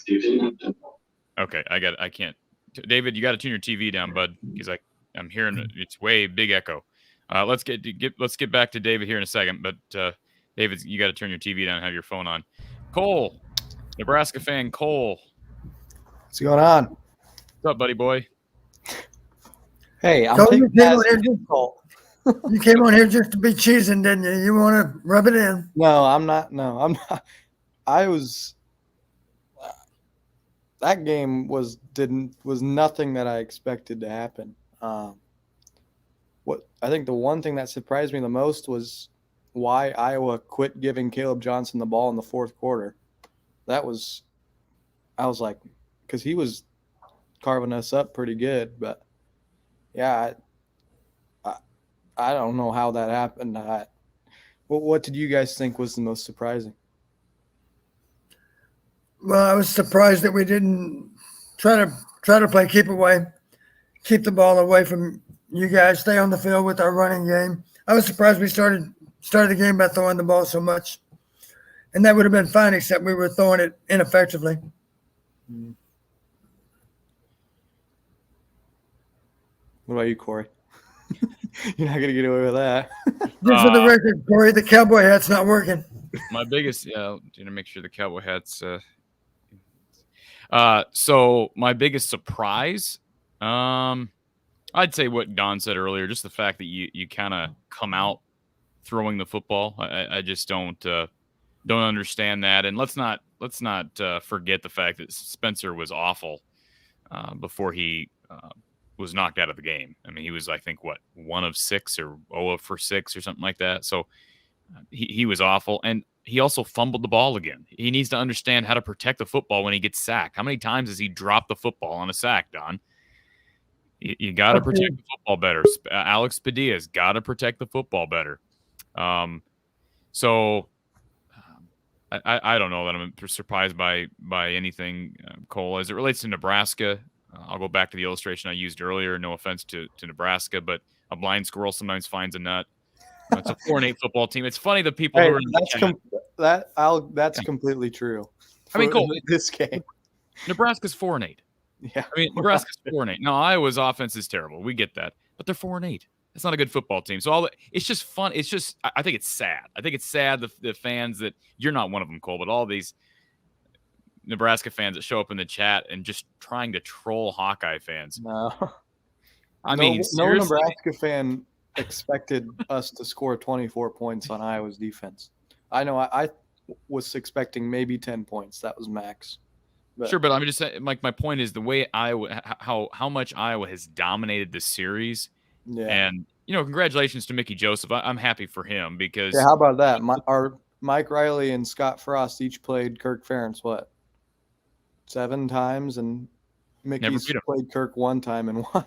David. Okay, I can't. David, you got to tune your TV down, bud, because I'm hearing it's way big echo. Let's get back to David here in a second, but David, you got to turn your TV down and have your phone on. Cole, Nebraska fan Cole. What's going on? What's up, buddy boy? Hey, I'm Cole, taking Cole. You came on here just to be cheesing, didn't you? You want to rub it in? No, I'm not. No, I'm not. I was. That game was nothing that I expected to happen. What I think the one thing that surprised me the most was why Iowa quit giving Caleb Johnson the ball in the fourth quarter. I was like, because he was carving us up pretty good, but yeah, I don't know how that happened. What did you guys think was the most surprising? Well, I was surprised that we didn't try to play keep away, keep the ball away from you guys, stay on the field with our running game. I was surprised we started the game by throwing the ball so much, and that would have been fine, except we were throwing it ineffectively. What about you, Corey? You're not gonna get away with that. Just for the record, Corey, the cowboy hat's not working. My biggest, make sure the cowboy hat's. So my biggest surprise, I'd say what Don said earlier, just the fact that you kind of come out throwing the football. I just don't understand that, and let's not forget the fact that Spencer was awful before he was knocked out of the game. I mean, he was, I think, 1 of 6 or 0 for 6 or something like that. So he was awful, and he also fumbled the ball again. He needs to understand how to protect the football when he gets sacked. How many times has he dropped the football on a sack, Don? You got to protect the football better. Alex Padilla's got to protect the football better. So I don't know that I'm surprised by anything, Cole. As it relates to Nebraska, I'll go back to the illustration I used earlier. No offense to Nebraska, but a blind squirrel sometimes finds a nut. It's a 4-8 football team. It's funny that people who are in that's completely true. I mean, Cole, this game, Nebraska's 4-8. Yeah, I mean, Nebraska's 4-8. No, Iowa's offense is terrible. We get that, but they're 4-8. That's not a good football team. So it's just fun. It's just, I think it's sad. I think it's sad the fans that you're not one of them, Cole, but all these Nebraska fans that show up in the chat and just trying to troll Hawkeye fans. No, I mean, no Nebraska fan expected us to score 24 points on Iowa's defense. I know I was expecting maybe 10 points. That was max. Sure, but I'm just saying, like, my point is the way Iowa, how much Iowa has dominated this series. Yeah. And, congratulations to Mickey Joseph. I'm happy for him because. Yeah, how about that? Our Mike Riley and Scott Frost each played Kirk Ferentz, 7 times, and Mickey's played Kirk 1 time and won.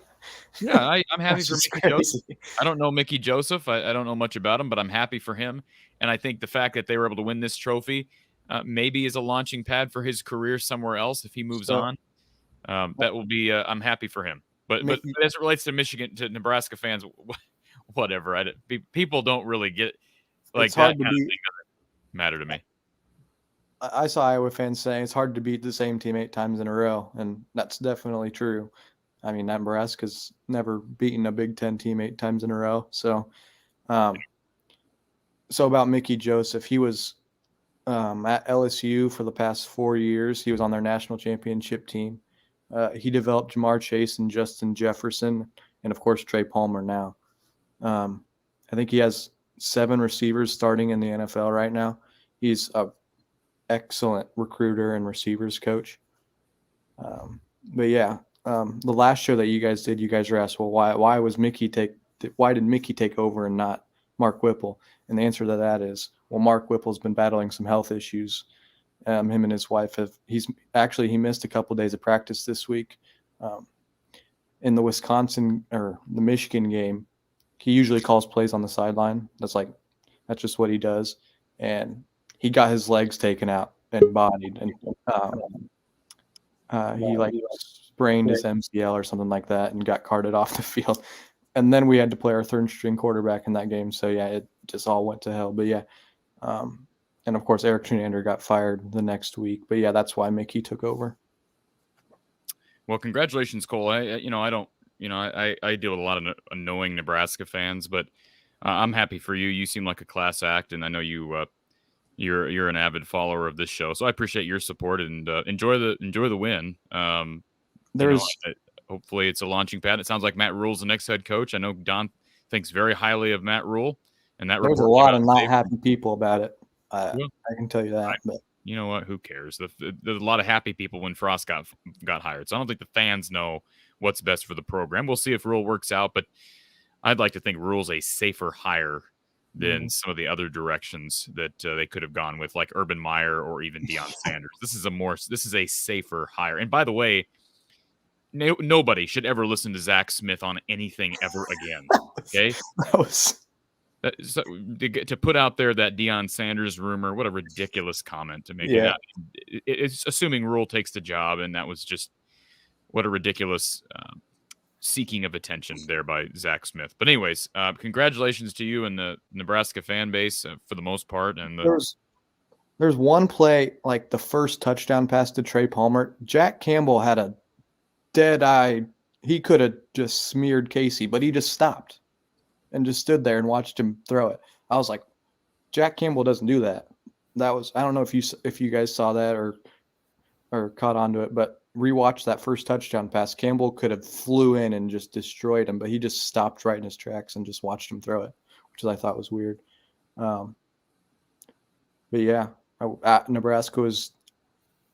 Yeah, I'm happy for Mickey Joseph. I don't know Mickey Joseph. I don't know much about him, but I'm happy for him. And I think the fact that they were able to win this trophy maybe is a launching pad for his career somewhere else if he moves on. That will be. I'm happy for him. But as it relates to Michigan, to Nebraska fans, whatever. People don't really get like that kind of thing doesn't matter to me. I saw Iowa fans saying it's hard to beat the same team 8 times in a row, and that's definitely true. I mean, Nebraska's never beaten a Big Ten team 8 times in a row. So, about Mickey Joseph, he was at LSU for the past 4 years. He was on their national championship team. He developed Jamar Chase and Justin Jefferson, and of course Trey Palmer now. I think he has 7 receivers starting in the NFL right now. He's an excellent recruiter and receivers coach. The last show that you guys did, you guys were asked, well, why did Mickey take over and not Mark Whipple? And the answer to that is, well, Mark Whipple's been battling some health issues. Him and his wife he missed a couple of days of practice this week. In the Wisconsin or the Michigan game, he usually calls plays on the sideline. That's just what he does. And he got his legs taken out and bodied, and he sprained his MCL or something like that and got carted off the field. And then we had to play our 3rd string quarterback in that game. So yeah, it just all went to hell. But yeah. And of course, Eric Trenander got fired the next week. But yeah, that's why Mickey took over. Well, congratulations, Cole. I deal with a lot of annoying Nebraska fans, but I'm happy for you. You seem like a class act, and I know you you're an avid follower of this show, so I appreciate your support and enjoy the win. Hopefully it's a launching pad. It sounds like Matt Rule's the next head coach. I know Don thinks very highly of Matt Rule, and that there's a lot of not happy people about it. I can tell you that. But you know what? Who cares? There's a lot of happy people when Frost got hired. So I don't think the fans know what's best for the program. We'll see if Rule works out, but I'd like to think Rule's a safer hire than some of the other directions that they could have gone with, like Urban Meyer or even Deion Sanders. This is a safer hire. And by the way, nobody should ever listen to Zach Smith on anything ever again. Okay. To put out there that Deion Sanders rumor, what a ridiculous comment to make. Yeah. It's assuming Rule takes the job, and that was just what a ridiculous seeking of attention there by Zach Smith. But anyways, congratulations to you and the Nebraska fan base for the most part. And there's one play, like the first touchdown pass to Trey Palmer. Jack Campbell had a dead eye. He could have just smeared Casey, but he just stopped and just stood there and watched him throw it. I was like, Jack Campbell doesn't do that. That was, I don't know if you guys saw that or caught onto it, but rewatch that first touchdown pass. Campbell could have flew in and just destroyed him, but he just stopped right in his tracks and just watched him throw it, which I thought was weird. But yeah, Nebraska was,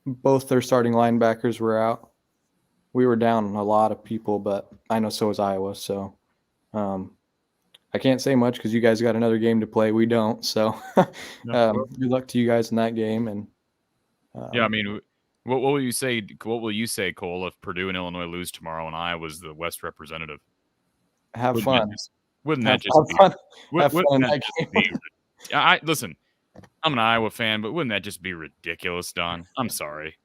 both their starting linebackers were out. We were down a lot of people, but I know so was Iowa. So I can't say much because you guys got another game to play. We don't. So good luck to you guys in that game. And yeah, I mean, what will you say? What will you say, Cole, if Purdue and Illinois lose tomorrow and Iowa's the West representative? Have fun. Wouldn't that just be? Listen, I'm an Iowa fan, but wouldn't that just be ridiculous, Don? I'm sorry.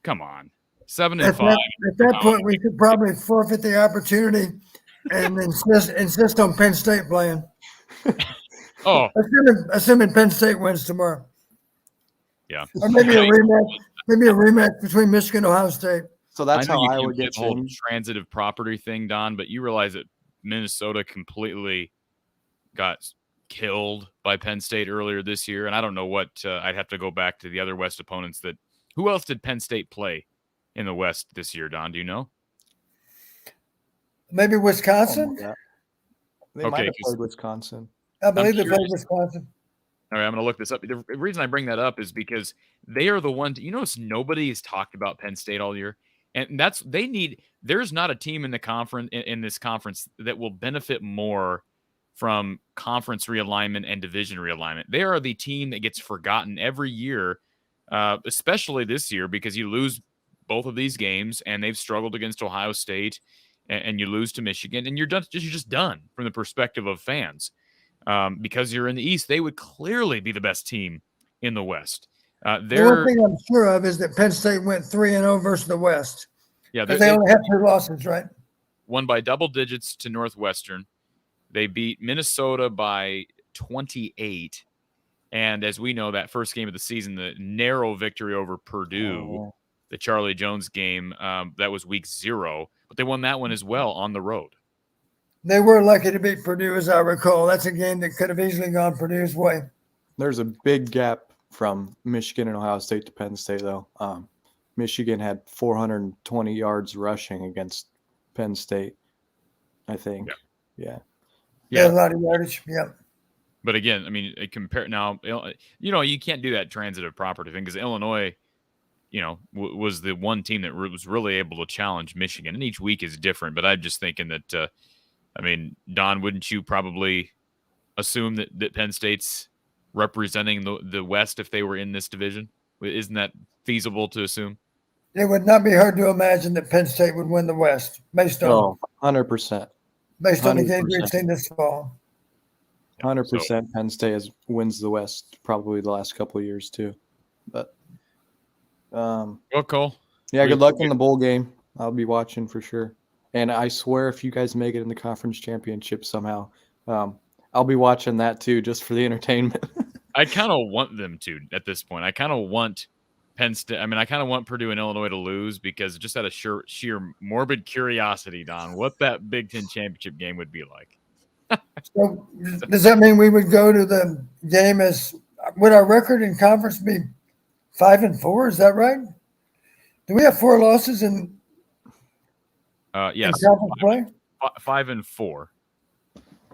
Come on, 7-5. At that point, we could probably forfeit the opportunity and insist on Penn State playing. Oh, assuming Penn State wins tomorrow. Yeah, or maybe a rematch between Michigan and Ohio State. So that's how Iowa gets the whole transitive property thing, Don. But you realize that Minnesota completely got killed by Penn State earlier this year, and I don't know what I'd have to go back to the other West opponents. Who else did Penn State play in the West this year, Don? Do you know? Maybe Wisconsin. They might have played Wisconsin. I believe they played Wisconsin. All right, I'm going to look this up. The reason I bring that up is because they are the ones. You notice nobody has talked about Penn State all year, and there's not a team in the conference in this conference that will benefit more from conference realignment and division realignment. They are the team that gets forgotten every year, especially this year because you lose both of these games, and they've struggled against Ohio State, and you lose to Michigan, and you're just done from the perspective of fans. Because you're in the East, they would clearly be the best team in the West. The one thing I'm sure of is that Penn State went 3-0 versus the West. Yeah, they only have 2 losses, right? Won by double digits to Northwestern. They beat Minnesota by 28. And as we know, that first game of the season, the narrow victory over Purdue, the Charlie Jones game, that was week 0. But they won that one as well on the road. They were lucky to beat Purdue, as I recall. That's a game that could have easily gone Purdue's way. There's a big gap from Michigan and Ohio State to Penn State, though. Michigan had 420 yards rushing against Penn State, I think. Yeah, a lot of yardage. Yeah. But again, I mean, compare now. You can't do that transitive property thing because Illinois, was the one team that was really able to challenge Michigan, and each week is different. But I'm just thinking that. I mean, Don, wouldn't you probably assume that Penn State's representing the West if they were in this division? Isn't that feasible to assume? It would not be hard to imagine that Penn State would win the West based on 100%. Based on the games we've seen this fall. 100% Penn State wins the West probably the last couple of years too. But well, Cole. Yeah, good luck in the bowl game. I'll be watching for sure. And I swear if you guys make it in the conference championship somehow, I'll be watching that too, just for the entertainment. I kind of want them to at this point. I kind of want Penn State. I mean, I kind of want Purdue and Illinois to lose because just out of sheer morbid curiosity, Don, what that Big Ten championship game would be like. So does that mean we would go to the game as would our record in conference be 5-4? Is that right? Do we have 4 losses in yes, conference play? 5-4.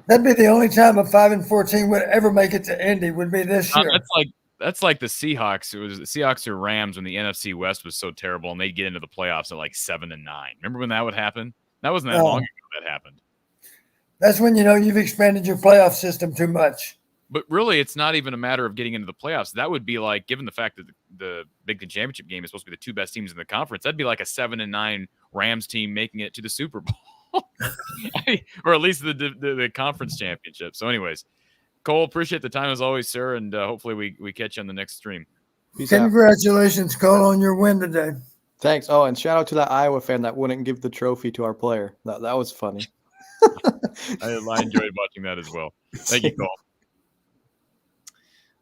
That'd be the only time a 5-4 team would ever make it to Indy. Would be this year. That's like the Seahawks. It was the Seahawks or Rams when the NFC West was so terrible, and they'd get into the playoffs at like 7-9. Remember when that would happen? That wasn't that long ago that happened. That's when you've expanded your playoff system too much. But really, it's not even a matter of getting into the playoffs. That would be like, given the fact that the Big Ten championship game is supposed to be the 2 best teams in the conference, that'd be like a 7-9 Rams team making it to the Super Bowl, or at least the conference championship. So, anyways, Cole, appreciate the time as always, sir, and hopefully we catch you on the next stream. Peace out. Congratulations, Cole, on your win today. Thanks. Oh, and shout out to that Iowa fan that wouldn't give the trophy to our player. That was funny. I enjoyed watching that as well. Thank you, Cole.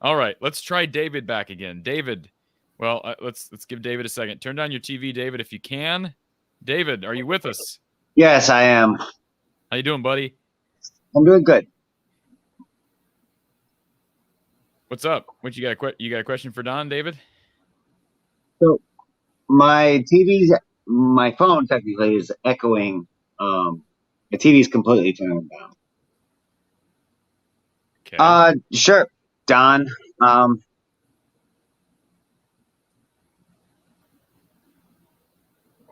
All right, let's try David back again. David, well, let's give David a second. Turn down your TV, David, if you can. David, are you with us? Yes, I am. How you doing, buddy? I'm doing good. What's up? What you got a question for Don, David? So my phone technically is echoing. The TV's completely turned down. Okay. Sure, Don.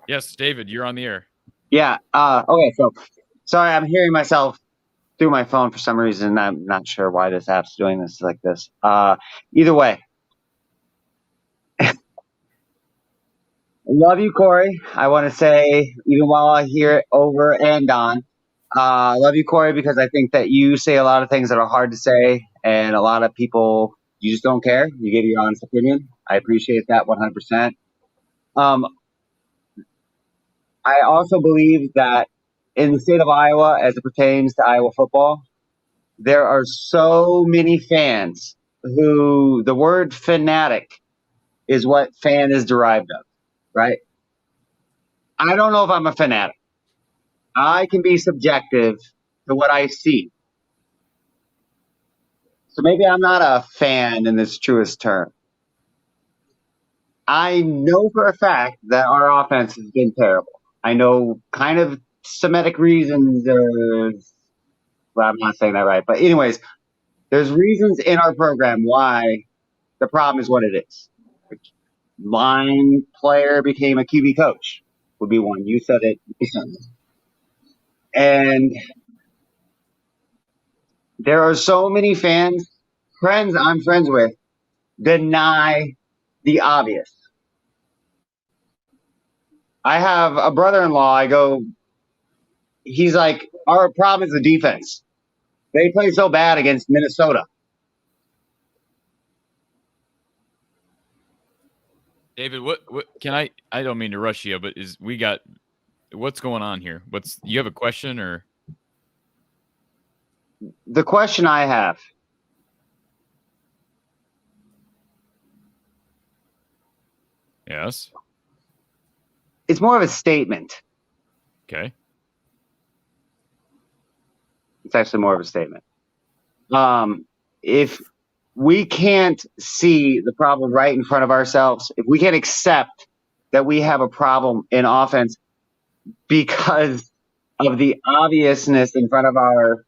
Yes, David, you're on the air. Yeah. Okay. So, sorry, I'm hearing myself through my phone for some reason. I'm not sure why this app's doing this like this. Either way, love you, Corey. I want to say, even while I hear it over and on, love you, Corey, because I think that you say a lot of things that are hard to say, and a lot of people, you just don't care. You give your honest opinion. I appreciate that 100%. I also believe that in the state of Iowa, as it pertains to Iowa football, there are so many fans who the word fanatic is what fan is derived of, right? I don't know if I'm a fanatic. I can be subjective to what I see. So maybe I'm not a fan in this truest term. I know for a fact that our offense has been terrible. I know kind of Semitic reasons. Well, I'm not saying that right. But anyways, there's reasons in our program why the problem is what it is. Line player became a QB coach would be one. You said it. And there are so many friends I'm friends with, deny the obvious. I have a brother-in-law. He's like, our problem is the defense. They play so bad against Minnesota. David, what can I don't mean to rush you, but what's going on here? You have a question or? The question I have. Yes. It's more of a statement. Okay. It's actually more of a statement. If we can't see the problem right in front of ourselves, if we can't accept that we have a problem in offense because of the obviousness in front of our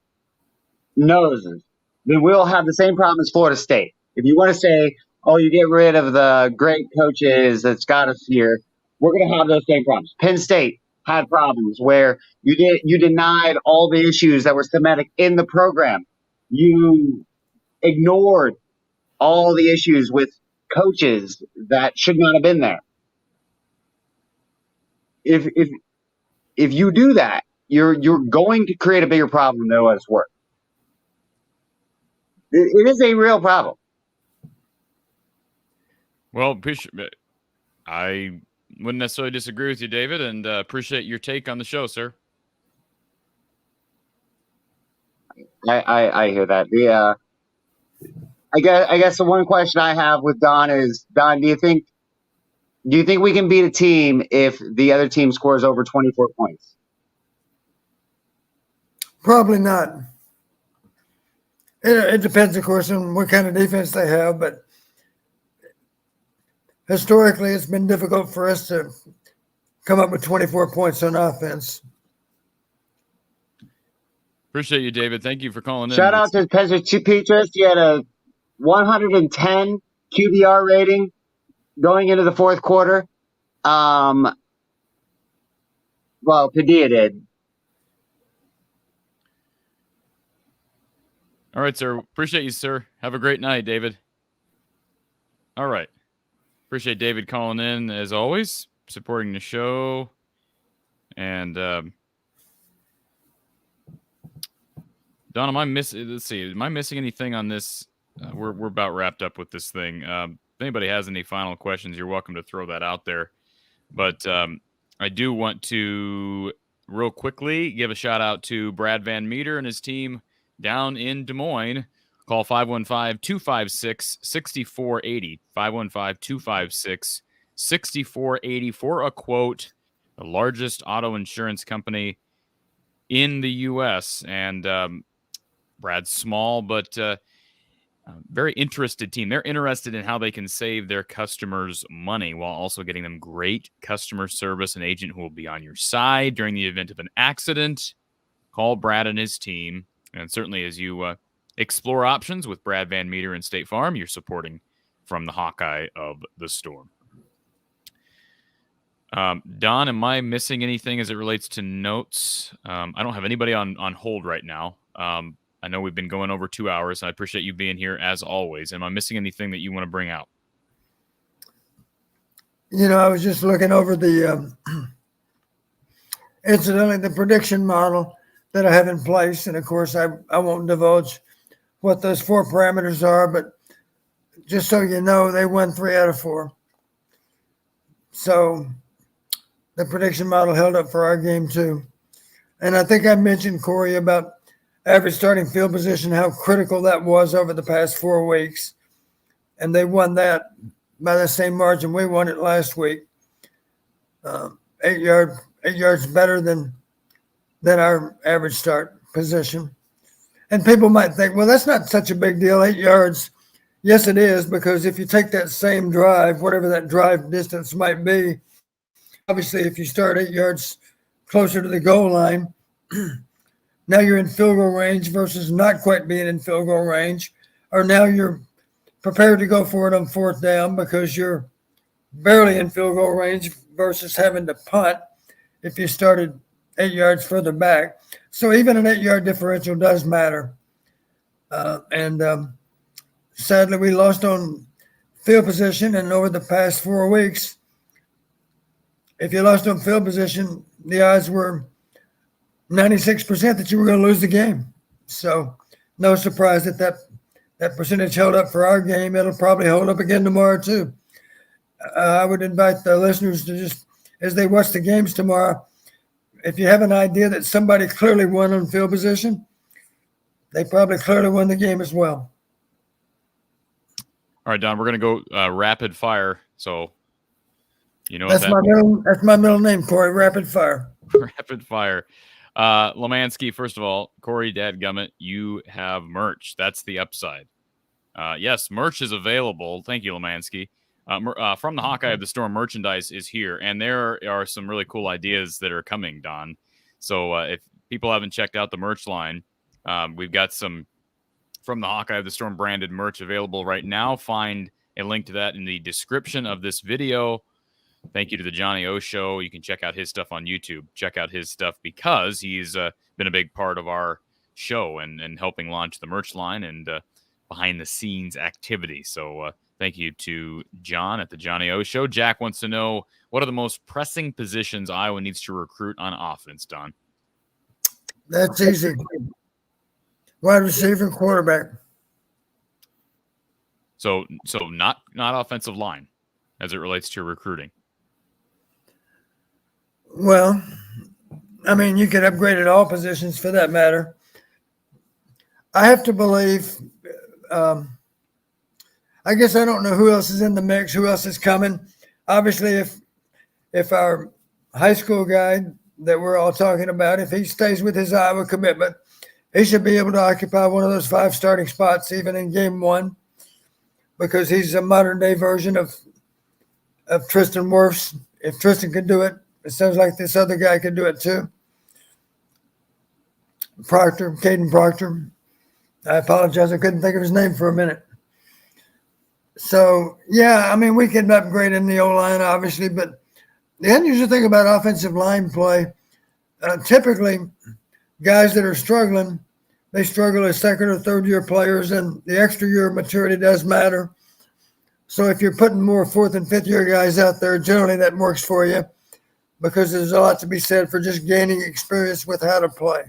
noses, then we'll have the same problem as Florida State. If you want to say, oh, you get rid of the great coaches that's got us here, we're going to have those same problems. Penn State had problems where you denied all the issues that were Semitic in the program. You ignored all the issues with coaches that should not have been there. If you do that, you're going to create a bigger problem than what it's worth. It is a real problem. Well, I wouldn't necessarily disagree with you, David, and appreciate your take on the show, sir. I hear that. I guess the one question I have with Don is, Don, do you think we can beat a team if the other team scores over 24 points? Probably not. It depends, of course, on what kind of defense they have, but historically it's been difficult for us to come up with 24 points on offense. Appreciate you, David. Thank you for calling in. Shout out to Pedro Petras. He had a 110 QBR rating going into the fourth quarter. Well, Padilla did. All right, sir. Appreciate you, sir. Have a great night, David. All right. Appreciate David calling in, as always, supporting the show. And, Don, am I missing? Let's see. Am I missing anything on this? We're about wrapped up with this thing. If anybody has any final questions, you're welcome to throw that out there. But I do want to real quickly give a shout out to Brad Van Meter and his team down in Des Moines. Call 515-256-6480. 515-256-6480 for a quote. The largest auto insurance company in the U.S. And Brad's small, but very interested team. They're interested in how they can save their customers money while also getting them great customer service, an agent who will be on your side during the event of an accident. Call Brad and his team. And certainly as you explore options with Brad Van Meter and State Farm, you're supporting from the Hawkeye of the Storm. Don, am I missing anything as it relates to notes? I don't have anybody on hold right now. I know we've been going over 2 hours, and I appreciate you being here as always. Am I missing anything that you want to bring out? I was just looking over the, incidentally, the prediction model that I have in place. And of course, I won't divulge what those 4 parameters are, but just so you know, they won 3 out of 4. So the prediction model held up for our game too. And I think I mentioned, Corey, about average starting field position, how critical that was over the past 4 weeks. And they won that by the same margin we won it last week. 8 yards better than our average start position. And people might think, well, that's not such a big deal, 8 yards. Yes, it is, because if you take that same drive, whatever that drive distance might be, obviously if you start 8 yards closer to the goal line, now you're in field goal range versus not quite being in field goal range, or now you're prepared to go for it on 4th down because you're barely in field goal range versus having to punt if you started 8 yards further back. So even an 8-yard differential does matter. Sadly, we lost on field position, and over the past 4 weeks, if you lost on field position, the odds were 96% that you were going to lose the game. So no surprise that percentage held up for our game. It'll probably hold up again tomorrow too. I would invite the listeners to just, as they watch the games tomorrow, if you have an idea that somebody clearly won on field position, they probably clearly won the game as well. All right, Don, we're going to go rapid fire. So, that's my middle name, Corey. Rapid fire. Rapid fire. Lemansky, first of all, Corey Dadgummit, you have merch. That's the upside. Yes, merch is available. Thank you, Lemansky. From the Hawkeye of the Storm, merchandise is here, and there are some really cool ideas that are coming, Don. So if people haven't checked out the merch line, we've got some from the Hawkeye of the Storm branded merch available right now. Find a link to that in the description of this video. Thank you to the Johnny O Show. You can check out his stuff on YouTube. Check out his stuff because he's been a big part of our show and helping launch the merch line and behind-the-scenes activity. So thank you to John at the Johnny O Show. Jack wants to know, what are the most pressing positions Iowa needs to recruit on offense, Don? That's easy. Wide receiver, quarterback. So not offensive line as it relates to recruiting. Well, I mean, you could upgrade at all positions for that matter. I have to believe, I guess I don't know who else is in the mix, who else is coming. Obviously, if our high school guy that we're all talking about, if he stays with his Iowa commitment, he should be able to occupy one of those 5 starting spots even in game 1, because he's a modern day version of Tristan Wirfs. If Tristan can do it, it sounds like this other guy can do it too. Caden Proctor. I apologize, I couldn't think of his name for a minute. So, yeah, I mean, we can upgrade in the O-line, obviously, but the unusual thing about offensive line play, typically guys that are struggling, they struggle as second or third year players, and the extra year of maturity does matter. So if you're putting more fourth and fifth year guys out there, generally that works for you, because there's a lot to be said for just gaining experience with how to play.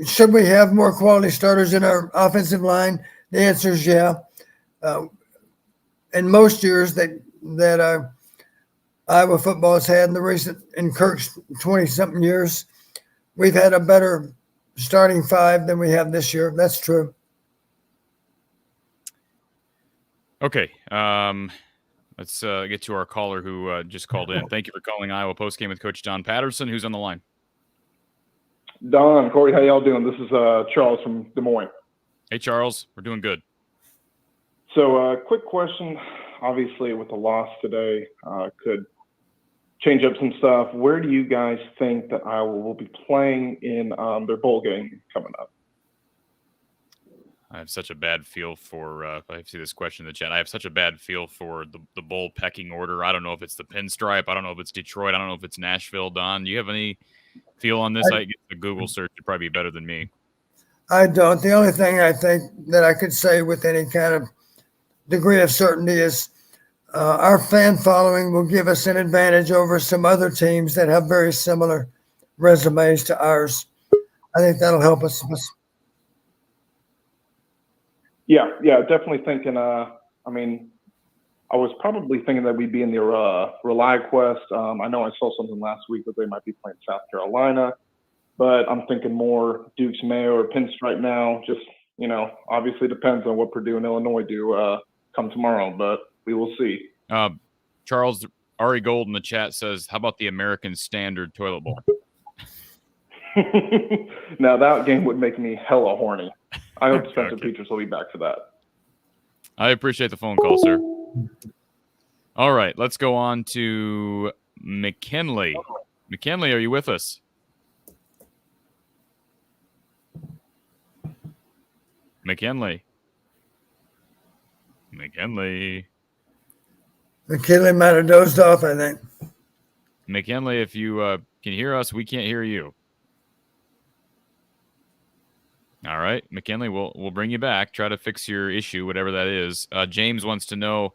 Should we have more quality starters in our offensive line? The answer is yeah. In most years that Iowa football has had in Kirk's 20-something years, we've had a better starting 5 than we have this year. That's true. Okay. Let's get to our caller who just called in. Thank you for calling Iowa Postgame with Coach Don Patterson. Who's on the line? Don, Corey, how y'all doing? This is Charles from Des Moines. Hey, Charles. We're doing good. So, quick question. Obviously, with the loss today, could change up some stuff. Where do you guys think that Iowa will be playing in their bowl game coming up? I have such a bad feel for, I see this question in the chat. I have such a bad feel for the bowl pecking order. I don't know if it's the pinstripe. I don't know if it's Detroit. I don't know if it's Nashville. Don, do you have any feel on this? I get the Google search would probably be better than me. I don't. The only thing I think that I could say with any kind of degree of certainty is our fan following will give us an advantage over some other teams that have very similar resumes to ours. I think that'll help us. Yeah, definitely thinking. I was probably thinking that we'd be in the ReliaQuest. I know I saw something last week that they might be playing South Carolina, but I'm thinking more Duke's Mayo or Pinstripe now. Just, obviously depends on what Purdue and Illinois do come tomorrow, but we will see. Charles, Ari Gold in the chat says, how about the American Standard Toilet Bowl? Now, that game would make me hella horny. I hope Spencer Petras will be back for that. I appreciate the phone call, sir. All right, let's go on to McKinley. McKinley, are you with us? McKinley might have dozed off, I think. McKinley, if you can hear us, we can't hear you. All right, McKinley, we'll bring you back. Try to fix your issue, whatever that is. James wants to know,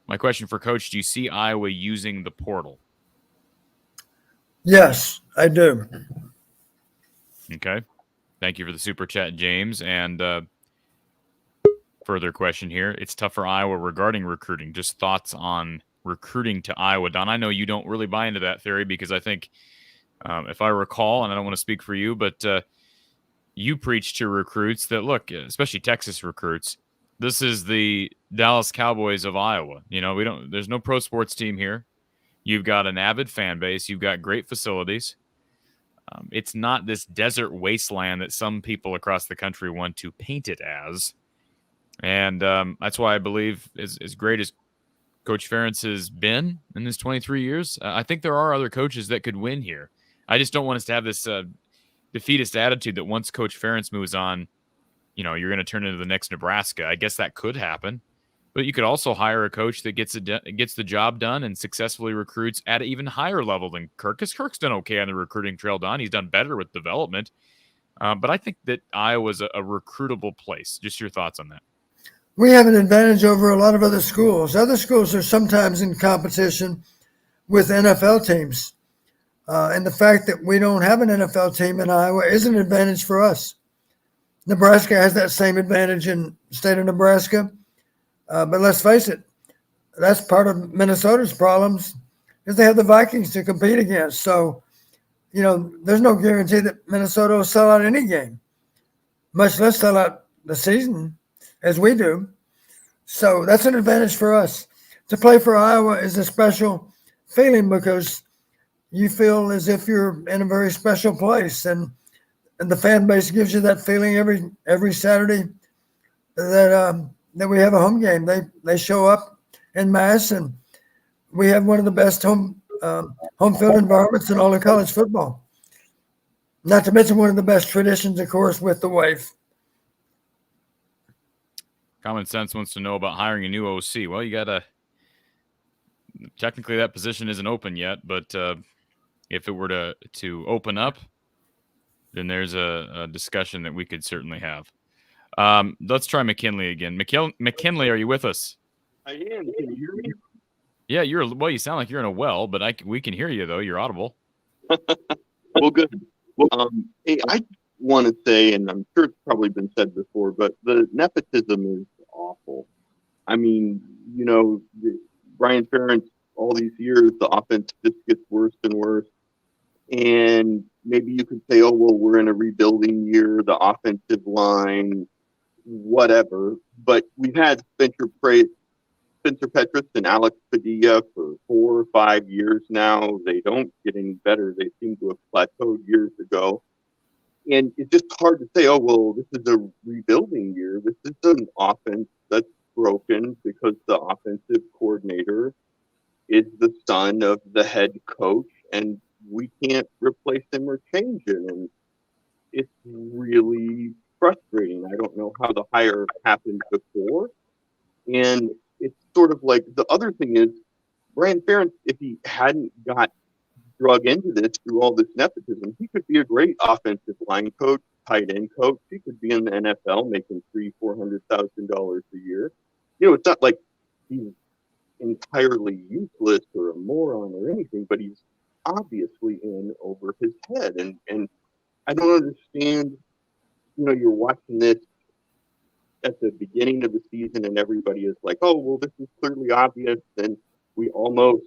my question for Coach, do you see Iowa using the portal? Yes, I do. Okay. Thank you for the super chat, James. And further question here. It's tough for Iowa regarding recruiting. Just thoughts on recruiting to Iowa. Don, I know you don't really buy into that theory because I think, if I recall, and I don't want to speak for you, but you preach to recruits that, look, especially Texas recruits, this is the Dallas Cowboys of Iowa. There's no pro sports team here. You've got an avid fan base. You've got great facilities. It's not this desert wasteland that some people across the country want to paint it as. And that's why I believe, as great as Coach Ferentz has been in his 23 years, I think there are other coaches that could win here. I just don't want us to have this defeatist attitude that once Coach Ferentz moves on, you're going to turn into the next Nebraska. I guess that could happen. But you could also hire a coach that gets the job done and successfully recruits at an even higher level than Kirk, because Kirk's done okay on the recruiting trail, Don. He's done better with development. But I think that Iowa's a recruitable place. Just your thoughts on that. We have an advantage over a lot of other schools. Other schools are sometimes in competition with NFL teams. And the fact that we don't have an NFL team in Iowa is an advantage for us. Nebraska has that same advantage in the state of Nebraska. But let's face it, that's part of Minnesota's problems, is they have the Vikings to compete against. So, there's no guarantee that Minnesota will sell out any game, much less sell out the season as we do. So that's an advantage for us. To play for Iowa is a special feeling because you feel as if you're in a very special place, and the fan base gives you that feeling every Saturday that we have a home game. They show up en masse, and we have one of the best home field environments in all of college football. Not to mention one of the best traditions, of course, with the wave. Common Sense wants to know about hiring a new OC. Well, you got to – technically that position isn't open yet, but if it were to open up, then there's a discussion that we could certainly have. Let's try McKinley again. McKinley, are you with us? I am. Can you hear me? Yeah, you sound like you're in a well, but we can hear you, though. You're audible. Well, good. Well, hey, I want to say, and I'm sure it's probably been said before, but the nepotism is awful. I mean, Brian Ferentz, all these years, the offense just gets worse and worse. And maybe you could say, oh, well, we're in a rebuilding year, the offensive line, whatever. But we've had Spencer Petras and Alex Padilla for 4 or 5 years now. They don't get any better. They seem to have plateaued years ago. And it's just hard to say, oh, well, this is a rebuilding year. This is an offense that's broken because the offensive coordinator is the son of the head coach, and we can't replace him or change it. And it's really frustrating. I don't know how the hire happened before. And it's sort of like the other thing is Brian Ferentz, if he hadn't got drug into this through all this nepotism, he could be a great offensive line coach, tight end coach. He could be in the NFL making $300,000-$400,000 a year. It's not like he's entirely useless or a moron or anything, but he's obviously in over his head. And I don't understand, you're watching this at the beginning of the season and everybody is like, oh, well, this is clearly obvious. And we almost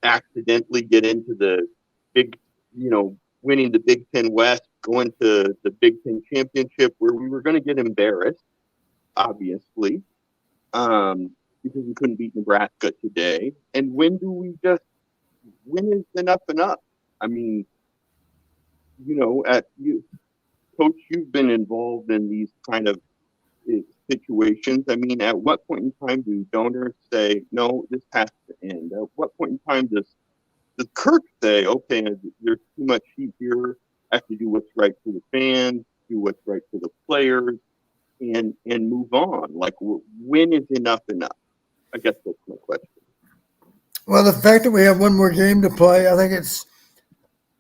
accidentally get into the big, winning the Big Ten West, going to the Big Ten Championship where we were going to get embarrassed, obviously, because we couldn't beat Nebraska today. And when is enough enough? I mean, Coach, you've been involved in these kind of situations. I mean, at what point in time do donors say, no, this has to end? At what point in time does Kirk say, okay, there's too much heat here, I have to do what's right for the fans, do what's right for the players, and move on? Like, when is enough enough? I guess that's my question. Well, the fact that we have one more game to play, I think it's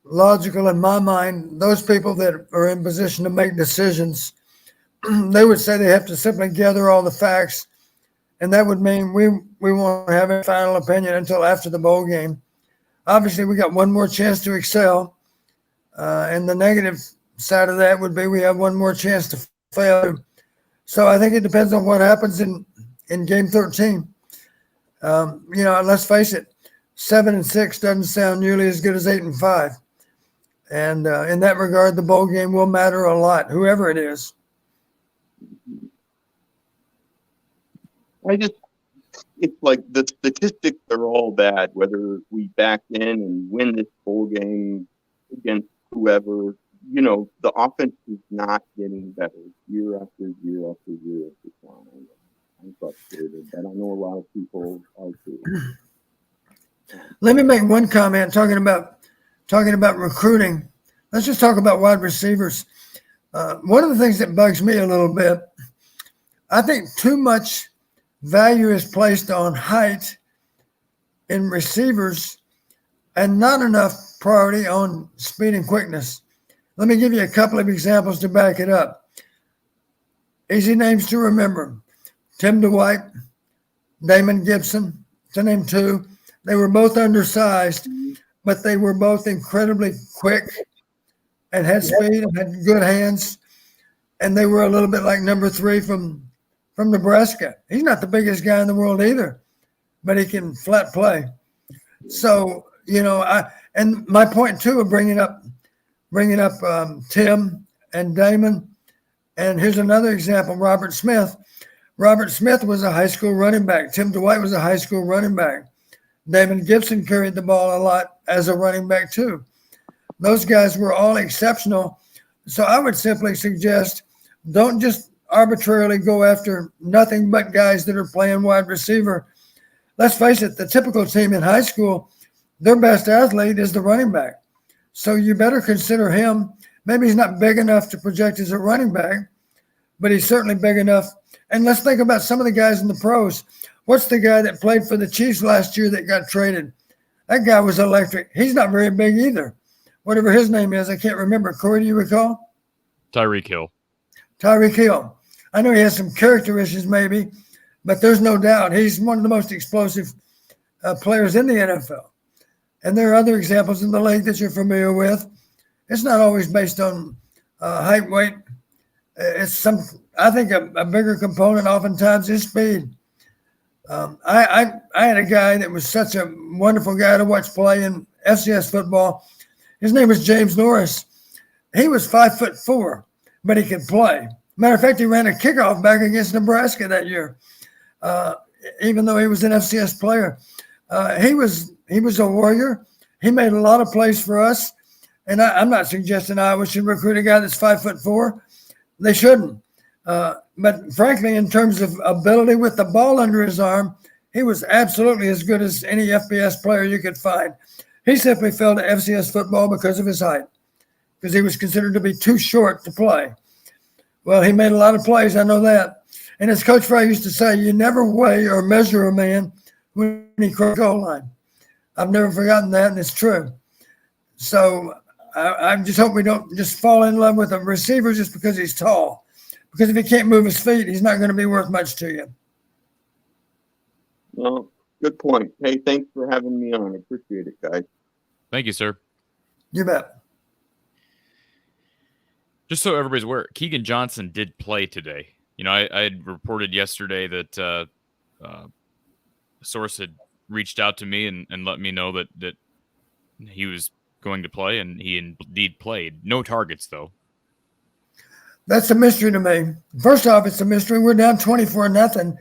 logical in my mind. Those people that are in position to make decisions, they would say they have to simply gather all the facts, and that would mean we won't have a final opinion until after the bowl game. Obviously, we got one more chance to excel, and the negative side of that would be we have one more chance to fail. So I think it depends on what happens in Game 13. Let's face it, 7-6 doesn't sound nearly as good as 8-5. And in that regard, the bowl game will matter a lot, whoever it is. It's like the statistics are all bad, whether we back in and win this bowl game against whoever. The offense is not getting better year after year after year after time. I'm frustrated, and I know a lot of people are too. Let me make one comment talking about recruiting. Let's just talk about wide receivers. One of the things that bugs me a little bit, I think too much value is placed on height in receivers and not enough priority on speed and quickness. Let me give you a couple of examples to back it up. Easy names to remember. Tim Dwight, Damon Gibson, to name two. They were both undersized, but they were both incredibly quick and had speed and had good hands. And they were a little bit like number 3 from Nebraska. He's not the biggest guy in the world either, but he can flat play. So, and my point too of bringing up Tim and Damon. And here's another example, Robert Smith. Robert Smith was a high school running back. Tim Dwight was a high school running back. David Gibson carried the ball a lot as a running back too. Those guys were all exceptional. So I would simply suggest don't just arbitrarily go after nothing but guys that are playing wide receiver. Let's face it, the typical team in high school, their best athlete is the running back. So you better consider him. Maybe he's not big enough to project as a running back, but he's certainly big enough. And let's think about some of the guys in the pros. What's the guy that played for the Chiefs last year that got traded? That guy was electric. He's not very big either. Whatever his name is, I can't remember. Corey, do you recall? Tyreek Hill. Tyreek Hill. I know he has some character issues maybe, but there's no doubt he's one of the most explosive players in the NFL. And there are other examples in the league that you're familiar with. It's not always based on height, weight. I think a bigger component oftentimes is speed. I had a guy that was such a wonderful guy to watch play in FCS football. His name was James Norris. He was 5'4", but he could play. Matter of fact, he ran a kickoff back against Nebraska that year, even though he was an FCS player. He was a warrior. He made a lot of plays for us. And I'm not suggesting Iowa should recruit a guy that's 5'4". They shouldn't. But frankly, in terms of ability with the ball under his arm, he was absolutely as good as any FBS player you could find. He simply fell to FCS football because of his height, because he was considered to be too short to play. Well, he made a lot of plays, I know that. And as Coach Fry used to say, you never weigh or measure a man when he crossed the goal line. I've never forgotten that, and it's true. So I just hope we don't just fall in love with a receiver just because he's tall. Because if he can't move his feet, he's not going to be worth much to you. Well, good point. Hey, thanks for having me on. I appreciate it, guys. Thank you, sir. You bet. Just so everybody's aware, Keegan Johnson did play today. You know, I had reported yesterday that a source had reached out to me and let me know that he was going to play, and he indeed played. No targets, though. That's a mystery to me. First off, it's a mystery. We're down 24-0.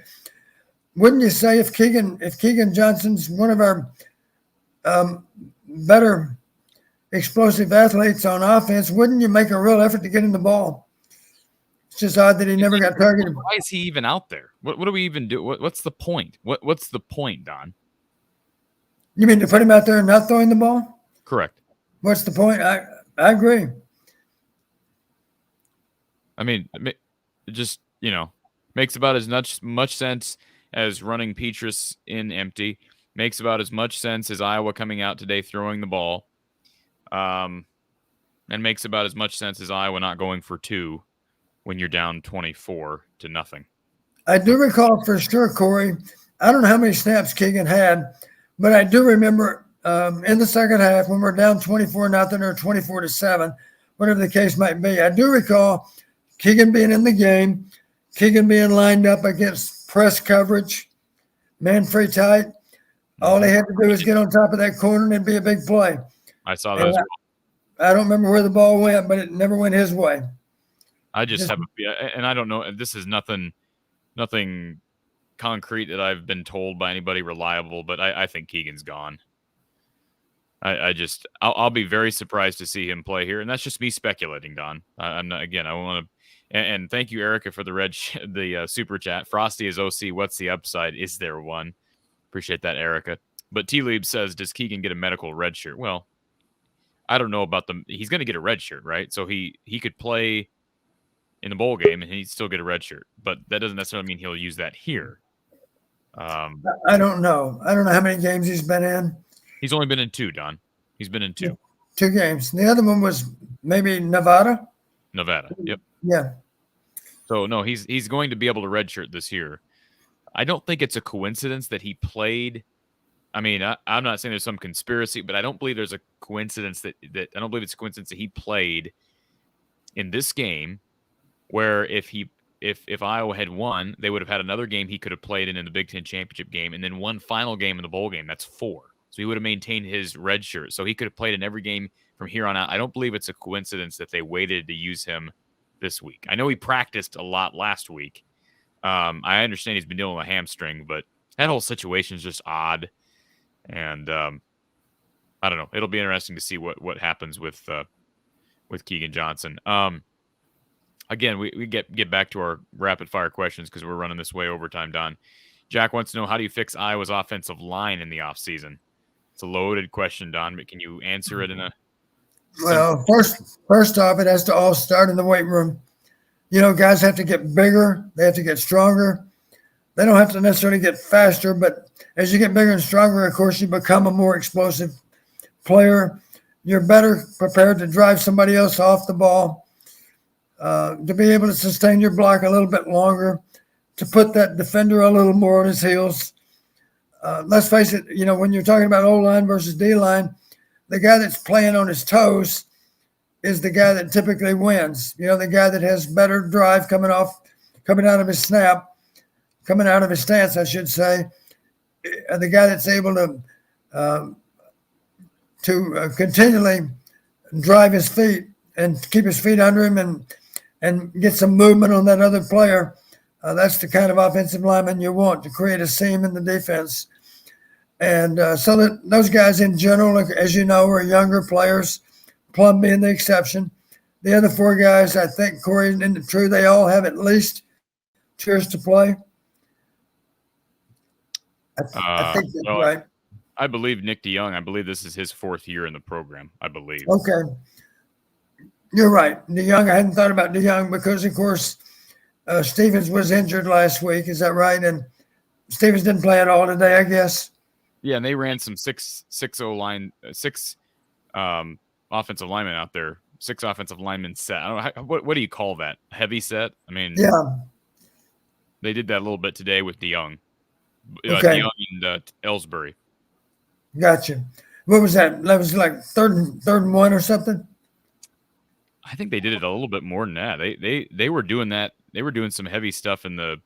Wouldn't you say if Keegan Johnson's one of our better explosive athletes on offense, wouldn't you make a real effort to get him the ball? It's just odd that he never got targeted. Why is he even out there? What do we even do? What's the point? What's the point, Don? You mean to put him out there and not throwing the ball? Correct. What's the point? I agree. I mean, it just, makes about as much sense as running Petrus in empty. Makes about as much sense as Iowa coming out today throwing the ball. And makes about as much sense as Iowa not going for 2 when you're down 24-0. I do recall for sure, Corey. I don't know how many snaps Keegan had, but I do remember in the second half when we're down 24-0 or 24-7, whatever the case might be. I do recall Keegan being in the game, Keegan being lined up against press coverage, man free tight. All he had to do was get on top of that corner and it'd be a big play. I saw that as well. I don't remember where the ball went, but it never went his way. I just have and I don't know. This is nothing concrete that I've been told by anybody reliable, but I think Keegan's gone. I'll be very surprised to see him play here, and that's just me speculating, Don. I'm not, again, I want to, and thank you, Erica, for the super chat. Frosty is OC. What's the upside? Is there one? Appreciate that, Erica. But T-Leeb says, does Keegan get a medical red shirt? Well, I don't know about he's going to get a red shirt, right? So he could play in the bowl game and he'd still get a red shirt, but that doesn't necessarily mean he'll use that here. I don't know. I don't know how many games he's been in. He's only been in 2, Don. He's been in 2. 2 games. The other one was maybe Nevada. Yep. Yeah. So no, he's going to be able to redshirt this year. I don't think it's a coincidence that he played. I mean, I'm not saying there's some conspiracy, but I don't believe there's a coincidence that I don't believe it's a coincidence that he played in this game, where if Iowa had won, they would have had another game he could have played in the Big Ten championship game, and then one final game in the bowl game. That's 4. So he would have maintained his red shirt. So he could have played in every game from here on out. I don't believe it's a coincidence that they waited to use him this week. I know he practiced a lot last week. I understand he's been dealing with a hamstring, but that whole situation is just odd. And I don't know. It'll be interesting to see what happens with Keegan Johnson. Again, we get back to our rapid fire questions because we're running this way overtime, Don. Jack wants to know, how do you fix Iowa's offensive line in the offseason? It's a loaded question, Don, but can you answer it in a Well, first off, it has to all start in the weight room. Guys have to get bigger. They have to get stronger. They don't have to necessarily get faster, but as you get bigger and stronger, of course, you become a more explosive player. You're better prepared to drive somebody else off the ball, to be able to sustain your block a little bit longer, to put that defender a little more on his heels. Let's face it, when you're talking about O-line versus D-line, the guy that's playing on his toes is the guy that typically wins. The guy that has better drive coming out of his snap, coming out of his stance, I should say. The guy that's able to continually drive his feet and keep his feet under him and get some movement on that other player. That's the kind of offensive lineman you want to create a seam in the defense. And so that those guys in general, as you know, are younger players, Plum being the exception. The other four guys, I think, Corey, and true, they all have at least 2 years to play. I think that's right. I believe Nick DeYoung, I believe this is his 4th year in the program, I believe. Okay. You're right. DeYoung, I hadn't thought about DeYoung because, of course, Stevens was injured last week. Is that right? And Stevens didn't play at all today, I guess. Yeah, and they ran some six offensive linemen out there. 6 offensive linemen set. I don't know, what do you call that? Heavy set? I mean, yeah. They did that a little bit today with DeYoung. Okay. DeYoung and Ellsbury. Gotcha. What was that? That was like third and 1 or something? I think they did it a little bit more than that. They were doing that. They were doing some heavy stuff in the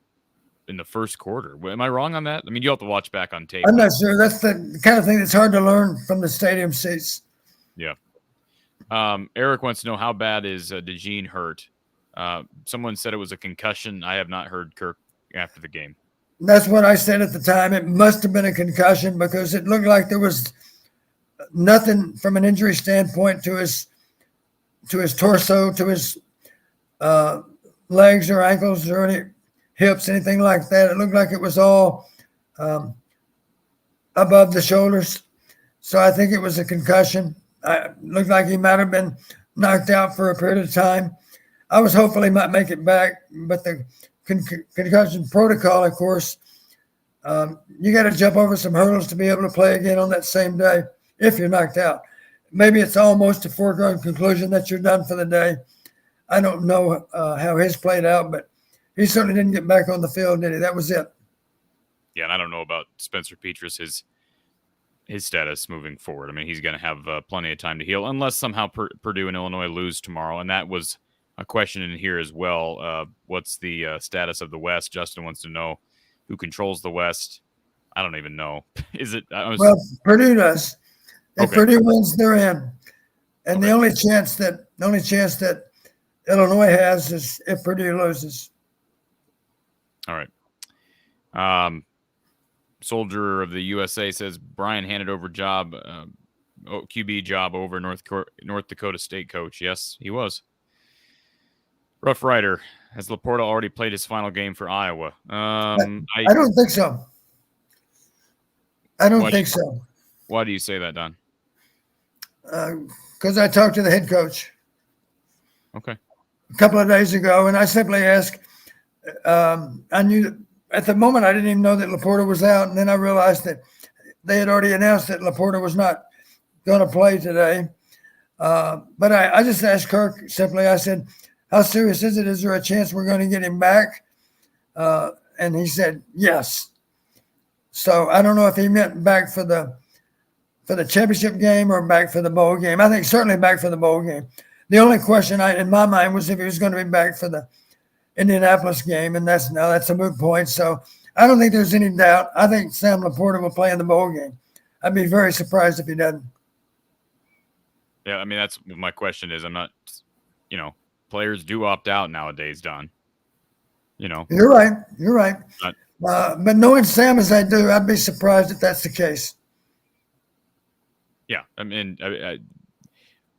first quarter. Am I wrong on that? I mean, you have to watch back on tape. I'm not sure. That's the kind of thing that's hard to learn from the stadium seats. Yeah. Eric wants to know, how bad is DeJean hurt? Someone said it was a concussion. I have not heard Kirk after the game. That's what I said at the time. It must have been a concussion because it looked like there was nothing from an injury standpoint to his torso, to his legs or ankles or any hips, anything like that. It looked like it was all above the shoulders. So I think it was a concussion. It looked like he might have been knocked out for a period of time. I was hopeful he might make it back, but the concussion protocol, of course, you got to jump over some hurdles to be able to play again on that same day if you're knocked out. Maybe it's almost a foregone conclusion that you're done for the day. I don't know how his played out, but he certainly didn't get back on the field, did he? That was it. Yeah, and I don't know about Spencer Petras, his status moving forward. I mean, he's going to have plenty of time to heal unless somehow Purdue and Illinois lose tomorrow, and that was a question in here as well. What's the status of the West? Justin wants to know who controls the West. I don't even know. Is it? Well, Purdue does. If Okay. Purdue wins, they're in. And the only chance that Illinois has is if Purdue loses. All right. Soldier of the USA says Brian handed over QB job over North Dakota State coach. Yes, he was. Rough Rider, has Laporta already played his final game for Iowa? I don't think so. I don't think so. Why do you say that, Don? Because I talked to the head coach Okay. a couple of days ago, and I simply asked. I knew at the moment I didn't even know that Laporta was out, and then I realized that they had already announced that Laporta was not going to play today. But I just asked Kirk simply. I said, "How serious is it? Is there a chance we're going to get him back?" And he said, "Yes." So I don't know if he meant back for the championship game or back for the bowl game. I think certainly back for the bowl game. The only question in my mind was if he was going to be back for the Indianapolis game, and that's a moot point. So I don't think there's any doubt. I think Sam Laporta will play in the bowl game. I'd be very surprised if he doesn't. Yeah, I mean, that's what my question is. I'm not, players do opt out nowadays, Don. You're right. But knowing Sam as I do, I'd be surprised if that's the case. Yeah, I mean,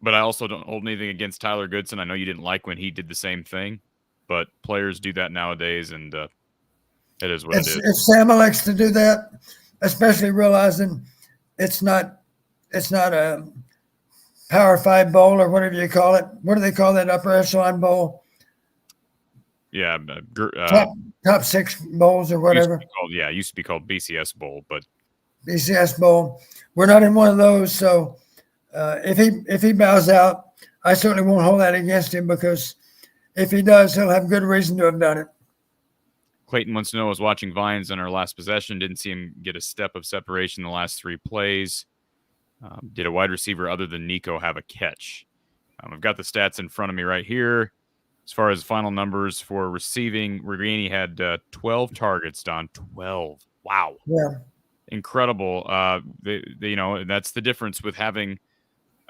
but I also don't hold anything against Tyler Goodson. I know you didn't like when he did the same thing, but players do that nowadays, and it is what it is. If Sam elects to do that, especially realizing it's not a Power 5 bowl or whatever you call it. What do they call that upper echelon bowl? Yeah, top 6 bowls or whatever. It used to be called BCS Bowl, but BCS bowl. We're not in one of those, so if he bows out, I certainly won't hold that against him, because if he does, he'll have good reason to have done it. Clayton wants to know, I was watching Vines on our last possession, didn't see him get a step of separation in the last 3 plays. Did a wide receiver other than Nico have a catch? I've got the stats in front of me right here. As far as final numbers for receiving, Reganey had 12 targets, Don. 12. Wow. Yeah. Incredible. That's the difference with having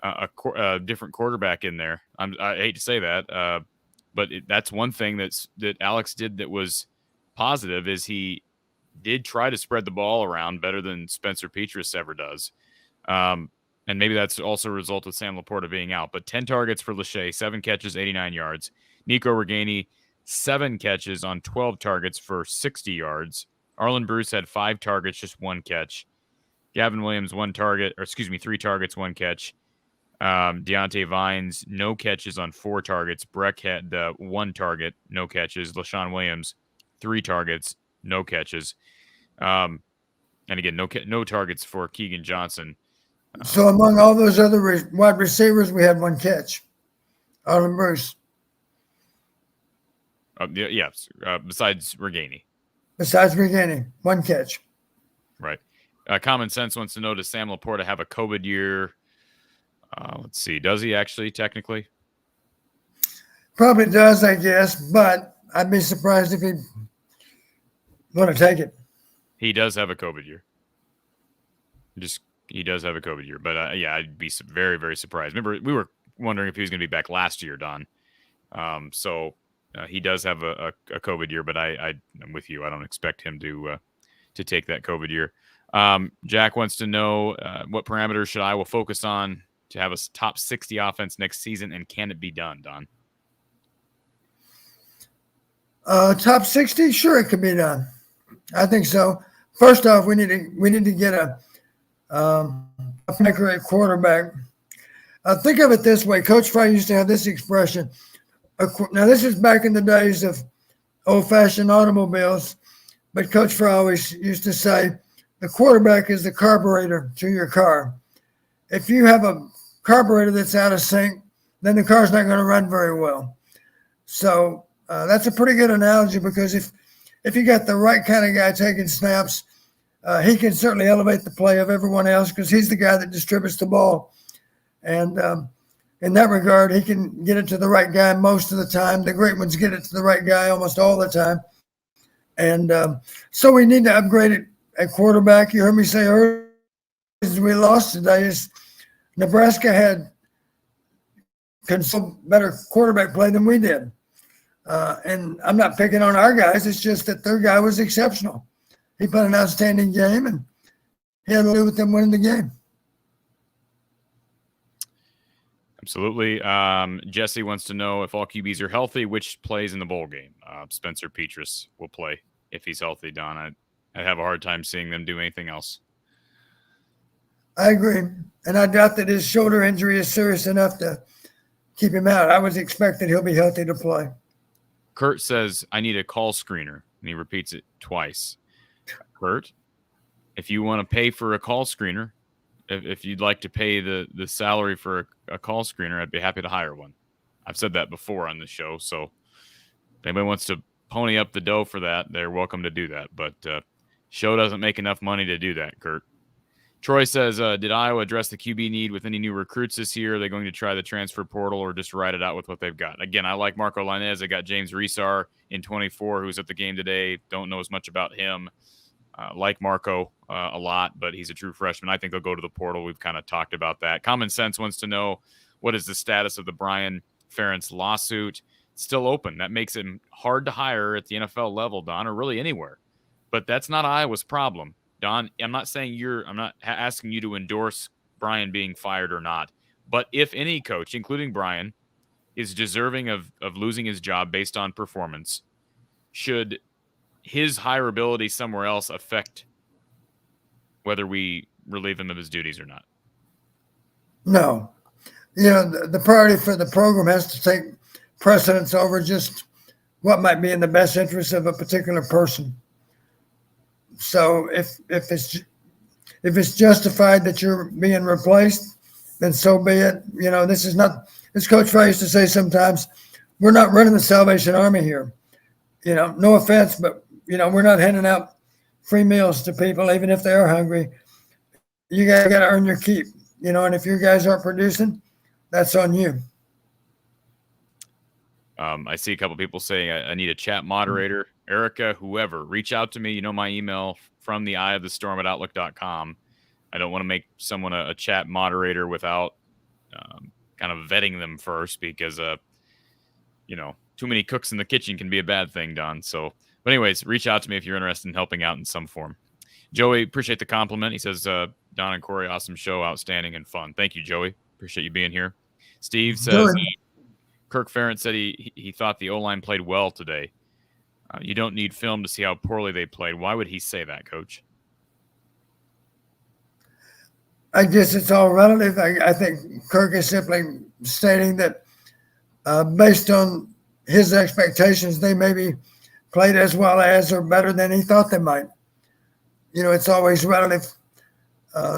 a different quarterback in there. I hate to say that, but that's one thing that Alex did that was positive, is he did try to spread the ball around better than Spencer Petras ever does. And maybe that's also a result of Sam Laporta being out. But 10 targets for Lachey, 7 catches, 89 yards. Nico Reganey, 7 catches on 12 targets for 60 yards. Arlen Bruce had 5 targets, just 1 catch. Gavin Williams, 3 targets, 1 catch. Deontay Vines, no catches on 4 targets. Breck had 1 target, no catches. LaShawn Williams, 3 targets, no catches. And again, no targets for Keegan Johnson. So among all those other wide receivers, we had 1 catch. Arlen Bruce. Yes, besides Reganey. Besides Reganey, 1 catch. Right. Common Sense wants to know, does Sam Laporta have a COVID year? Let's see. Does he actually, technically? Probably does, I guess, but I'd be surprised if he'd want to take it. He does have a COVID year. He does have a COVID year. But, I'd be very, very surprised. Remember, we were wondering if he was going to be back last year, Don. He does have a COVID year, but I'm with you. I don't expect him to take that COVID year. Jack wants to know what parameters should Iowa focus on to have a top 60 offense next season, and can it be done, Don? Top 60, sure, it can be done. I think so. First off, we need to get a great quarterback. Think of it this way: Coach Fry used to have this expression. Now, this is back in the days of old-fashioned automobiles, but Coach Fry always used to say, the quarterback is the carburetor to your car. If you have a carburetor that's out of sync, then the car's not going to run very well. So that's a pretty good analogy, because if you got the right kind of guy taking snaps, he can certainly elevate the play of everyone else, because he's the guy that distributes the ball. And in that regard, he can get it to the right guy most of the time. The great ones get it to the right guy almost all the time. And so we need to upgrade it at quarterback. You heard me say earlier, we lost today is Nebraska had better quarterback play than we did. And I'm not picking on our guys. It's just that their guy was exceptional. He played an outstanding game, and he had to do with them winning the game. Absolutely. Jesse wants to know, if all QBs are healthy, which plays in the bowl game? Spencer Petras will play if he's healthy, Don. I'd have a hard time seeing them do anything else. I agree. And I doubt that his shoulder injury is serious enough to keep him out. I would expect that he'll be healthy to play. Kurt says, I need a call screener. And he repeats it twice. Kurt, if you want to pay for a call screener, if you'd like to pay the salary for a call screener, I'd be happy to hire one. I've said that before on the show. So if anybody wants to pony up the dough for that, they're welcome to do that. But show doesn't make enough money to do that, Kurt. Troy says, did Iowa address the QB need with any new recruits this year? Are they going to try the transfer portal or just ride it out with what they've got? Again, I like Marco Lainez. I got James Resar in 24, who's at the game today. Don't know as much about him. Like Marco a lot, but he's a true freshman. I think they'll go to the portal. We've kind of talked about that. Common Sense wants to know, what is the status of the Brian Ferentz lawsuit? It's still open. That makes it hard to hire at the NFL level, Don, or really anywhere. But that's not Iowa's problem. Don, I'm not saying I'm not asking you to endorse Brian being fired or not. But if any coach, including Brian, is deserving of losing his job based on performance, should his hireability somewhere else affect whether we relieve him of his duties or not? No. The priority for the program has to take precedence over just what might be in the best interest of a particular person. So if it's justified that you're being replaced, then so be it. This is not, as Coach Fry used to say sometimes, we're not running the Salvation Army here. No offense, but we're not handing out free meals to people, even if they are hungry. You guys got to earn your keep, and if you guys aren't producing, that's on you. I see a couple people saying I need a chat moderator. Erica, whoever, reach out to me. My email from the eye of the storm at outlook.com. I don't want to make someone a chat moderator without kind of vetting them first, because, too many cooks in the kitchen can be a bad thing, Don. So, but anyways, reach out to me if you're interested in helping out in some form. Joey, appreciate the compliment. He says, Don and Corey, awesome show, outstanding and fun. Thank you, Joey. Appreciate you being here. Steve says, Kirk Ferentz said he thought the O-line played well today. You don't need film to see how poorly they played. Why would he say that, Coach? I guess it's all relative. I think Kirk is simply stating that based on his expectations, they maybe played as well as or better than he thought they might. It's always relative.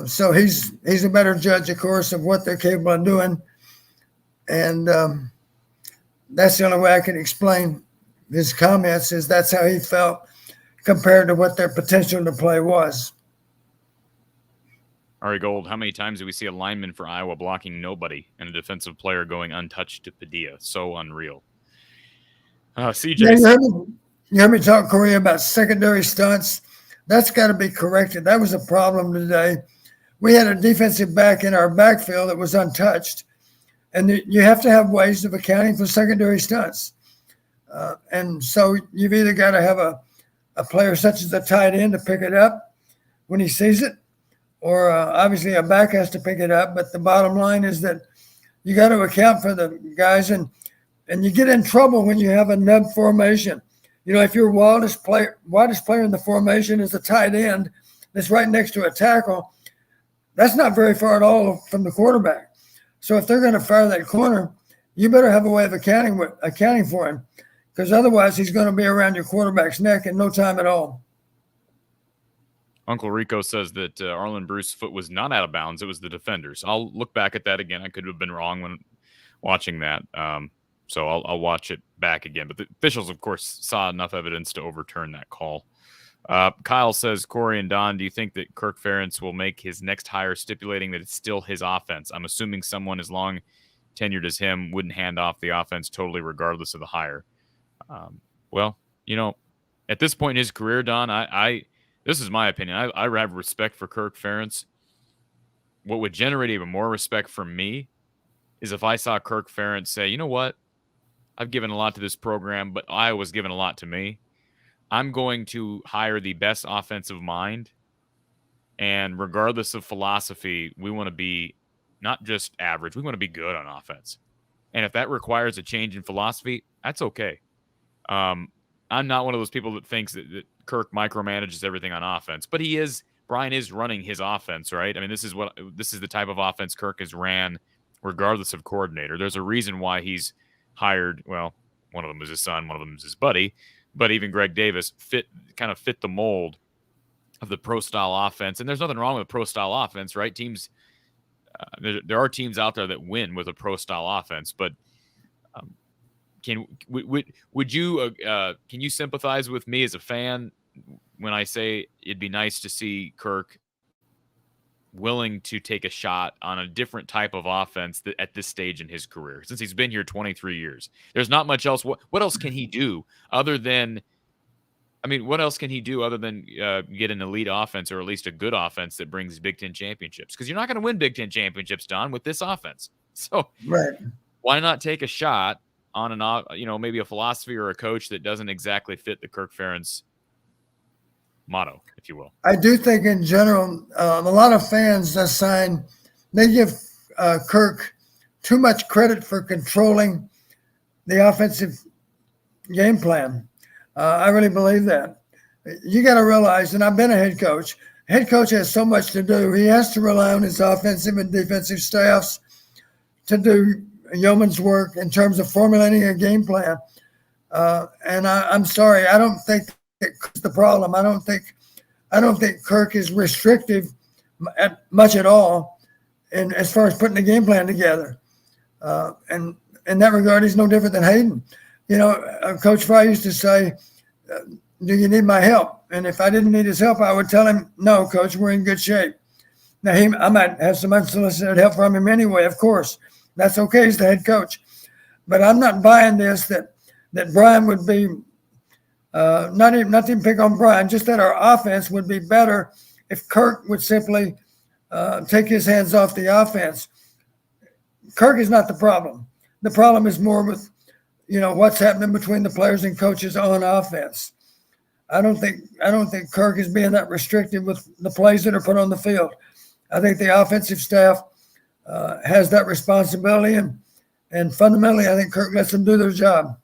So he's a better judge, of course, of what they're capable of doing. And that's the only way I can explain his comments, is that's how he felt compared to what their potential to play was. Ari Gold, how many times do we see a lineman for Iowa blocking nobody and a defensive player going untouched to Padilla? So unreal. CJ. Yeah, you heard me talk, Corey, about secondary stunts. That's got to be corrected. That was a problem today. We had a defensive back in our backfield that was untouched. And you have to have ways of accounting for secondary stunts. And so you've either got to have a player such as a tight end to pick it up when he sees it, or obviously a back has to pick it up. But the bottom line is that you got to account for the guys, and you get in trouble when you have a nub formation. If your widest player in the formation is a tight end that's right next to a tackle, that's not very far at all from the quarterback. So if they're going to fire that corner, you better have a way of accounting for him, because otherwise he's going to be around your quarterback's neck in no time at all. Uncle Rico says that Arlen Bruce's foot was not out of bounds. It was the defenders. I'll look back at that again. I could have been wrong when watching that. So I'll watch it back again. But the officials, of course, saw enough evidence to overturn that call. Kyle says, Corey and Don, do you think that Kirk Ferentz will make his next hire stipulating that it's still his offense? I'm assuming someone as long tenured as him wouldn't hand off the offense totally regardless of the hire. Well, at this point in his career, Don, this is my opinion. I have respect for Kirk Ferentz. What would generate even more respect from me is if I saw Kirk Ferentz say, you know what? I've given a lot to this program, but Iowa's given a lot to me. I'm going to hire the best offensive mind. And regardless of philosophy, we want to be not just average. We want to be good on offense. And if that requires a change in philosophy, that's okay. I'm not one of those people that thinks that Kirk micromanages everything on offense, but Brian is running his offense, right? I mean, this is the type of offense Kirk has ran regardless of coordinator. There's a reason why he's hired, well, one of them is his son, one of them is his buddy, but even Greg Davis fit the mold of the pro-style offense. And there's nothing wrong with a pro-style offense, right? Teams, there are teams out there that win with a pro-style offense, but can you sympathize with me as a fan when I say it'd be nice to see Kirk willing to take a shot on a different type of offense at this stage in his career, since he's been here 23 years? There's not much else. What else can he do other than get an elite offense, or at least a good offense that brings Big Ten championships? Because you're not going to win Big Ten championships, Don, with this offense. So right. Why not take a shot on maybe a philosophy or a coach that doesn't exactly fit the Kirk Ferentz motto, if you will? I do think in general, a lot of fans assign Kirk too much credit for controlling the offensive game plan. I really believe that. You got to realize, and I've been a head coach. Head coach has so much to do. He has to rely on his offensive and defensive staffs to do yeoman's work in terms of formulating a game plan. And I'm sorry, I don't think that's the problem. I don't think Kirk is restrictive much at all, and as far as putting the game plan together. And in that regard, he's no different than Hayden. You know, Coach Fry used to say, do you need my help? And if I didn't need his help, I would tell him, no, Coach, we're in good shape. Now, I might have some unsolicited help from him anyway, of course. That's okay. He's the head coach. But I'm not buying this that Brian would be, not even pick on Brian, just that our offense would be better if Kirk would simply take his hands off the offense. Kirk is not the problem. The problem is more with, what's happening between the players and coaches on offense. I don't think Kirk is being that restrictive with the plays that are put on the field. I think the offensive staff has that responsibility, and fundamentally, I think Kirk lets them do their job.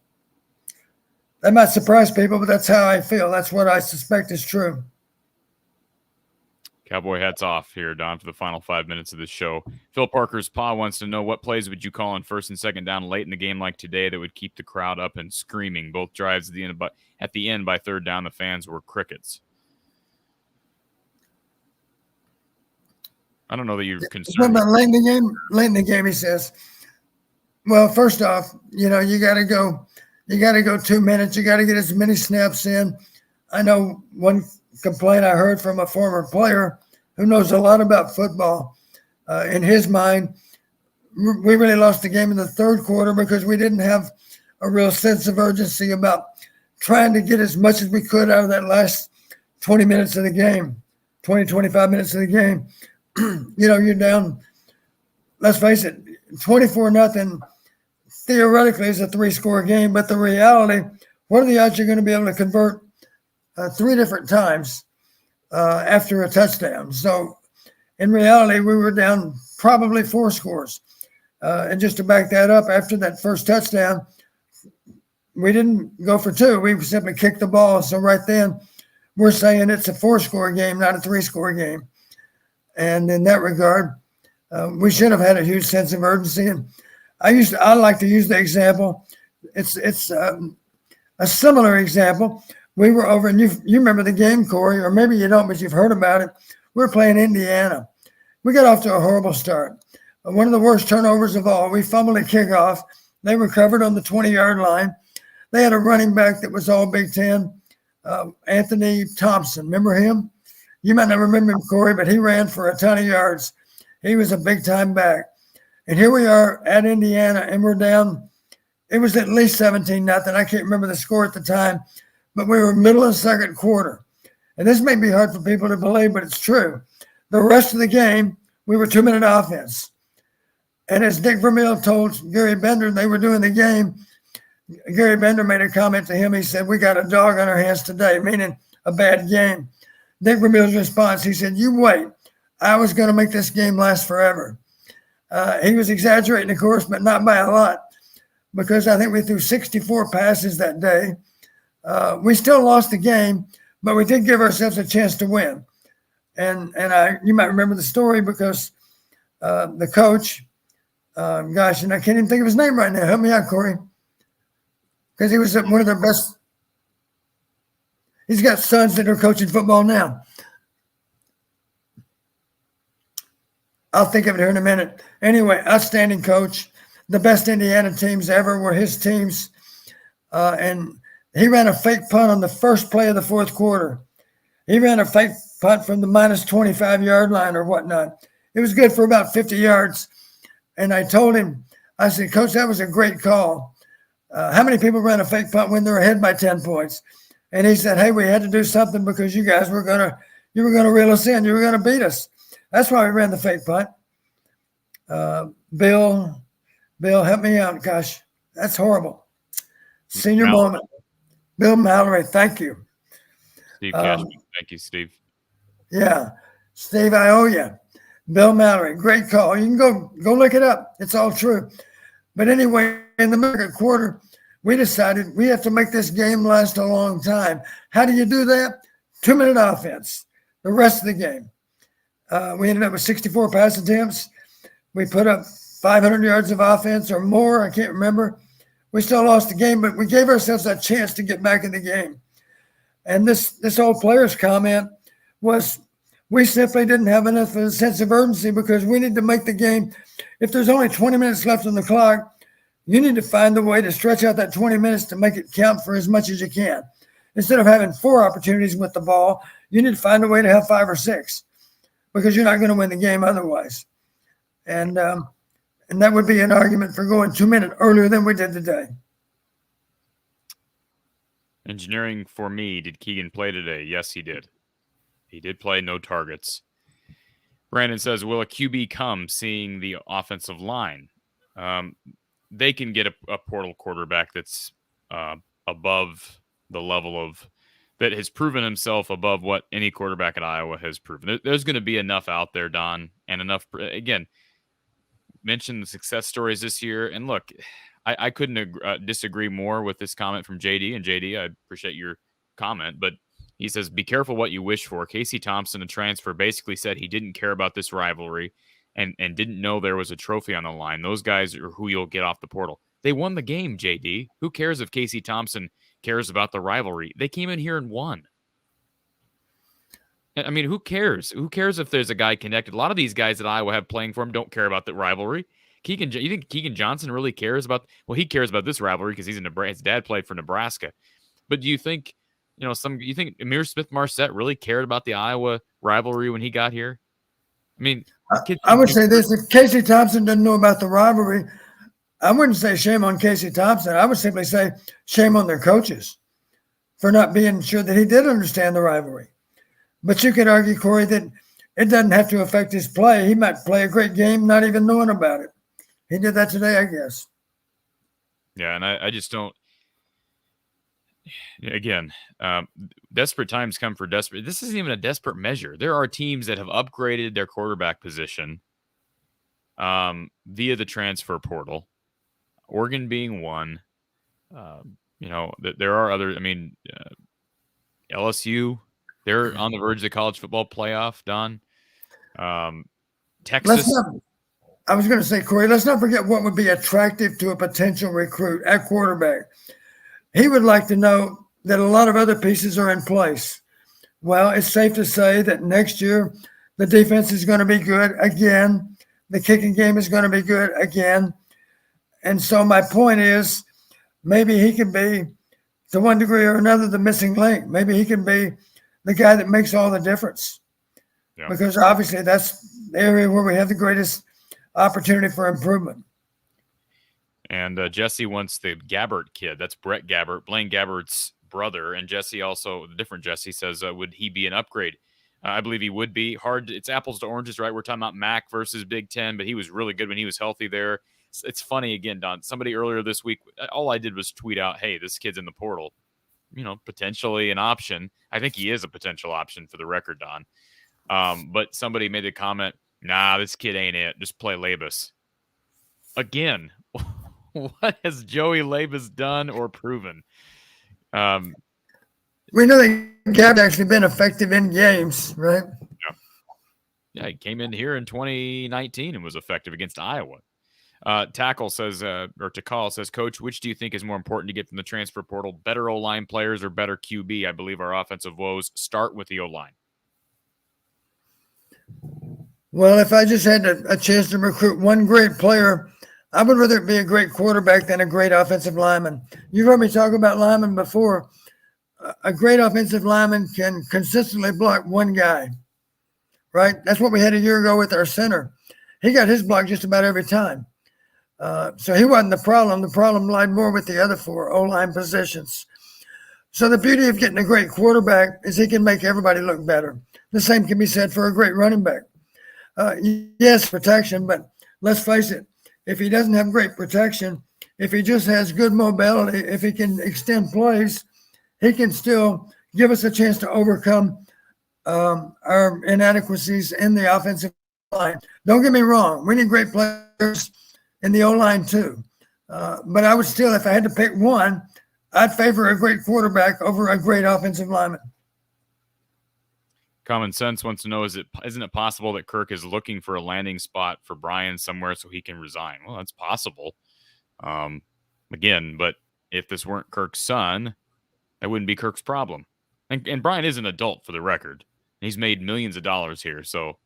That might surprise people, but that's how I feel. That's what I suspect is true. Cowboy hats off here, Don, for the final 5 minutes of the show. Phil Parker's Pa wants to know, what plays would you call on first and second down late in the game like today that would keep the crowd up and screaming? Both drives at the end by third down, the fans were crickets. I don't know that you're concerned. Late in the game, he says. Well, first off, you got to go 2 minutes. You got to get as many snaps in. I know one complaint I heard from a former player who knows a lot about football. In his mind, we really lost the game in the third quarter because we didn't have a real sense of urgency about trying to get as much as we could out of that last 20 minutes of the game, 20, 25 minutes of the game. You're down, let's face it, 24-0 theoretically is a 3-score game, but the reality, what are the odds you're going to be able to convert 3 different times after a touchdown? So in reality, we were down probably 4 scores. And just to back that up, after that first touchdown, we didn't go for 2. We simply kicked the ball. So right then, we're saying it's a 4-score game, not a 3-score game. And in that regard, we should have had a huge sense of urgency. And I like to use the example. It's a similar example. We were over, and you remember the game, Corey, or maybe you don't, but you've heard about it. We were playing Indiana. We got off to a horrible start. One of the worst turnovers of all. We fumbled a kickoff. They recovered on the 20-yard line. They had a running back that was all Big Ten, Anthony Thompson. Remember him? You might not remember him, Corey, but he ran for a ton of yards. He was a big-time back. And here we are at Indiana, and we're down. It was at least 17-0. I can't remember the score at the time, but we were middle of the second quarter. And this may be hard for people to believe, but it's true. The rest of the game, we were 2-minute offense. And as Dick Vermeil told Gary Bender, they were doing the game. Gary Bender made a comment to him. He said, we got a dog on our hands today, meaning a bad game. Dick Vermeil's response, he said, you wait. I was going to make this game last forever. He was exaggerating, of course, but not by a lot, because I think we threw 64 passes that day. We still lost the game, but we did give ourselves a chance to win. And you might remember the story because the coach, and I can't even think of his name right now. Help me out, Corey. Because he was one of their best. He's got sons that are coaching football now. I'll think of it here in a minute. Anyway, outstanding coach. The best Indiana teams ever were his teams. And he ran a fake punt on the first play of the fourth quarter. He ran a fake punt from the minus 25-yard line or whatnot. It was good for about 50 yards. And I told him, I said, Coach, that was a great call. How many people ran a fake punt when they're ahead by 10 points? And he said, hey, we had to do something because you guys were you were gonna reel us in. You were gonna beat us. That's why we ran the fake punt. Bill, help me out. Gosh, that's horrible. Senior moment. Bill Mallory, thank you. Steve Cashman, thank you, Steve. Yeah, Steve, I owe you. Bill Mallory, great call. You can go look it up. It's all true. But anyway, in the second quarter, we decided we have to make this game last a long time. How do you do that? 2-minute offense, the rest of the game. We ended up with 64 pass attempts. We put up 500 yards of offense or more. I can't remember. We still lost the game, but we gave ourselves a chance to get back in the game. And this old player's comment was, we simply didn't have enough of a sense of urgency because we need to make the game. If there's only 20 minutes left on the clock, you need to find a way to stretch out that 20 minutes to make it count for as much as you can. Instead of having 4 opportunities with the ball, you need to find a way to have 5 or 6 because you're not going to win the game otherwise. And that would be an argument for going 2 minutes earlier than we did today. Engineering for me, did Keegan play today? Yes, he did. He did play, no targets. Brandon says, will a QB come seeing the offensive line? They can get a portal quarterback that's above the level of, that has proven himself above what any quarterback at Iowa has proven. There's going to be enough out there, Don, and enough, again, mention the success stories this year. And look, I couldn't disagree more with this comment from JD. And JD, I appreciate your comment, but he says, be careful what you wish for. Casey Thompson, a transfer, basically said he didn't care about this rivalry and didn't know there was a trophy on the line. Those guys are who you'll get off the portal. They won the game, JD. Who cares if Casey Thompson cares about the rivalry? They came in here and won. I mean, who cares? Who cares if there's a guy connected? A lot of these guys that Iowa have playing for him don't care about the rivalry. You think Keegan Johnson really cares about? Well, he cares about this rivalry because he's in Nebraska. His dad played for Nebraska. But do you think, you think Amir Smith-Marset really cared about the Iowa rivalry when he got here? I mean, I would say this: if Casey Thompson doesn't know about the rivalry, I wouldn't say shame on Casey Thompson. I would simply say shame on their coaches for not being sure that he did understand the rivalry. But you could argue, Corey, that it doesn't have to affect his play. He might play a great game not even knowing about it. He did that today, I guess. Yeah, and I just don't. Again, desperate times come for desperate. This isn't even a desperate measure. There are teams that have upgraded their quarterback position via the transfer portal. Oregon being one. There are other. I mean, LSU. They're on the verge of the college football playoff. Don. Texas. I was going to say, Corey, let's not forget what would be attractive to a potential recruit at quarterback. He would like to know that a lot of other pieces are in place. Well, it's safe to say that next year the defense is going to be good again. The kicking game is going to be good again. And so my point is, maybe he can be, to one degree or another, the missing link. Maybe he can be the guy that makes all the difference. Yeah. Because obviously that's the area where we have the greatest opportunity for improvement. And Jesse wants the Gabbert kid. That's Brett Gabbert, Blaine Gabbert's brother. And Jesse also, different Jesse, says, would he be an upgrade? I believe he would be. Hard. It's apples to oranges, right? We're talking about Mac versus Big Ten, but he was really good when he was healthy there. It's funny, again, Don. Somebody earlier this week, all I did was tweet out, hey, this kid's in the portal. Potentially an option. I think he is a potential option for the record, Don. But somebody made a comment, nah, this kid ain't it. Just play Labus. Again, what has Joey Labus done or proven? We know that Gabbert actually been effective in games, right? Yeah, he came in here in 2019 and was effective against Iowa. Tackle says, or Takal says, Coach, which do you think is more important to get from the transfer portal? Better O-line players or better QB? I believe our offensive woes start with the O-line. Well, if I just had a chance to recruit one great player, I would rather it be a great quarterback than a great offensive lineman. You've heard me talk about linemen before. A great offensive lineman can consistently block one guy, right? That's what we had a year ago with our center. He got his block just about every time. So he wasn't the problem. The problem lied more with the other 4 O-line positions. So the beauty of getting a great quarterback is he can make everybody look better. The same can be said for a great running back. Yes, protection, but let's face it, if he doesn't have great protection, if he just has good mobility, if he can extend plays, he can still give us a chance to overcome our inadequacies in the offensive line. Don't get me wrong. We need great players in the O-line too. But I would still, if I had to pick one, I'd favor a great quarterback over a great offensive lineman. Common Sense wants to know, isn't it possible that Kirk is looking for a landing spot for Brian somewhere so he can resign? Well, that's possible. Again, but if this weren't Kirk's son, that wouldn't be Kirk's problem. And Brian is an adult, for the record. He's made millions of dollars here, so.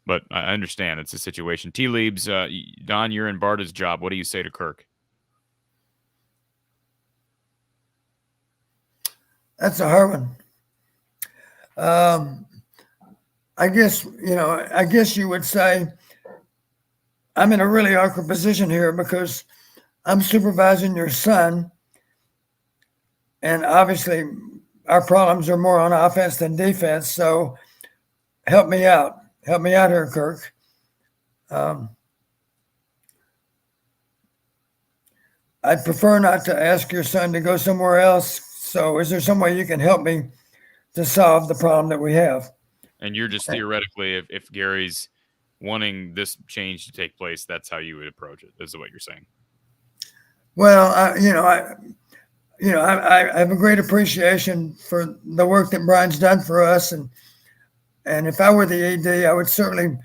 But I understand it's a situation. T-Leaves, Don, you're in Barta's job. What do you say to Kirk? That's a hard one. I guess you would say I'm in a really awkward position here because I'm supervising your son, and obviously our problems are more on offense than defense. So help me out. Help me out here, Kirk. I'd prefer not to ask your son to go somewhere else. So is there some way you can help me to solve the problem that we have? And you're just theoretically, if Gary's wanting this change to take place, that's how you would approach it. This is what you're saying. Well, I have a great appreciation for the work that Brian's done for us, and if I were the AD, I would certainly.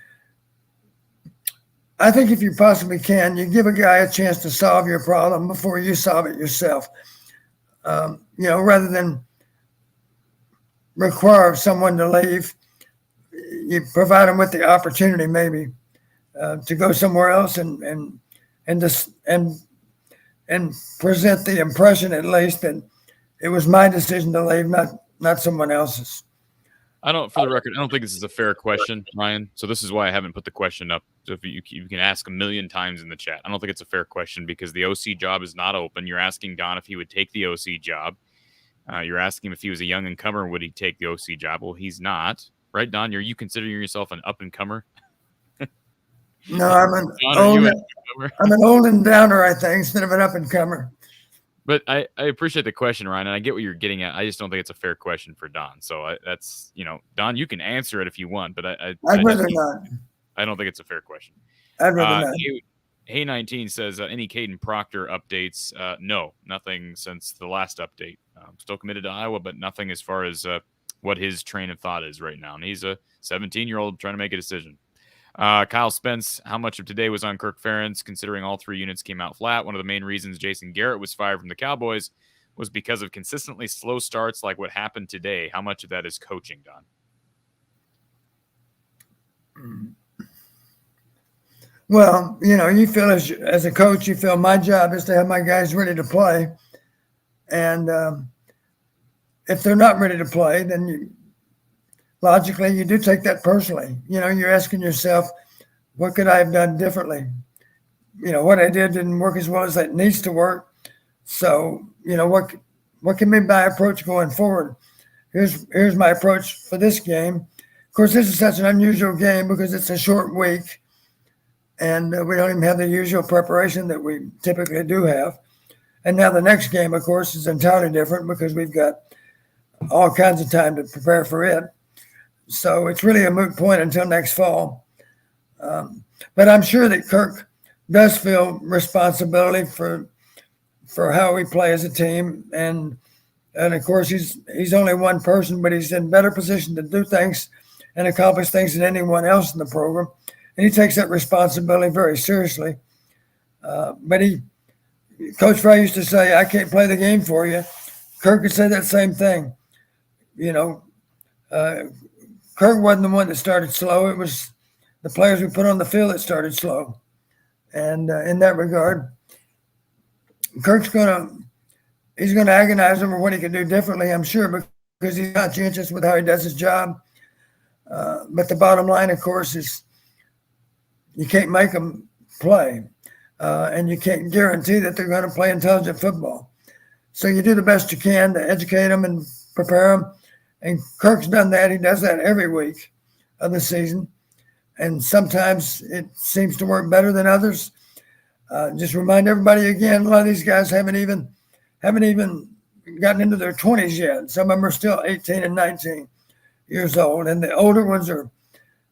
I think if you possibly can, you give a guy a chance to solve your problem before you solve it yourself. Rather than require someone to leave, you provide them with the opportunity maybe to go somewhere else and present the impression at least that it was my decision to leave, not someone else's. For the record, I don't think this is a fair question, Ryan. So this is why I haven't put the question up. So if you can ask a million times in the chat. I don't think it's a fair question because the OC job is not open. You're asking Don if he would take the OC job. You're asking him if he was a young incomer, would he take the OC job? Well, he's not. Right, Don? Are you considering yourself an up-and-comer? No, I'm an old and downer, I think, instead of an up-and-comer. But I appreciate the question, Ryan, and I get what you're getting at. I just don't think it's a fair question for Don. So that's, Don, you can answer it if you want, but I'd rather not. I don't think it's a fair question. I'd rather not. Hey 19 says, any Caden Proctor updates? No, nothing since the last update. Still committed to Iowa, but nothing as far as what his train of thought is right now. And he's a 17-year-old trying to make a decision. Kyle Spence, how much of today was on Kirk Ferentz, considering all three units came out flat? One of the main reasons Jason Garrett was fired from the Cowboys was because of consistently slow starts like what happened today. How much of that is coaching, Don? Well, you feel as a coach, you feel my job is to have my guys ready to play. And if they're not ready to play, then logically you do take that personally. You're asking yourself, what could I have done differently? What I did didn't work as well as it needs to work. So, what can be my approach going forward? Here's my approach for this game. Of course, this is such an unusual game because it's a short week. And we don't even have the usual preparation that we typically do have. And now the next game, of course, is entirely different because we've got all kinds of time to prepare for it. So it's really a moot point until next fall. But I'm sure that Kirk does feel responsibility for how we play as a team. And of course, he's only one person, but he's in better position to do things and accomplish things than anyone else in the program. And he takes that responsibility very seriously. But Coach Fry used to say, I can't play the game for you. Kirk could say that same thing. Kirk wasn't the one that started slow. It was the players we put on the field that started slow. And in that regard, Kirk's he's going to agonize over what he can do differently, I'm sure, because he's conscientious with how he does his job. But the bottom line, of course, is you can't make them play, and you can't guarantee that they're going to play intelligent football. So you do the best you can to educate them and prepare them. And Kirk's done that. He does that every week of the season. And sometimes it seems to work better than others. Just remind everybody again, a lot of these guys haven't even gotten into their 20s yet. Some of them are still 18 and 19 years old. And the older ones are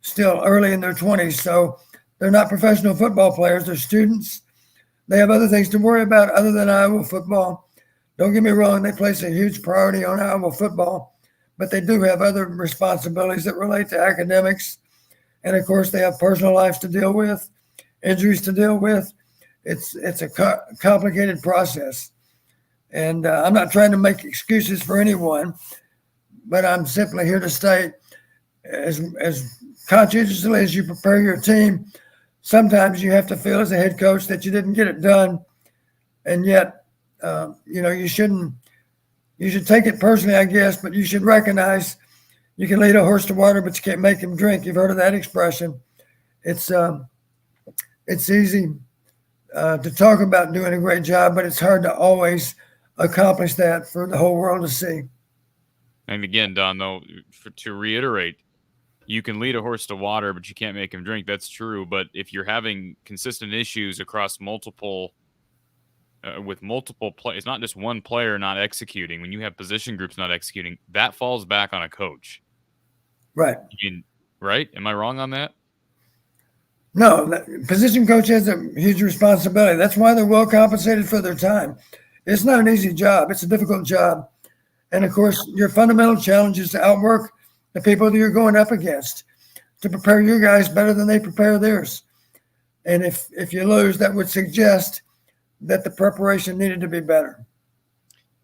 still early in their 20s. So they're not professional football players. They're students. They have other things to worry about other than Iowa football. Don't get me wrong. They place a huge priority on Iowa football, but they do have other responsibilities that relate to academics. And of course, they have personal lives to deal with, injuries to deal with. It's a complicated process. And I'm not trying to make excuses for anyone, but I'm simply here to state, as conscientiously as you prepare your team, sometimes you have to feel as a head coach that you didn't get it done. And yet, you should take it personally, I guess, but you should recognize you can lead a horse to water, but you can't make him drink. You've heard of that expression. It's easy to talk about doing a great job, but it's hard to always accomplish that for the whole world to see. And again, Don, though, to reiterate, you can lead a horse to water, but you can't make him drink. That's true. But if you're having consistent issues across multiple players, not just one player not executing, when you have position groups not executing, that falls back on a coach. Right. Right? Am I wrong on that? No, the position coach has a huge responsibility. That's why they're well compensated for their time. It's not an easy job. It's a difficult job. And of course, your fundamental challenge is to outwork the people that you're going up against, to prepare your guys better than they prepare theirs. And if you lose, that would suggest that the preparation needed to be better.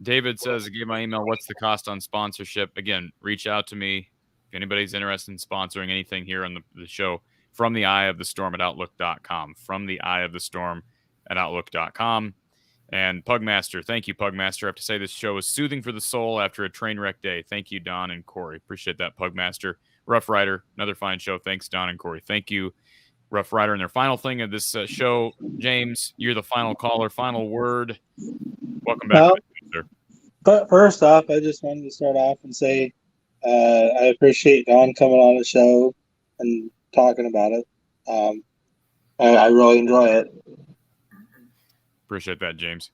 David says, give my email, what's the cost on sponsorship? Again, reach out to me if anybody's interested in sponsoring anything here on the show. From the Eye of the Storm at Outlook.com. From the Eye of the Storm at Outlook.com. And Pugmaster, thank you, Pugmaster. I have to say this show is soothing for the soul after a train wreck day. Thank you, Don and Corey. Appreciate that, Pugmaster. Rough Rider, another fine show. Thanks, Don and Corey. Thank you, Rough Rider. And their final thing of this show, James, you're the final caller. Final word. Welcome back, sir. But first off, I just wanted to start off and say I appreciate Don coming on the show and talking about it. I really enjoy it. Appreciate that, James.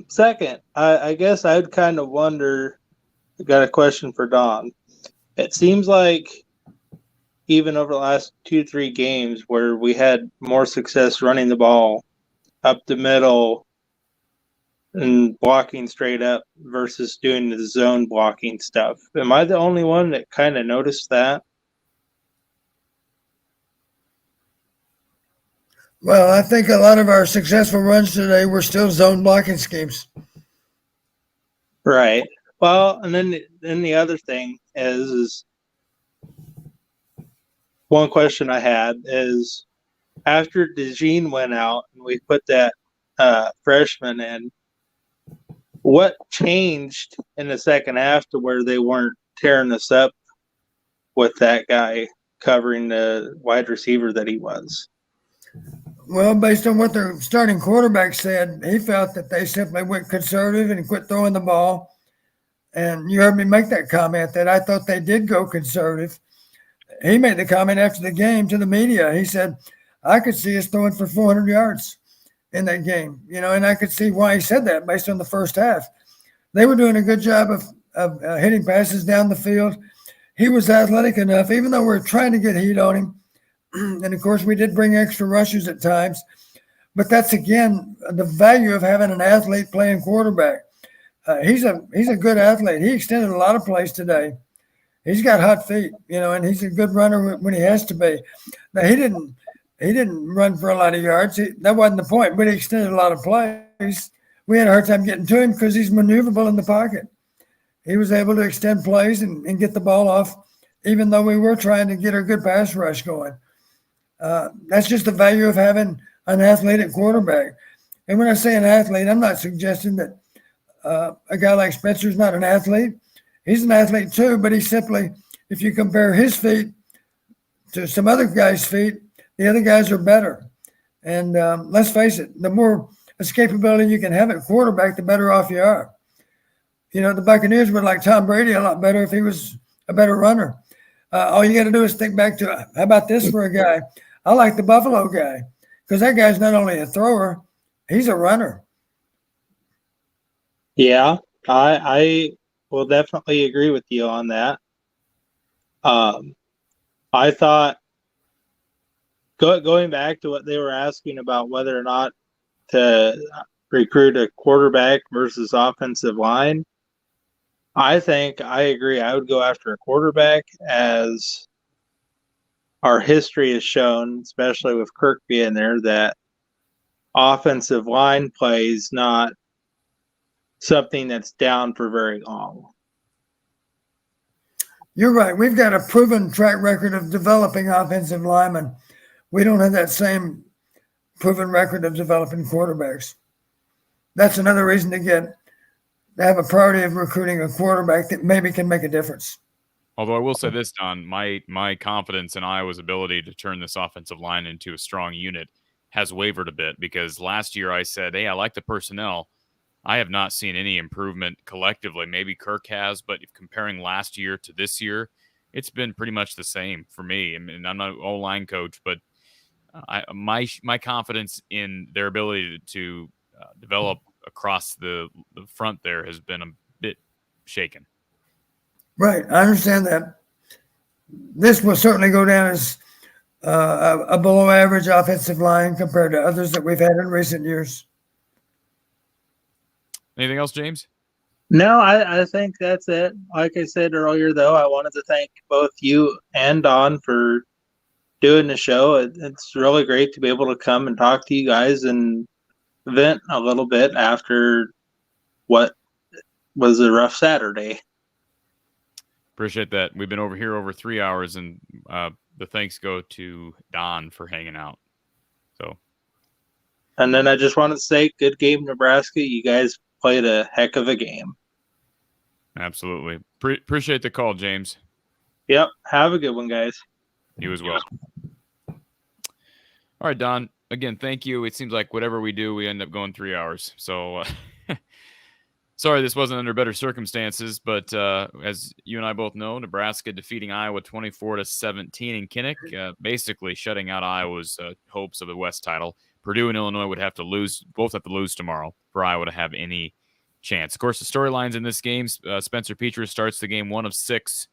Second, I guess I'd kind of wonder, I got a question for Don. It seems like even over the last 2-3 games where we had more success running the ball up the middle and blocking straight up versus doing the zone blocking stuff. Am I the only one that kind of noticed that? Well, I think a lot of our successful runs today were still zone blocking schemes. Right. Well, and then the other thing is one question I had is after DeJean went out and we put that freshman in, what changed in the second half to where they weren't tearing us up with that guy covering the wide receiver that he was? Well, based on what their starting quarterback said, he felt that they simply went conservative and quit throwing the ball. And you heard me make that comment that I thought they did go conservative. He made the comment after the game to the media. He said, I could see us throwing for 400 yards in that game, and I could see why he said that based on the first half. They were doing a good job of hitting passes down the field. He was athletic enough, even though we were trying to get heat on him. And, of course, we did bring extra rushers at times. But that's, again, the value of having an athlete playing quarterback. He's a good athlete. He extended a lot of plays today. He's got hot feet, and he's a good runner when he has to be. Now, he didn't run for a lot of yards. That wasn't the point, but he extended a lot of plays. We had a hard time getting to him because he's maneuverable in the pocket. He was able to extend plays and get the ball off, even though we were trying to get a good pass rush going. That's just the value of having an athletic quarterback. And when I say an athlete, I'm not suggesting that a guy like Spencer's not an athlete. He's an athlete too, but he's simply, if you compare his feet to some other guys' feet, the other guys are better. And let's face it, the more escapability you can have at quarterback, the better off you are. The Buccaneers would like Tom Brady a lot better if he was a better runner. All you got to do is think back to, how about this for a guy? I like the Buffalo guy because that guy's not only a thrower, he's a runner. Yeah, I will definitely agree with you on that. I thought going back to what they were asking about whether or not to recruit a quarterback versus offensive line, I think I agree. I would go after a quarterback, as our history has shown, especially with Kirk being there, that offensive line play is not something that's down for very long. You're right. We've got a proven track record of developing offensive linemen. We don't have that same proven record of developing quarterbacks. That's another reason to have a priority of recruiting a quarterback that maybe can make a difference. Although I will say this, Don, my confidence in Iowa's ability to turn this offensive line into a strong unit has wavered a bit, because last year I said, hey, I like the personnel. I have not seen any improvement collectively. Maybe Kirk has, but if comparing last year to this year, it's been pretty much the same for me. I mean, I'm not an O-line coach, but my confidence in their ability to develop across the front there has been a bit shaken. Right. I understand that. This will certainly go down as a below average offensive line compared to others that we've had in recent years. Anything else, James? No, I think that's it. Like I said earlier, though, I wanted to thank both you and Don for doing the show. It's really great to be able to come and talk to you guys and vent a little bit after what was a rough Saturday. Appreciate that. We've been over here over 3 hours, and the thanks go to Don for hanging out. So, and then I just wanted to say, good game, Nebraska. You guys played a heck of a game. Absolutely. Appreciate the call, James. Yep. Have a good one, guys. You as well. All right, Don. Again, thank you. It seems like whatever we do, we end up going 3 hours. So, sorry this wasn't under better circumstances, but as you and I both know, Nebraska defeating Iowa 24-17 in Kinnick, basically shutting out Iowa's hopes of the West title. Purdue and Illinois would have to lose, both have to lose tomorrow for Iowa to have any chance. Of course, the storylines in this game, Spencer Petras starts the game 1 of 6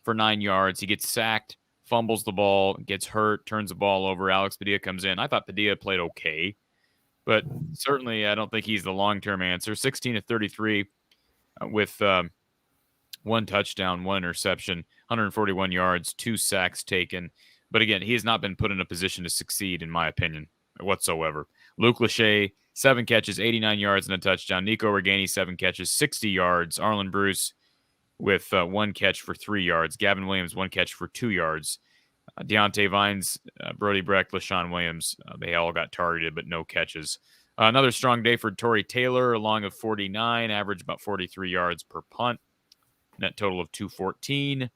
for 9 yards. He gets sacked, fumbles the ball, gets hurt, turns the ball over. Alex Padilla comes in. I thought Padilla played okay, but certainly I don't think he's the long-term answer. 16-33 with 1 touchdown, 1 interception, 141 yards, 2 sacks taken. But again, he has not been put in a position to succeed, in my opinion, whatsoever. Luke Lachey, 7 catches, 89 yards, and a touchdown. Nico Reganey, 7 catches, 60 yards. Arlen Bruce with 1 catch for 3 yards. Gavin Williams, 1 catch for 2 yards. Deontay Vines, Brody Breck, LaShawn Williams, they all got targeted, but no catches. Another strong day for Torrey Taylor, a long of 49, average about 43 yards per punt. Net total of 214.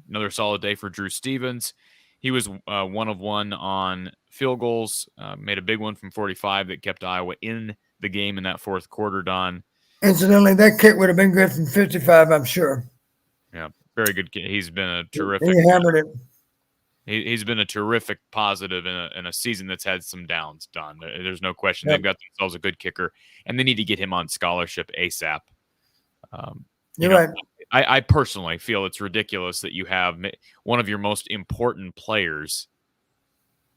Another solid day for Drew Stevens. He was 1 of 1 on field goals, made a big one from 45 that kept Iowa in the game in that fourth quarter, Don. Incidentally, that kick would have been good from 55, I'm sure. Yeah, very good kick. He's been a terrific. He hammered it. He's been a terrific positive in a season that's had some downs, Don. There's no question. Yep. They've got themselves a good kicker, and they need to get him on scholarship ASAP. You're right. I personally feel it's ridiculous that you have one of your most important players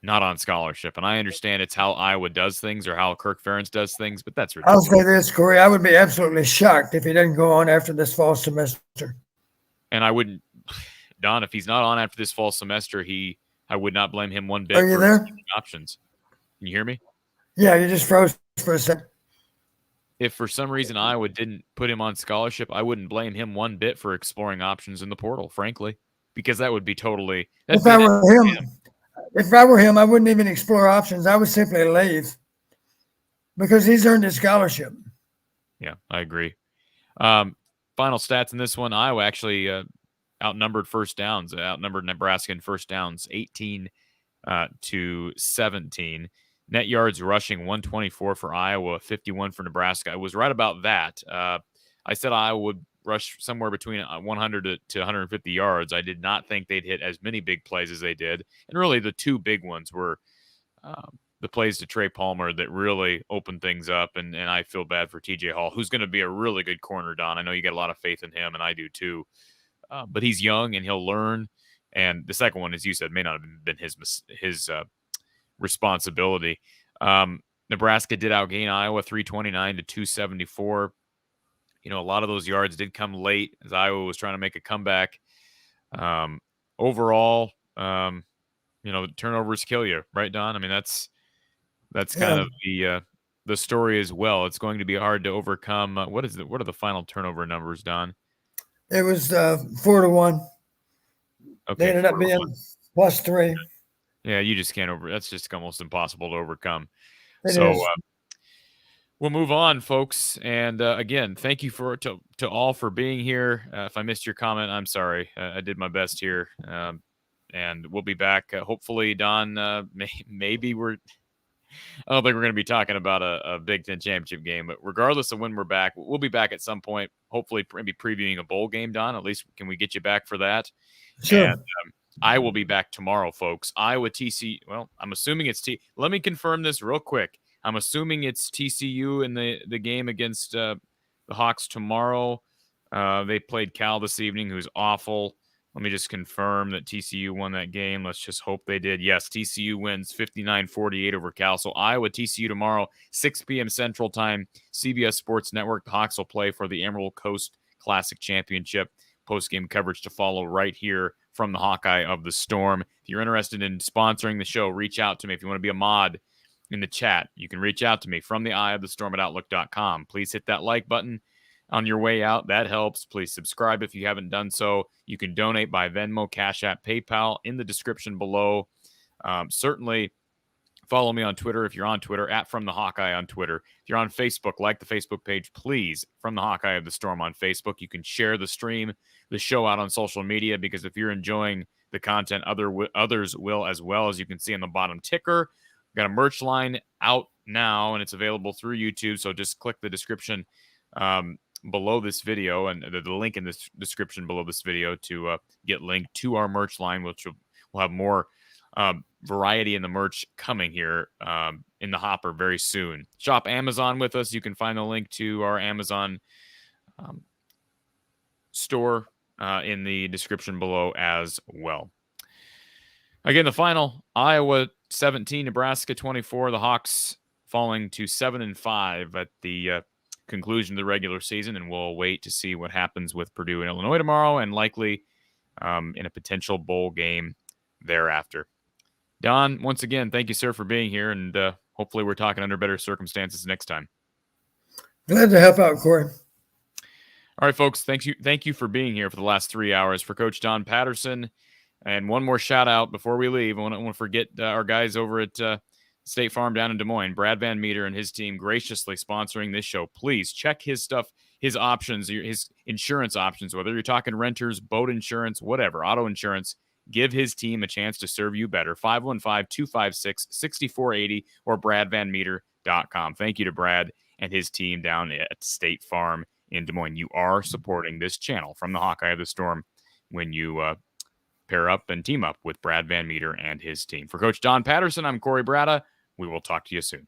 not on scholarship. And I understand it's how Iowa does things or how Kirk Ferentz does things, but that's ridiculous. I'll say this, Corey. I would be absolutely shocked if he didn't go on after this fall semester. And I wouldn't, Don, if he's not on after this fall semester, I would not blame him one bit. Are you there? Options. Can you hear me? Yeah, you just froze for a second. If for some reason Iowa didn't put him on scholarship, I wouldn't blame him one bit for exploring options in the portal, frankly, because that would be totally. If I were him, I wouldn't even explore options. I would simply leave because he's earned his scholarship. Yeah, I agree. Final stats in this one: Iowa actually outnumbered Nebraska in first downs, 18-17. Net yards rushing 124 for Iowa, 51 for Nebraska. I was right about that. I said Iowa would rush somewhere between 100 to 150 yards. I did not think they'd hit as many big plays as they did. And really the two big ones were the plays to Trey Palmer that really opened things up. And I feel bad for TJ Hall, who's going to be a really good corner, Don. I know you got a lot of faith in him, and I do too. But he's young and he'll learn. And the second one, as you said, may not have been his responsibility. Nebraska did outgain Iowa 329 to 274. A lot of those yards did come late as Iowa was trying to make a comeback. Overall, turnovers kill you, right, Don? I mean, that's kind of the story as well. It's going to be hard to overcome. What are the final turnover numbers, Don? It was 4-1. Okay, they ended up being +3. Yeah, you just can't that's just almost impossible to overcome. It So is. we'll move on, folks. And again, thank you to all for being here. If I missed your comment, I'm sorry. I did my best here. And we'll be back. Hopefully, Don, maybe I don't think we're going to be talking about a Big Ten championship game, but regardless of when we're back, we'll be back at some point, hopefully maybe previewing a bowl game, Don. At least can we get you back for that? Sure. And I will be back tomorrow, folks. Iowa TCU. Well, I'm assuming it's Let me confirm this real quick. I'm assuming it's TCU in the game against the Hawks tomorrow. They played Cal this evening, who's awful. Let me just confirm that TCU won that game. Let's just hope they did. Yes, TCU wins 59-48 over Cal. So Iowa TCU tomorrow, 6 p.m. Central Time, CBS Sports Network. The Hawks will play for the Emerald Coast Classic Championship. Post-game coverage to follow right here from the Hawkeye of the Storm. If you're interested in sponsoring the show, reach out to me. If you want to be a mod in the chat, you can reach out to me from the eye of the storm at outlook.com. Please hit that like button on your way out. That helps. Please subscribe if you haven't done so. You can donate by Venmo, Cash App, PayPal in the description below. Certainly follow me on Twitter if you're on Twitter, at From the Hawkeye on Twitter. If you're on Facebook, like the Facebook page, please, From the Hawkeye of the Storm on Facebook. You can share the stream, the show out on social media, because if you're enjoying the content, others will as well. As you can see on the bottom ticker, we've got a merch line out now, and it's available through YouTube. So just click the description below this video and the link in this description below this video to get linked to our merch line, which will have more variety in the merch coming here in the hopper very soon. Shop Amazon with us. You can find the link to our Amazon store in the description below as well. Again, the final, Iowa 17, Nebraska 24. The Hawks falling to 7-5 at the conclusion of the regular season, and we'll wait to see what happens with Purdue and Illinois tomorrow, and likely in a potential bowl game thereafter. Don, once again, thank you, sir, for being here, and hopefully we're talking under better circumstances next time. Glad to help out, Corey. All right, folks, thank you for being here for the last 3 hours. For Coach Don Patterson, and one more shout out before we leave. I want to forget our guys over at State Farm down in Des Moines, Brad Van Meter and his team graciously sponsoring this show. Please check his stuff, his options, his insurance options, whether you're talking renters, boat insurance, whatever, auto insurance. Give his team a chance to serve you better. 515-256-6480 or bradvanmeter.com. Thank you to Brad and his team down at State Farm in Des Moines. You are supporting this channel from the Hawkeye of the Storm when you pair up and team up with Brad Van Meter and his team. For Coach Don Patterson, I'm Corey Bratta. We will talk to you soon.